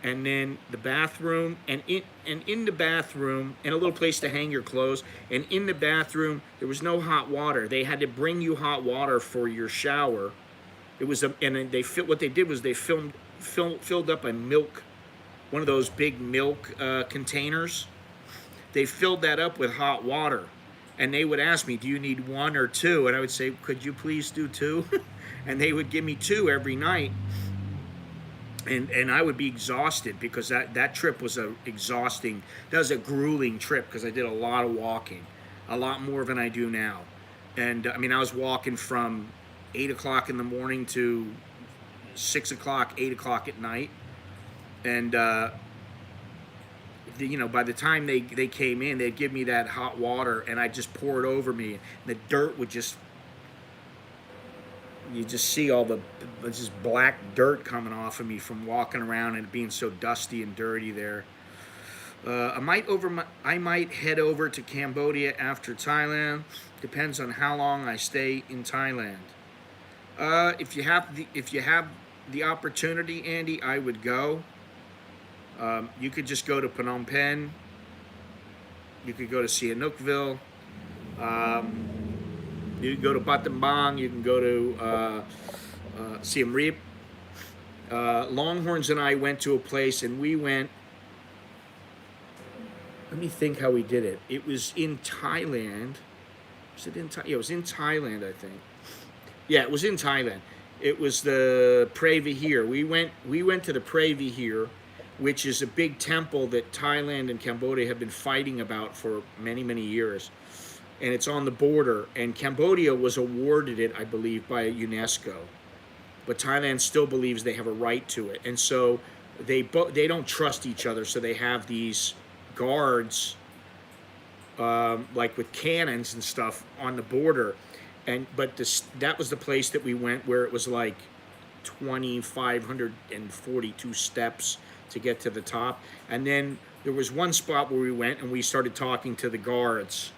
S1: and then the bathroom, and in the bathroom, and a little place to hang your clothes. And in the bathroom, there was no hot water. They had to bring you hot water for your shower. It was what they did was they filled up a milk, one of those big milk containers. They filled that up with hot water, and they would ask me, "Do you need one or two?" And I would say, "Could you please do two?" And they would give me two every night. And I would be exhausted because that trip was exhausting. That was a grueling trip because I did a lot of walking, a lot more than I do now. And I was walking from 8 o'clock in the morning to 6 o'clock, 8 o'clock at night. And by the time they came in, they'd give me that hot water, and I'd just pour it over me. And the dirt would you just see all this black dirt coming off of me from walking around and being so dusty and dirty there. I might head over to Cambodia after Thailand. Depends on how long I stay in Thailand. If you have the opportunity, Andy, I would go. You could just go to Phnom Penh. You could go to Sihanoukville. You can go to Battambang. You can go to Siem Reap. Longhorns and I went to a place, and we went. Let me think how we did it. It was in Thailand. Was it in Thailand? Yeah, it was in Thailand, I think. Yeah, it was in Thailand. It was the Pre Vihir. We went to the Pre Vihir, which is a big temple that Thailand and Cambodia have been fighting about for many, many years. And it's on the border. And Cambodia was awarded it, I believe, by UNESCO. But Thailand still believes they have a right to it. And so they don't trust each other, so they have these guards, like with cannons and stuff on the border. But that was the place that we went where it was like 2,542 steps to get to the top. And then there was one spot where we went and we started talking to the guards.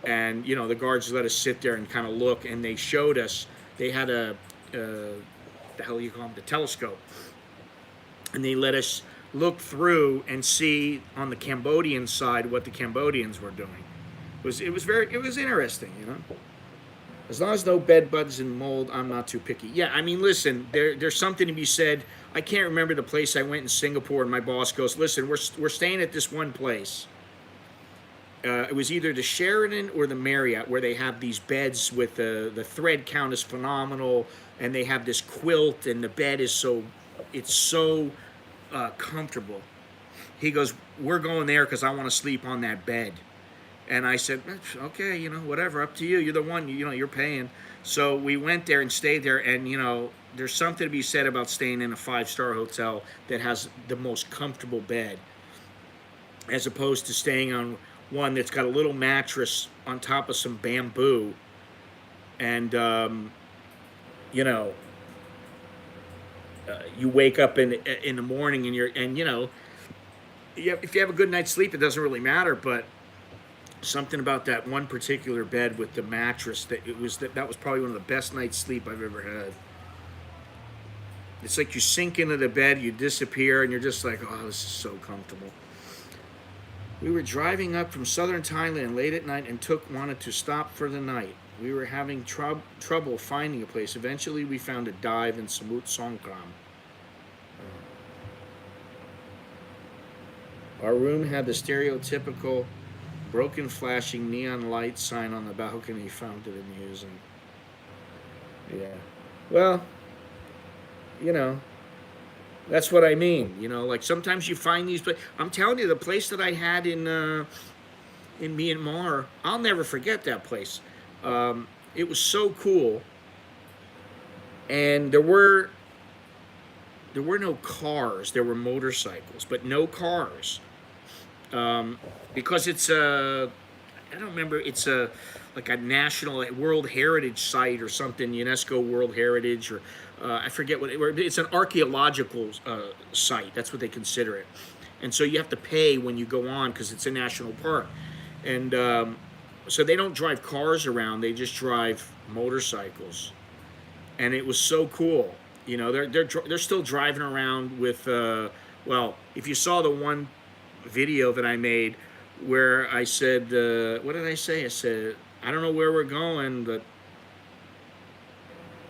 S1: And, the guards let us sit there and kind of look. And they showed us, they had the hell you call them, the telescope. And they let us look through and see on the Cambodian side what the Cambodians were doing. It was interesting, As long as no bed bugs and mold, I'm not too picky. Yeah, listen, there's something to be said. I can't remember the place I went in Singapore, and my boss goes, "Listen, we're staying at this one place." It was either the Sheraton or the Marriott, where they have these beds with the thread count is phenomenal, and they have this quilt, and the bed is so comfortable. He goes, "We're going there because I want to sleep on that bed." And I said, "Okay, whatever, up to you. You're the one, you're paying." So we went there and stayed there, and, there's something to be said about staying in a 5-star hotel that has the most comfortable bed, as opposed to staying on one that's got a little mattress on top of some bamboo, and you know, you wake up in the morning and if you have a good night's sleep, it doesn't really matter. But something about that one particular bed with the mattress that was probably one of the best nights sleep I've ever had. It's like you sink into the bed, you disappear, and you're just like, oh, this is so comfortable. We were driving up from southern Thailand late at night and wanted to stop for the night. We were having trouble finding a place. Eventually, we found a dive in Samut Songkram. Our room had the stereotypical broken flashing neon light sign on the balcony. Found it amusing. Yeah. Well, that's what I mean. Like sometimes you find these places. I'm telling you, the place that I had in Myanmar, I'll never forget that place. It was so cool, and there were no cars. There were motorcycles, but no cars, because it's I don't remember. It's like a national World Heritage Site or something, UNESCO World Heritage, or I forget what it's an archaeological site. That's what they consider it. And so you have to pay when you go on because it's a national park. And so they don't drive cars around; they just drive motorcycles. And it was so cool. They're still driving around with. Well, if you saw the one video that I made where I said, what did I say? I said, I don't know where we're going, but.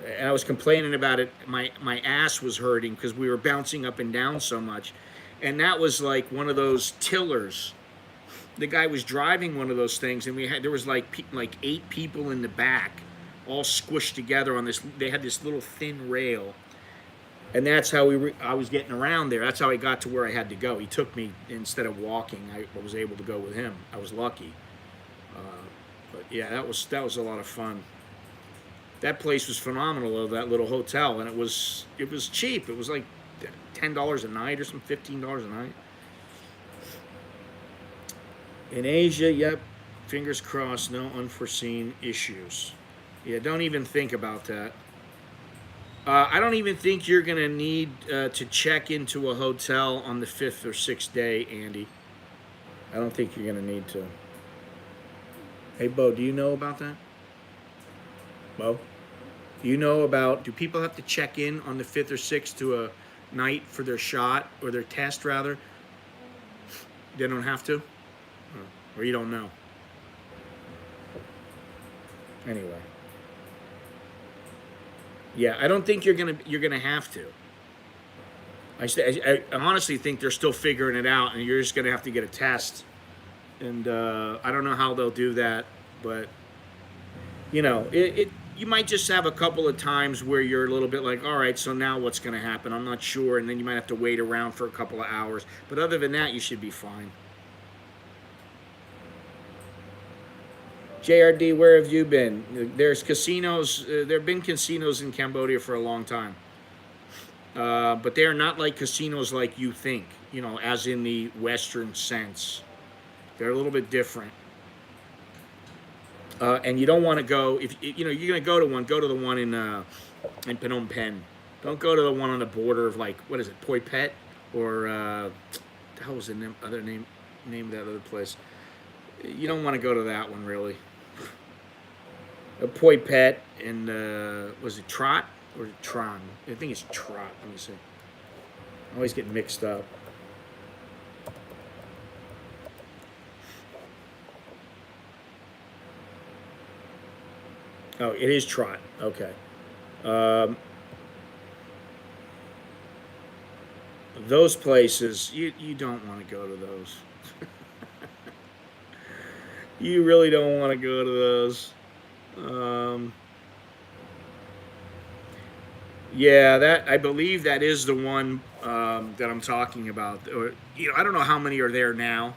S1: And I was complaining about it. My ass was hurting because we were bouncing up and down so much. And that was like one of those tillers. The guy was driving one of those things, and there was like 8 people in the back, all squished together on this. They had this little thin rail, and that's how I was getting around there. That's how I got to where I had to go. He took me instead of walking. I was able to go with him. I was lucky. But yeah, that was a lot of fun. That place was phenomenal, though, that little hotel, and it was cheap. It was like $10 a night or some $15 a night. In Asia, yep, fingers crossed, no unforeseen issues. Yeah, don't even think about that. I don't even think you're going to need to check into a hotel on the 5th or 6th day, Andy. I don't think you're going to need to. Hey, Bo, do you know about that? Bo? Do people have to check in on the 5th or 6th to a night for their shot, or their test, rather? They don't have to? Or you don't know? Anyway. Yeah, I don't think you're gonna have to. I honestly think they're still figuring it out, and you're just gonna have to get a test. And I don't know how they'll do that, but you might just have a couple of times where you're a little bit like, all right, so now what's going to happen? I'm not sure, and then you might have to wait around for a couple of hours. But other than that, you should be fine. JRD, where have you been? There's casinos. There have been casinos in Cambodia for a long time. But they are not like casinos like you think, as in the Western sense. They're a little bit different. And you don't want to go, if you're going to go to one, go to the one in Phnom Penh. Don't go to the one on the border of, like, what is it, Poi Phet? Or, the hell was the name of that other place? You don't want to go to that one, really. Poi Phet and, was it Trot or Tron? I think it's Trot, let me see. I always get mixed up. Oh, it is Trot. Okay. Those places, you don't want to go to those. You really don't want to go to those. Yeah, I believe that is the one that I'm talking about. Or, I don't know how many are there now,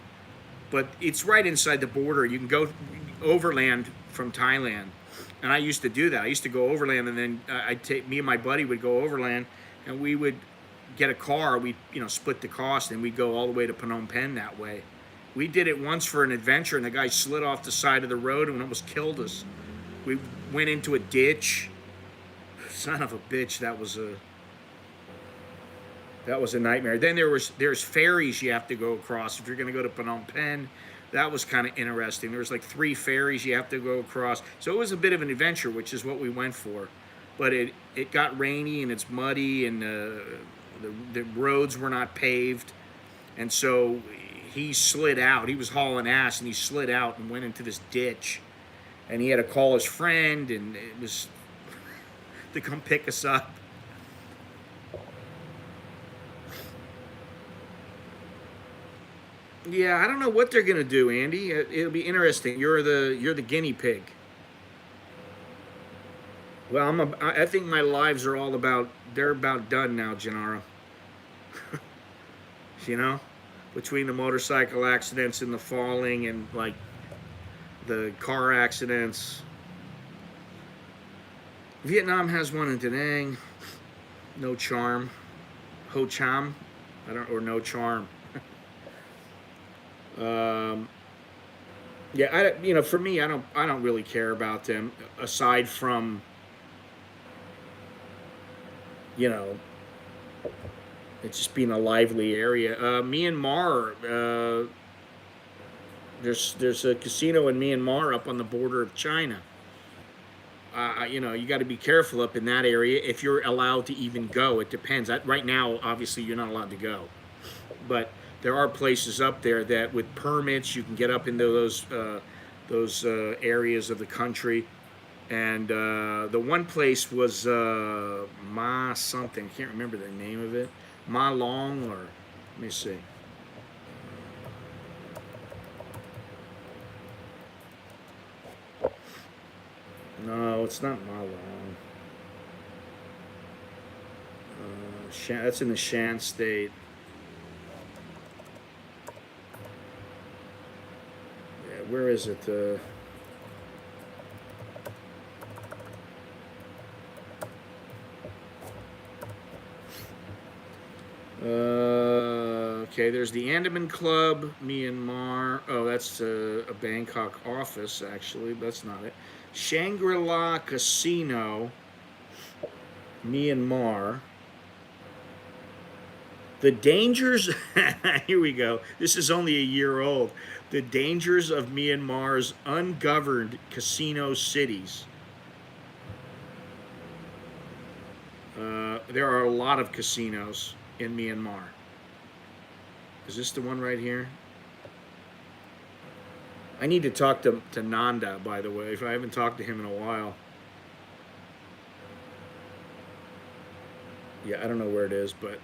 S1: but it's right inside the border. You can go overland from Thailand. And I used to do that. I used to go overland, and then me and my buddy would go overland, and we would get a car. We split the cost, and we'd go all the way to Phnom Penh that way. We did it once for an adventure, and the guy slid off the side of the road and almost killed us. We went into a ditch. Son of a bitch, that was a nightmare. Then there's ferries you have to go across if you're going to go to Phnom Penh. That was kind of interesting. There was like 3 ferries you have to go across. So it was a bit of an adventure, which is what we went for. But it got rainy and it's muddy, and the roads were not paved. And so he slid out. He was hauling ass, and he slid out and went into this ditch. And he had to call his friend, and it was to come pick us up. Yeah, I don't know what they're gonna do, Andy. It'll be interesting. You're the guinea pig. Well, I think my lives are all about. They're about done now, Gennaro. You know, between the motorcycle accidents and the falling and like the car accidents. Vietnam has one in Da Nang. No charm. Ho Cham. Or no charm. Yeah, for me, I don't really care about them aside from, it's just being a lively area. Myanmar, there's a casino in Myanmar up on the border of China. You got to be careful up in that area if you're allowed to even go. It depends. Right now, obviously, you're not allowed to go, but there are places up there that with permits you can get up into those areas of the country. And the one place was Ma something. I can't remember the name of it. Ma Long, or let me see. No, it's not Ma Long. That's in the Shan State. Where is it? Okay, there's the Andaman Club, Myanmar. Oh, that's a Bangkok office, actually. That's not it. Shangri-La Casino, Myanmar. The dangers, here we go. This is only a year old. The dangers of Myanmar's ungoverned casino cities. There are a lot of casinos in Myanmar. Is this the one right here? I need to talk to Nanda, by the way. If I haven't talked to him in a while. Yeah, I don't know where it is, but...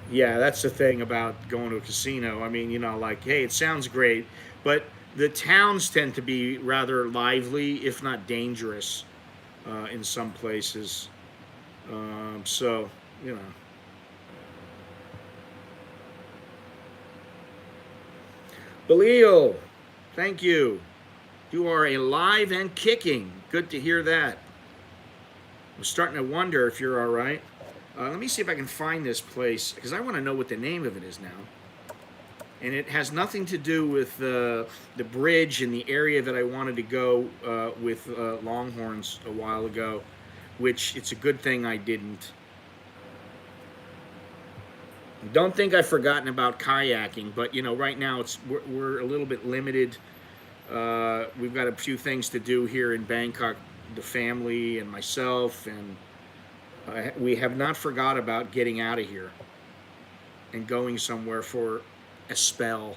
S1: Yeah, that's the thing about going to a casino. I mean, like, hey, it sounds great, but the towns tend to be rather lively, if not dangerous, in some places. So, Belil, thank you. You are alive and kicking. Good to hear that. I'm starting to wonder if you're all right. Let me see if I can find this place, because I want to know what the name of it is now. And it has nothing to do with the bridge and the area that I wanted to go with Longhorns a while ago, which it's a good thing I didn't. Don't think I've forgotten about kayaking, but right now we're a little bit limited. We've got a few things to do here in Bangkok, the family and myself, and we have not forgot about getting out of here and going somewhere for a spell.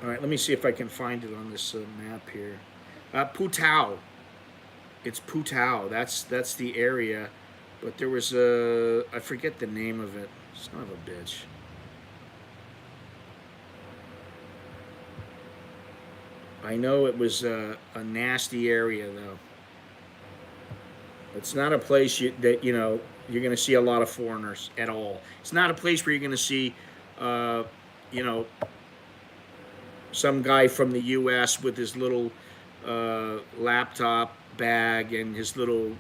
S1: All right, let me see if I can find it on this map here. Putao. It's Putao. That's the area. But there was I forget the name of it. Son of a bitch. I know it was a nasty area, though. It's not a place that you're going to see a lot of foreigners at all. It's not a place where you're going to see, some guy from the U.S. with his little laptop bag and his little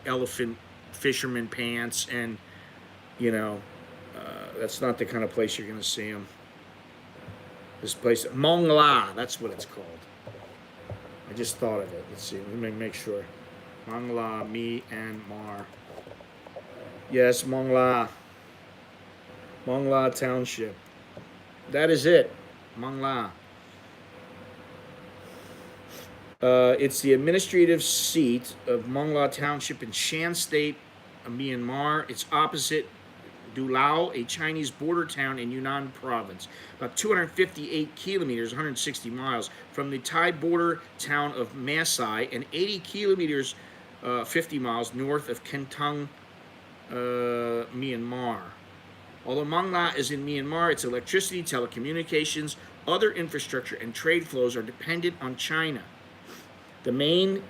S1: elephant fisherman pants, and you know, that's not the kind of place you're going to see him. This place, Mongla, that's what it's called. I just thought of it. Let's see. Let me make sure. Mongla, Myanmar. Yes, Mongla. Mongla Township. That is it. Mongla. It's the administrative seat of Mongla Township in Shan State of Myanmar. It's opposite Dulao, a Chinese border town in Yunnan province, about 258 kilometers, 160 miles, from the Thai border town of Masai, and 80 kilometers, 50 miles, north of Patong, Myanmar. Although Mongla is in Myanmar, its electricity, telecommunications, other infrastructure, and trade flows are dependent on China. The main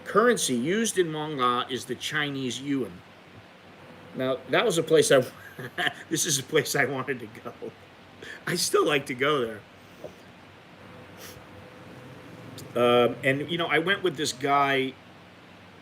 S1: currency used in Mongla is the Chinese yuan. Now, that was a place this is a place I wanted to go. I still like to go there. And, you know, I went with this guy.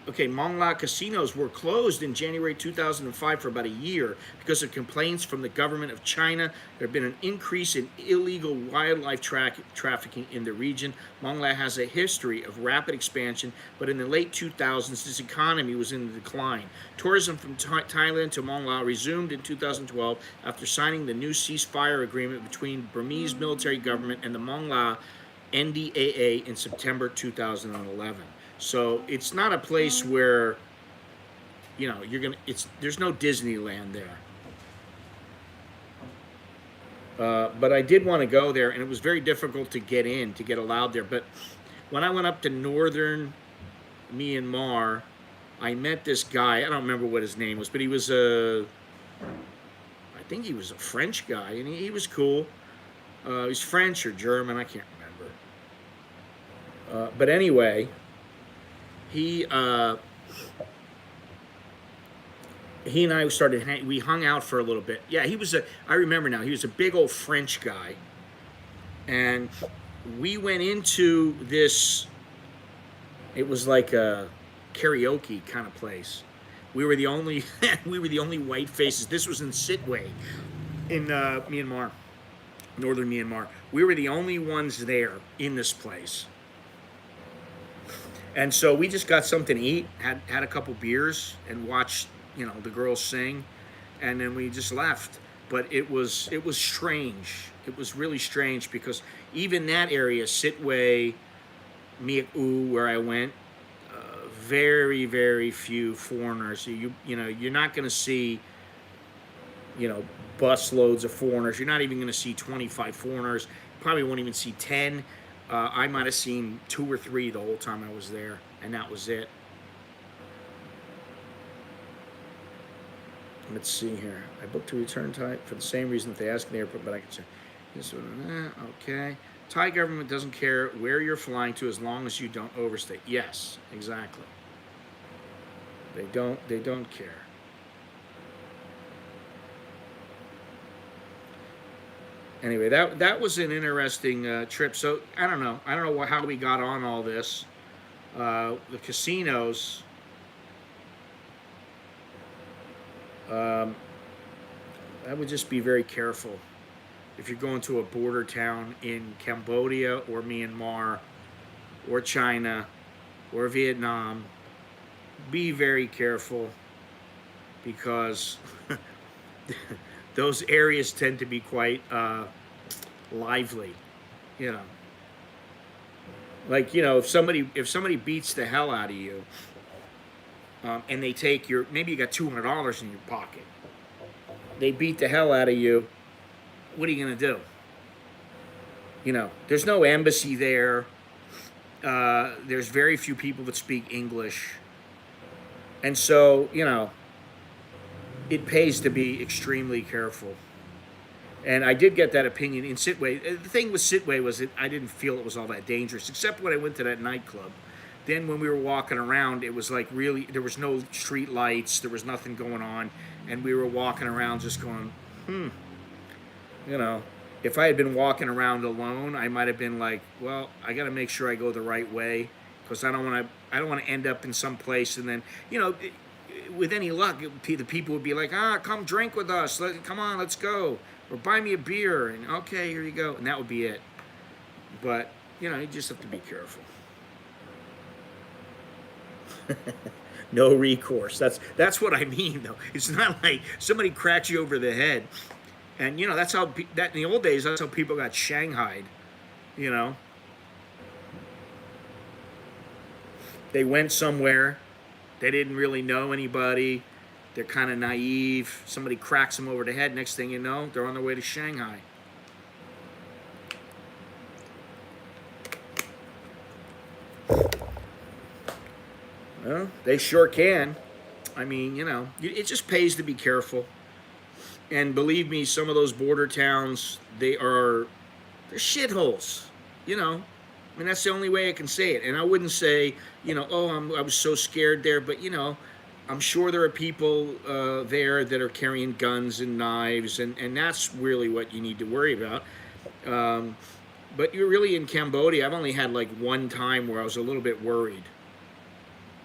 S1: Okay, Mongla casinos were closed in January 2005 for about a year because of complaints from the government of China. There had been an increase in illegal wildlife trafficking in the region. Mongla has a history of rapid expansion, but in the late 2000s, its economy was in decline. Tourism from Thailand to Mongla resumed in 2012 after signing the new ceasefire agreement between Burmese military government and the Mongla NDAA in September 2011. So it's not a place where, you know, there's no Disneyland there. But I did want to go there, and it was very difficult to get allowed there. But when I went up to northern Myanmar, I met this guy. I don't remember what his name was, but he was I think he was a French guy, and he was cool. He's French or German, I can't remember. But anyway, he and I we hung out for a little bit. Yeah, I remember now, he was a big old French guy. And we went into this, it was like a karaoke kind of place. We were the only white faces. This was in Sitwe in Myanmar, northern Myanmar. We were the only ones there in this place. And so we just got something to eat, had a couple beers, and watched, you know, the girls sing, and then we just left. But it was strange. It was really strange because even that area, Sitwe, Miak-U, where I went, very, very few foreigners. You know, you're not going to see, you know, bus loads of foreigners. You're not even going to see 25 foreigners. Probably won't even see 10. I might have seen 2 or 3 the whole time I was there, and that was it. Let's see here. I booked a return type for the same reason that they asked in the airport, but I can say this one. Okay. Thai government doesn't care where you're flying to as long as you don't overstay. Yes, exactly. They don't care. Anyway, that was an interesting trip. So I don't know how we got on all this. The casinos. I would just be very careful if you're going to a border town in Cambodia or Myanmar or China or Vietnam. Be very careful because those areas tend to be quite lively, you know. Like, you know, if somebody beats the hell out of you, and they take maybe you got $200 in your pocket. They beat the hell out of you. What are you gonna do? You know, there's no embassy there. There's very few people that speak English, and so, you know, it pays to be extremely careful. And I did get that opinion in Sitwe. The thing with Sitwe was that I didn't feel it was all that dangerous, except when I went to that nightclub. Then when we were walking around, it was like really, there was no street lights, there was nothing going on, and we were walking around just going, you know, if I had been walking around alone, I might have been like, well, I got to make sure I go the right way because I don't want to end up in some place and then, you know, with any luck, the people would be like, come drink with us. Come on, let's go. Or buy me a beer. And okay, here you go. And that would be it. But, you know, you just have to be careful. No recourse. That's what I mean, though. It's not like somebody cracks you over the head. And, you know, that's how, that in the old days, that's how people got shanghaied, you know. They went somewhere. They didn't really know anybody. They're kind of naive. Somebody cracks them over the head. Next thing you know, they're on their way to Shanghai. Well, they sure can. I mean, you know, it just pays to be careful. And believe me, some of those border towns, they're shitholes, you know. I mean, that's the only way I can say it. And I wouldn't say, you know, I was so scared there. But, you know, I'm sure there are people there that are carrying guns and knives. And that's really what you need to worry about. But you're really in Cambodia. I've only had like one time where I was a little bit worried.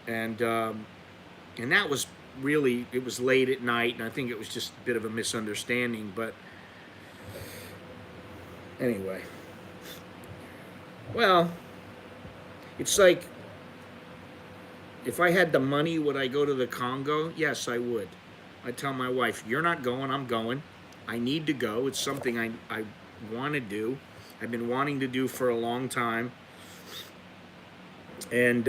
S1: And that was really, it was late at night. And I think it was just a bit of a misunderstanding. But anyway. Well, it's like, if I had the money, would I go to the Congo? Yes, I would. I'd tell my wife, you're not going, I'm going. I need to go. It's something I want to do. I've been wanting to do for a long time. And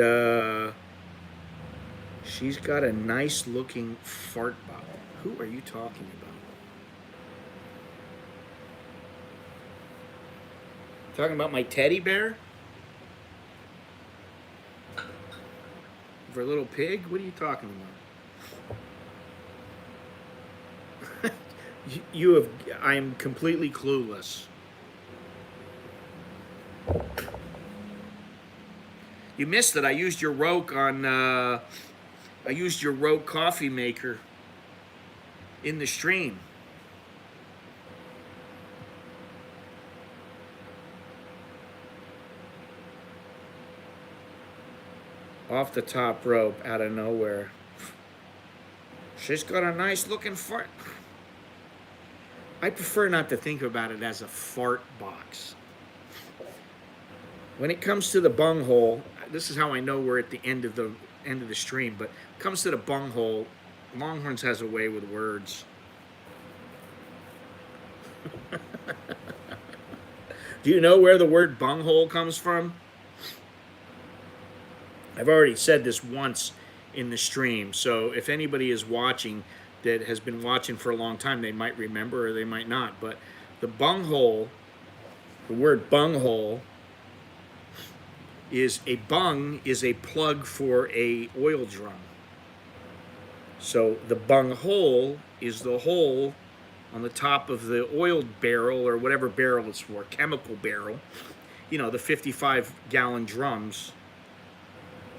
S1: she's got a nice looking fart bottle. Who are you talking about? Talking about my teddy bear? For a little pig? What are you talking about? I am completely clueless. You missed it. I used your Roke coffee maker in the stream. Off the top rope, out of nowhere. She's got a nice looking fart. I prefer not to think about it as a fart box. When it comes to the bunghole, this is how I know we're at the end of the stream, but it comes to the bunghole, Longhorns has a way with words. Do you know where the word bunghole comes from? I've already said this once in the stream, so if anybody is watching that has been watching for a long time, they might remember or they might not. But the bunghole, the word bunghole, is a plug for a oil drum. So the bunghole is the hole on the top of the oil barrel or whatever barrel it's for, chemical barrel. You know, the 55-gallon drums.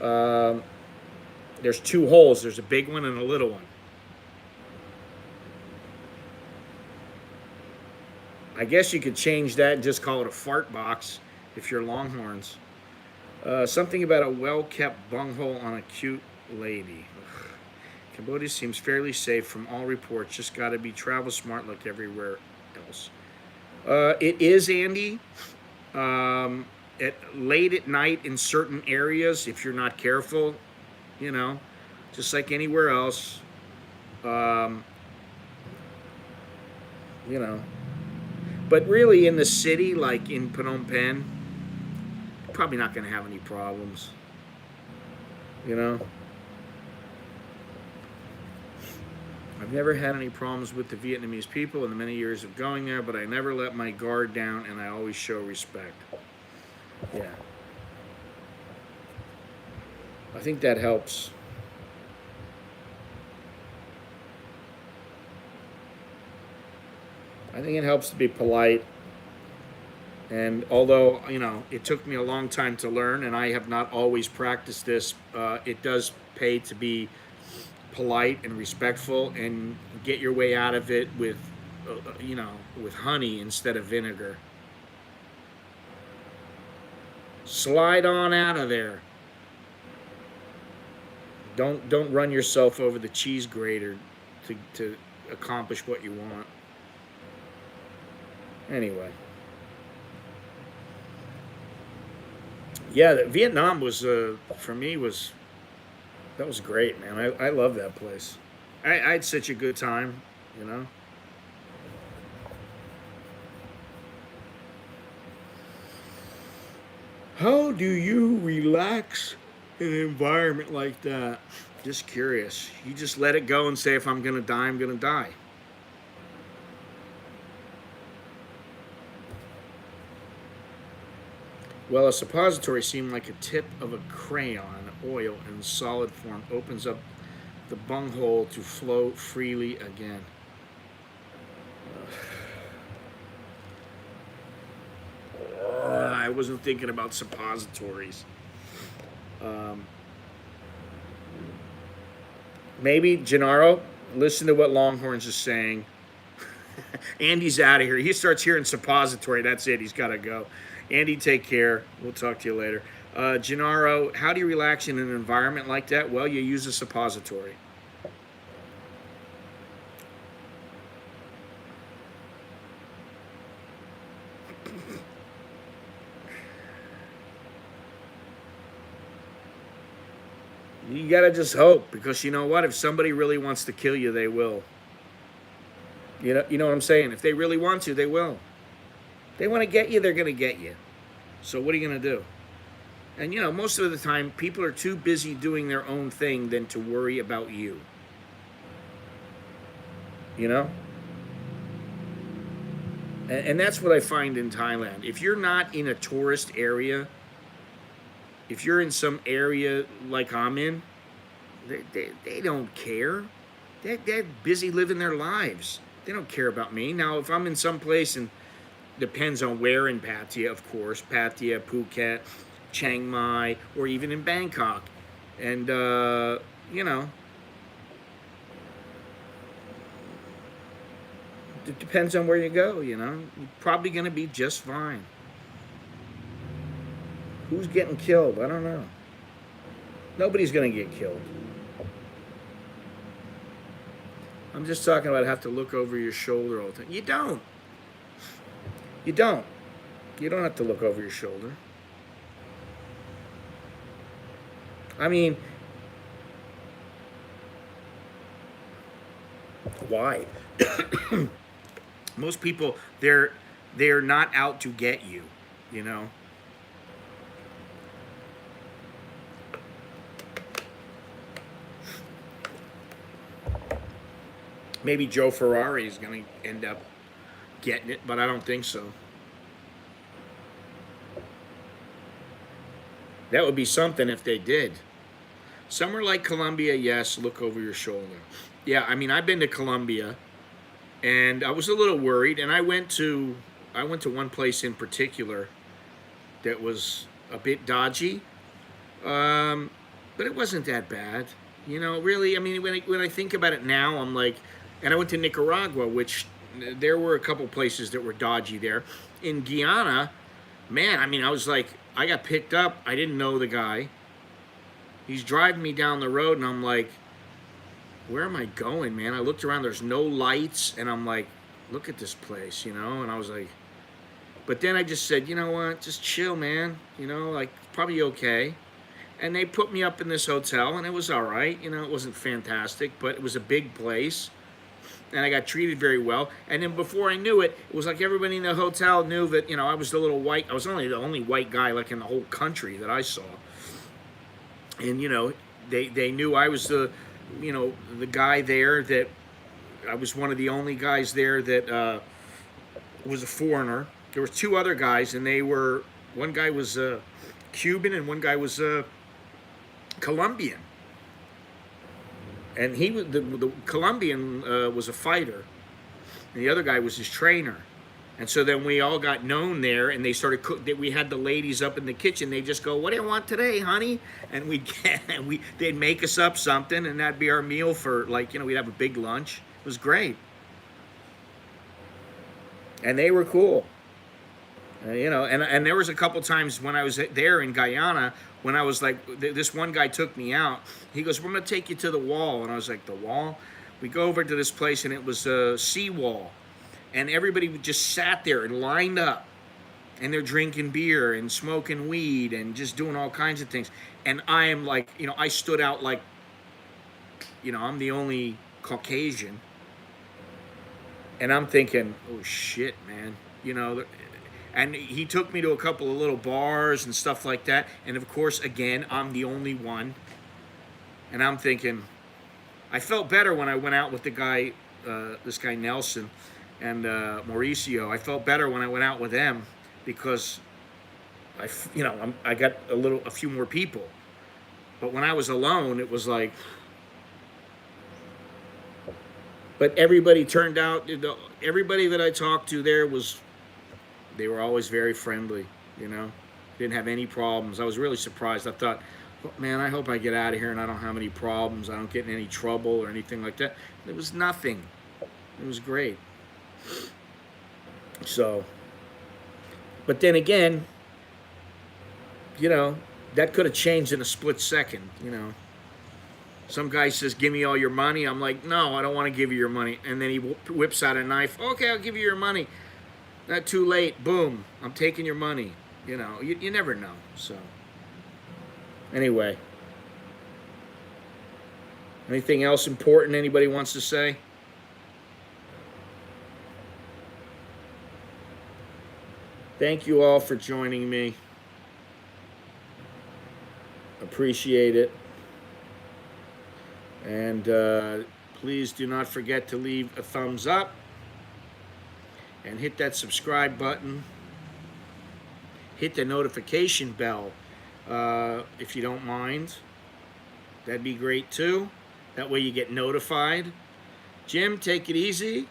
S1: There's two holes. There's a big one and a little one. I guess you could change that and just call it a fart box if you're Longhorns. Something about a well-kept bunghole on a cute lady. Ugh. Cambodia seems fairly safe from all reports. Just got to be travel smart like everywhere else. It is, Andy. Late at night in certain areas, if you're not careful, you know, just like anywhere else, you know. But really in the city, like in Phnom Penh, probably not going to have any problems, you know. I've never had any problems with the Vietnamese people in the many years of going there, but I never let my guard down and I always show respect. Yeah. I think that helps. I think it helps to be polite. And although, you know, it took me a long time to learn and I have not always practiced this, it does pay to be polite and respectful and get your way out of it with with honey instead of vinegar. Slide on out of there. Don't run yourself over the cheese grater to accomplish what you want. Anyway. Yeah, Vietnam was for me that was great, man. I love that place. I had such a good time, you know. How do you relax in an environment like that? Just curious. You just let it go and say, if I'm gonna die, I'm gonna die. Well, a suppository seemed like a tip of a crayon, oil in solid form, opens up the bunghole to flow freely again. I wasn't thinking about suppositories. Maybe, Gennaro, listen to what Longhorns is saying. Andy's out of here. He starts hearing suppository. That's it. He's got to go. Andy, take care. We'll talk to you later. Gennaro, how do you relax in an environment like that? Well, you use a suppository. You gotta just hope, because you know what? If somebody really wants to kill you, they will. You know what I'm saying? If they really want to, they will. They want to get you, they're gonna get you. So what are you gonna do? And most of the time, people are too busy doing their own thing than to worry about you. You know? And that's what I find in Thailand. If you're not in a tourist area, if you're in some area like I'm in, they don't care. They're busy living their lives. They don't care about me. Now, if I'm in some place, and depends on where in Pattaya, of course, Pattaya, Phuket, Chiang Mai, or even in Bangkok, and, it depends on where you go, You're probably going to be just fine. Who's getting killed? I don't know. Nobody's going to get killed. I'm just talking about have to look over your shoulder all the time. You don't. You don't. You don't have to look over your shoulder. I mean, why? Most people, they're not out to get you, Maybe Joe Ferrari is going to end up getting it, but I don't think so. That would be something if they did. Somewhere like Colombia, yes, look over your shoulder. Yeah, I mean, I've been to Colombia, and I was a little worried, and I went to one place in particular that was a bit dodgy, but it wasn't that bad. Really, I mean, when I think about it now, I'm like, and I went to Nicaragua, which there were a couple places that were dodgy there. In Guyana, man, I mean, I was like, I got picked up. I didn't know the guy. He's driving me down the road, and I'm like, where am I going, man? I looked around. There's no lights, and I'm like, look at this place, And I was like, but then I just said, you know what? Just chill, man. Like, probably okay. And they put me up in this hotel, and it was all right. It wasn't fantastic, but it was a big place. And I got treated very well. And then before I knew it, it was like everybody in the hotel knew that, I was the only white guy, like, in the whole country that I saw. And, they knew I was the guy there, that I was one of the only guys there that was a foreigner. There were two other guys, and one guy was Cuban and one guy was Colombian. And he was the Colombian was a fighter, and the other guy was his trainer. And so then we all got known there, and they started we had the ladies up in the kitchen. They just go, "What do you want today, honey?" And they'd make us up something, and that'd be our meal for, like, we'd have a big lunch. It was great. and they were cool. You know, and there was a couple times when I was there in Guyana when I was like, this one guy took me out. He goes, "We're gonna take you to the wall," and I was like, "The wall?" We go over to this place, and it was a seawall, and everybody just sat there and lined up, and they're drinking beer and smoking weed and just doing all kinds of things. And I am like, you know, I stood out like, you know, I'm the only Caucasian, and I'm thinking, oh shit, man, you know. And he took me to a couple of little bars and stuff like that. And of course, again, I'm the only one. And I'm thinking, I felt better when I went out with the guy, this guy Nelson and Mauricio. I felt better when I went out with them because I got a few more people. But when I was alone, it was like. But everybody turned out. Everybody that I talked to there they were always very friendly, you know. Didn't have any problems. I was really surprised. I thought, man, I hope I get out of here and I don't have any problems. I don't get in any trouble or anything like that. There was nothing. It was great. So, but then again, you know, that could have changed in a split second, you know. Some guy says, "Give me all your money." I'm like, "No, I don't want to give you your money." And then he whips out a knife. "Okay, I'll give you your money." Not too late. Boom. I'm taking your money. You know, you never know. So, anyway. Anything else important anybody wants to say? Thank you all for joining me. Appreciate it. And please do not forget to leave a thumbs up. And hit that subscribe button. Hit the notification bell if you don't mind. That'd be great too. That way you get notified. Jim, take it easy.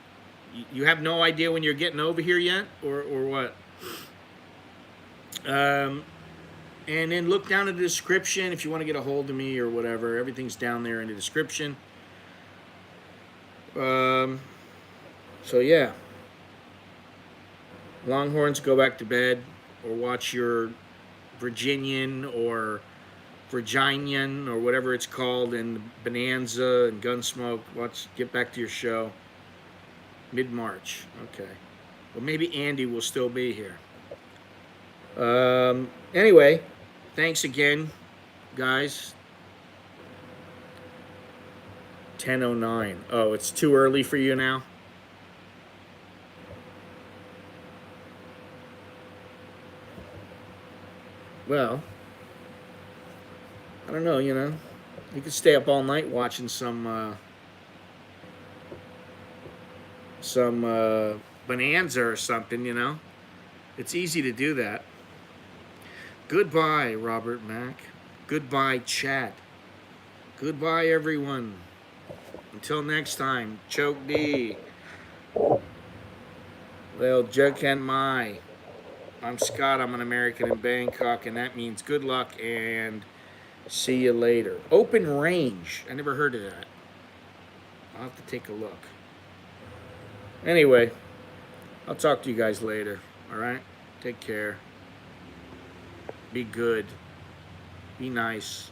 S1: You have no idea when you're getting over here yet? Or what? And then look down in the description if you want to get a hold of me or whatever. Everything's down there in the description. So yeah. Longhorns, go back to bed or watch your Virginian or Virginian or whatever it's called and Bonanza and Gunsmoke. Get back to your show. Mid-March. Okay. Well, maybe Andy will still be here. Anyway, thanks again, guys. 10:09. Oh, it's too early for you now? Well, I don't know, you know. You could stay up all night watching some Bonanza or something, you know. It's easy to do that. Goodbye, Robert Mack. Goodbye, chat. Goodbye, everyone. Until next time, Choke D. Well, Jug and Mai. I'm Scott. I'm an American in Bangkok, and that means good luck and see you later. Open range. I never heard of that. I'll have to take a look. Anyway, I'll talk to you guys later. All right? Take care. Be good. Be nice.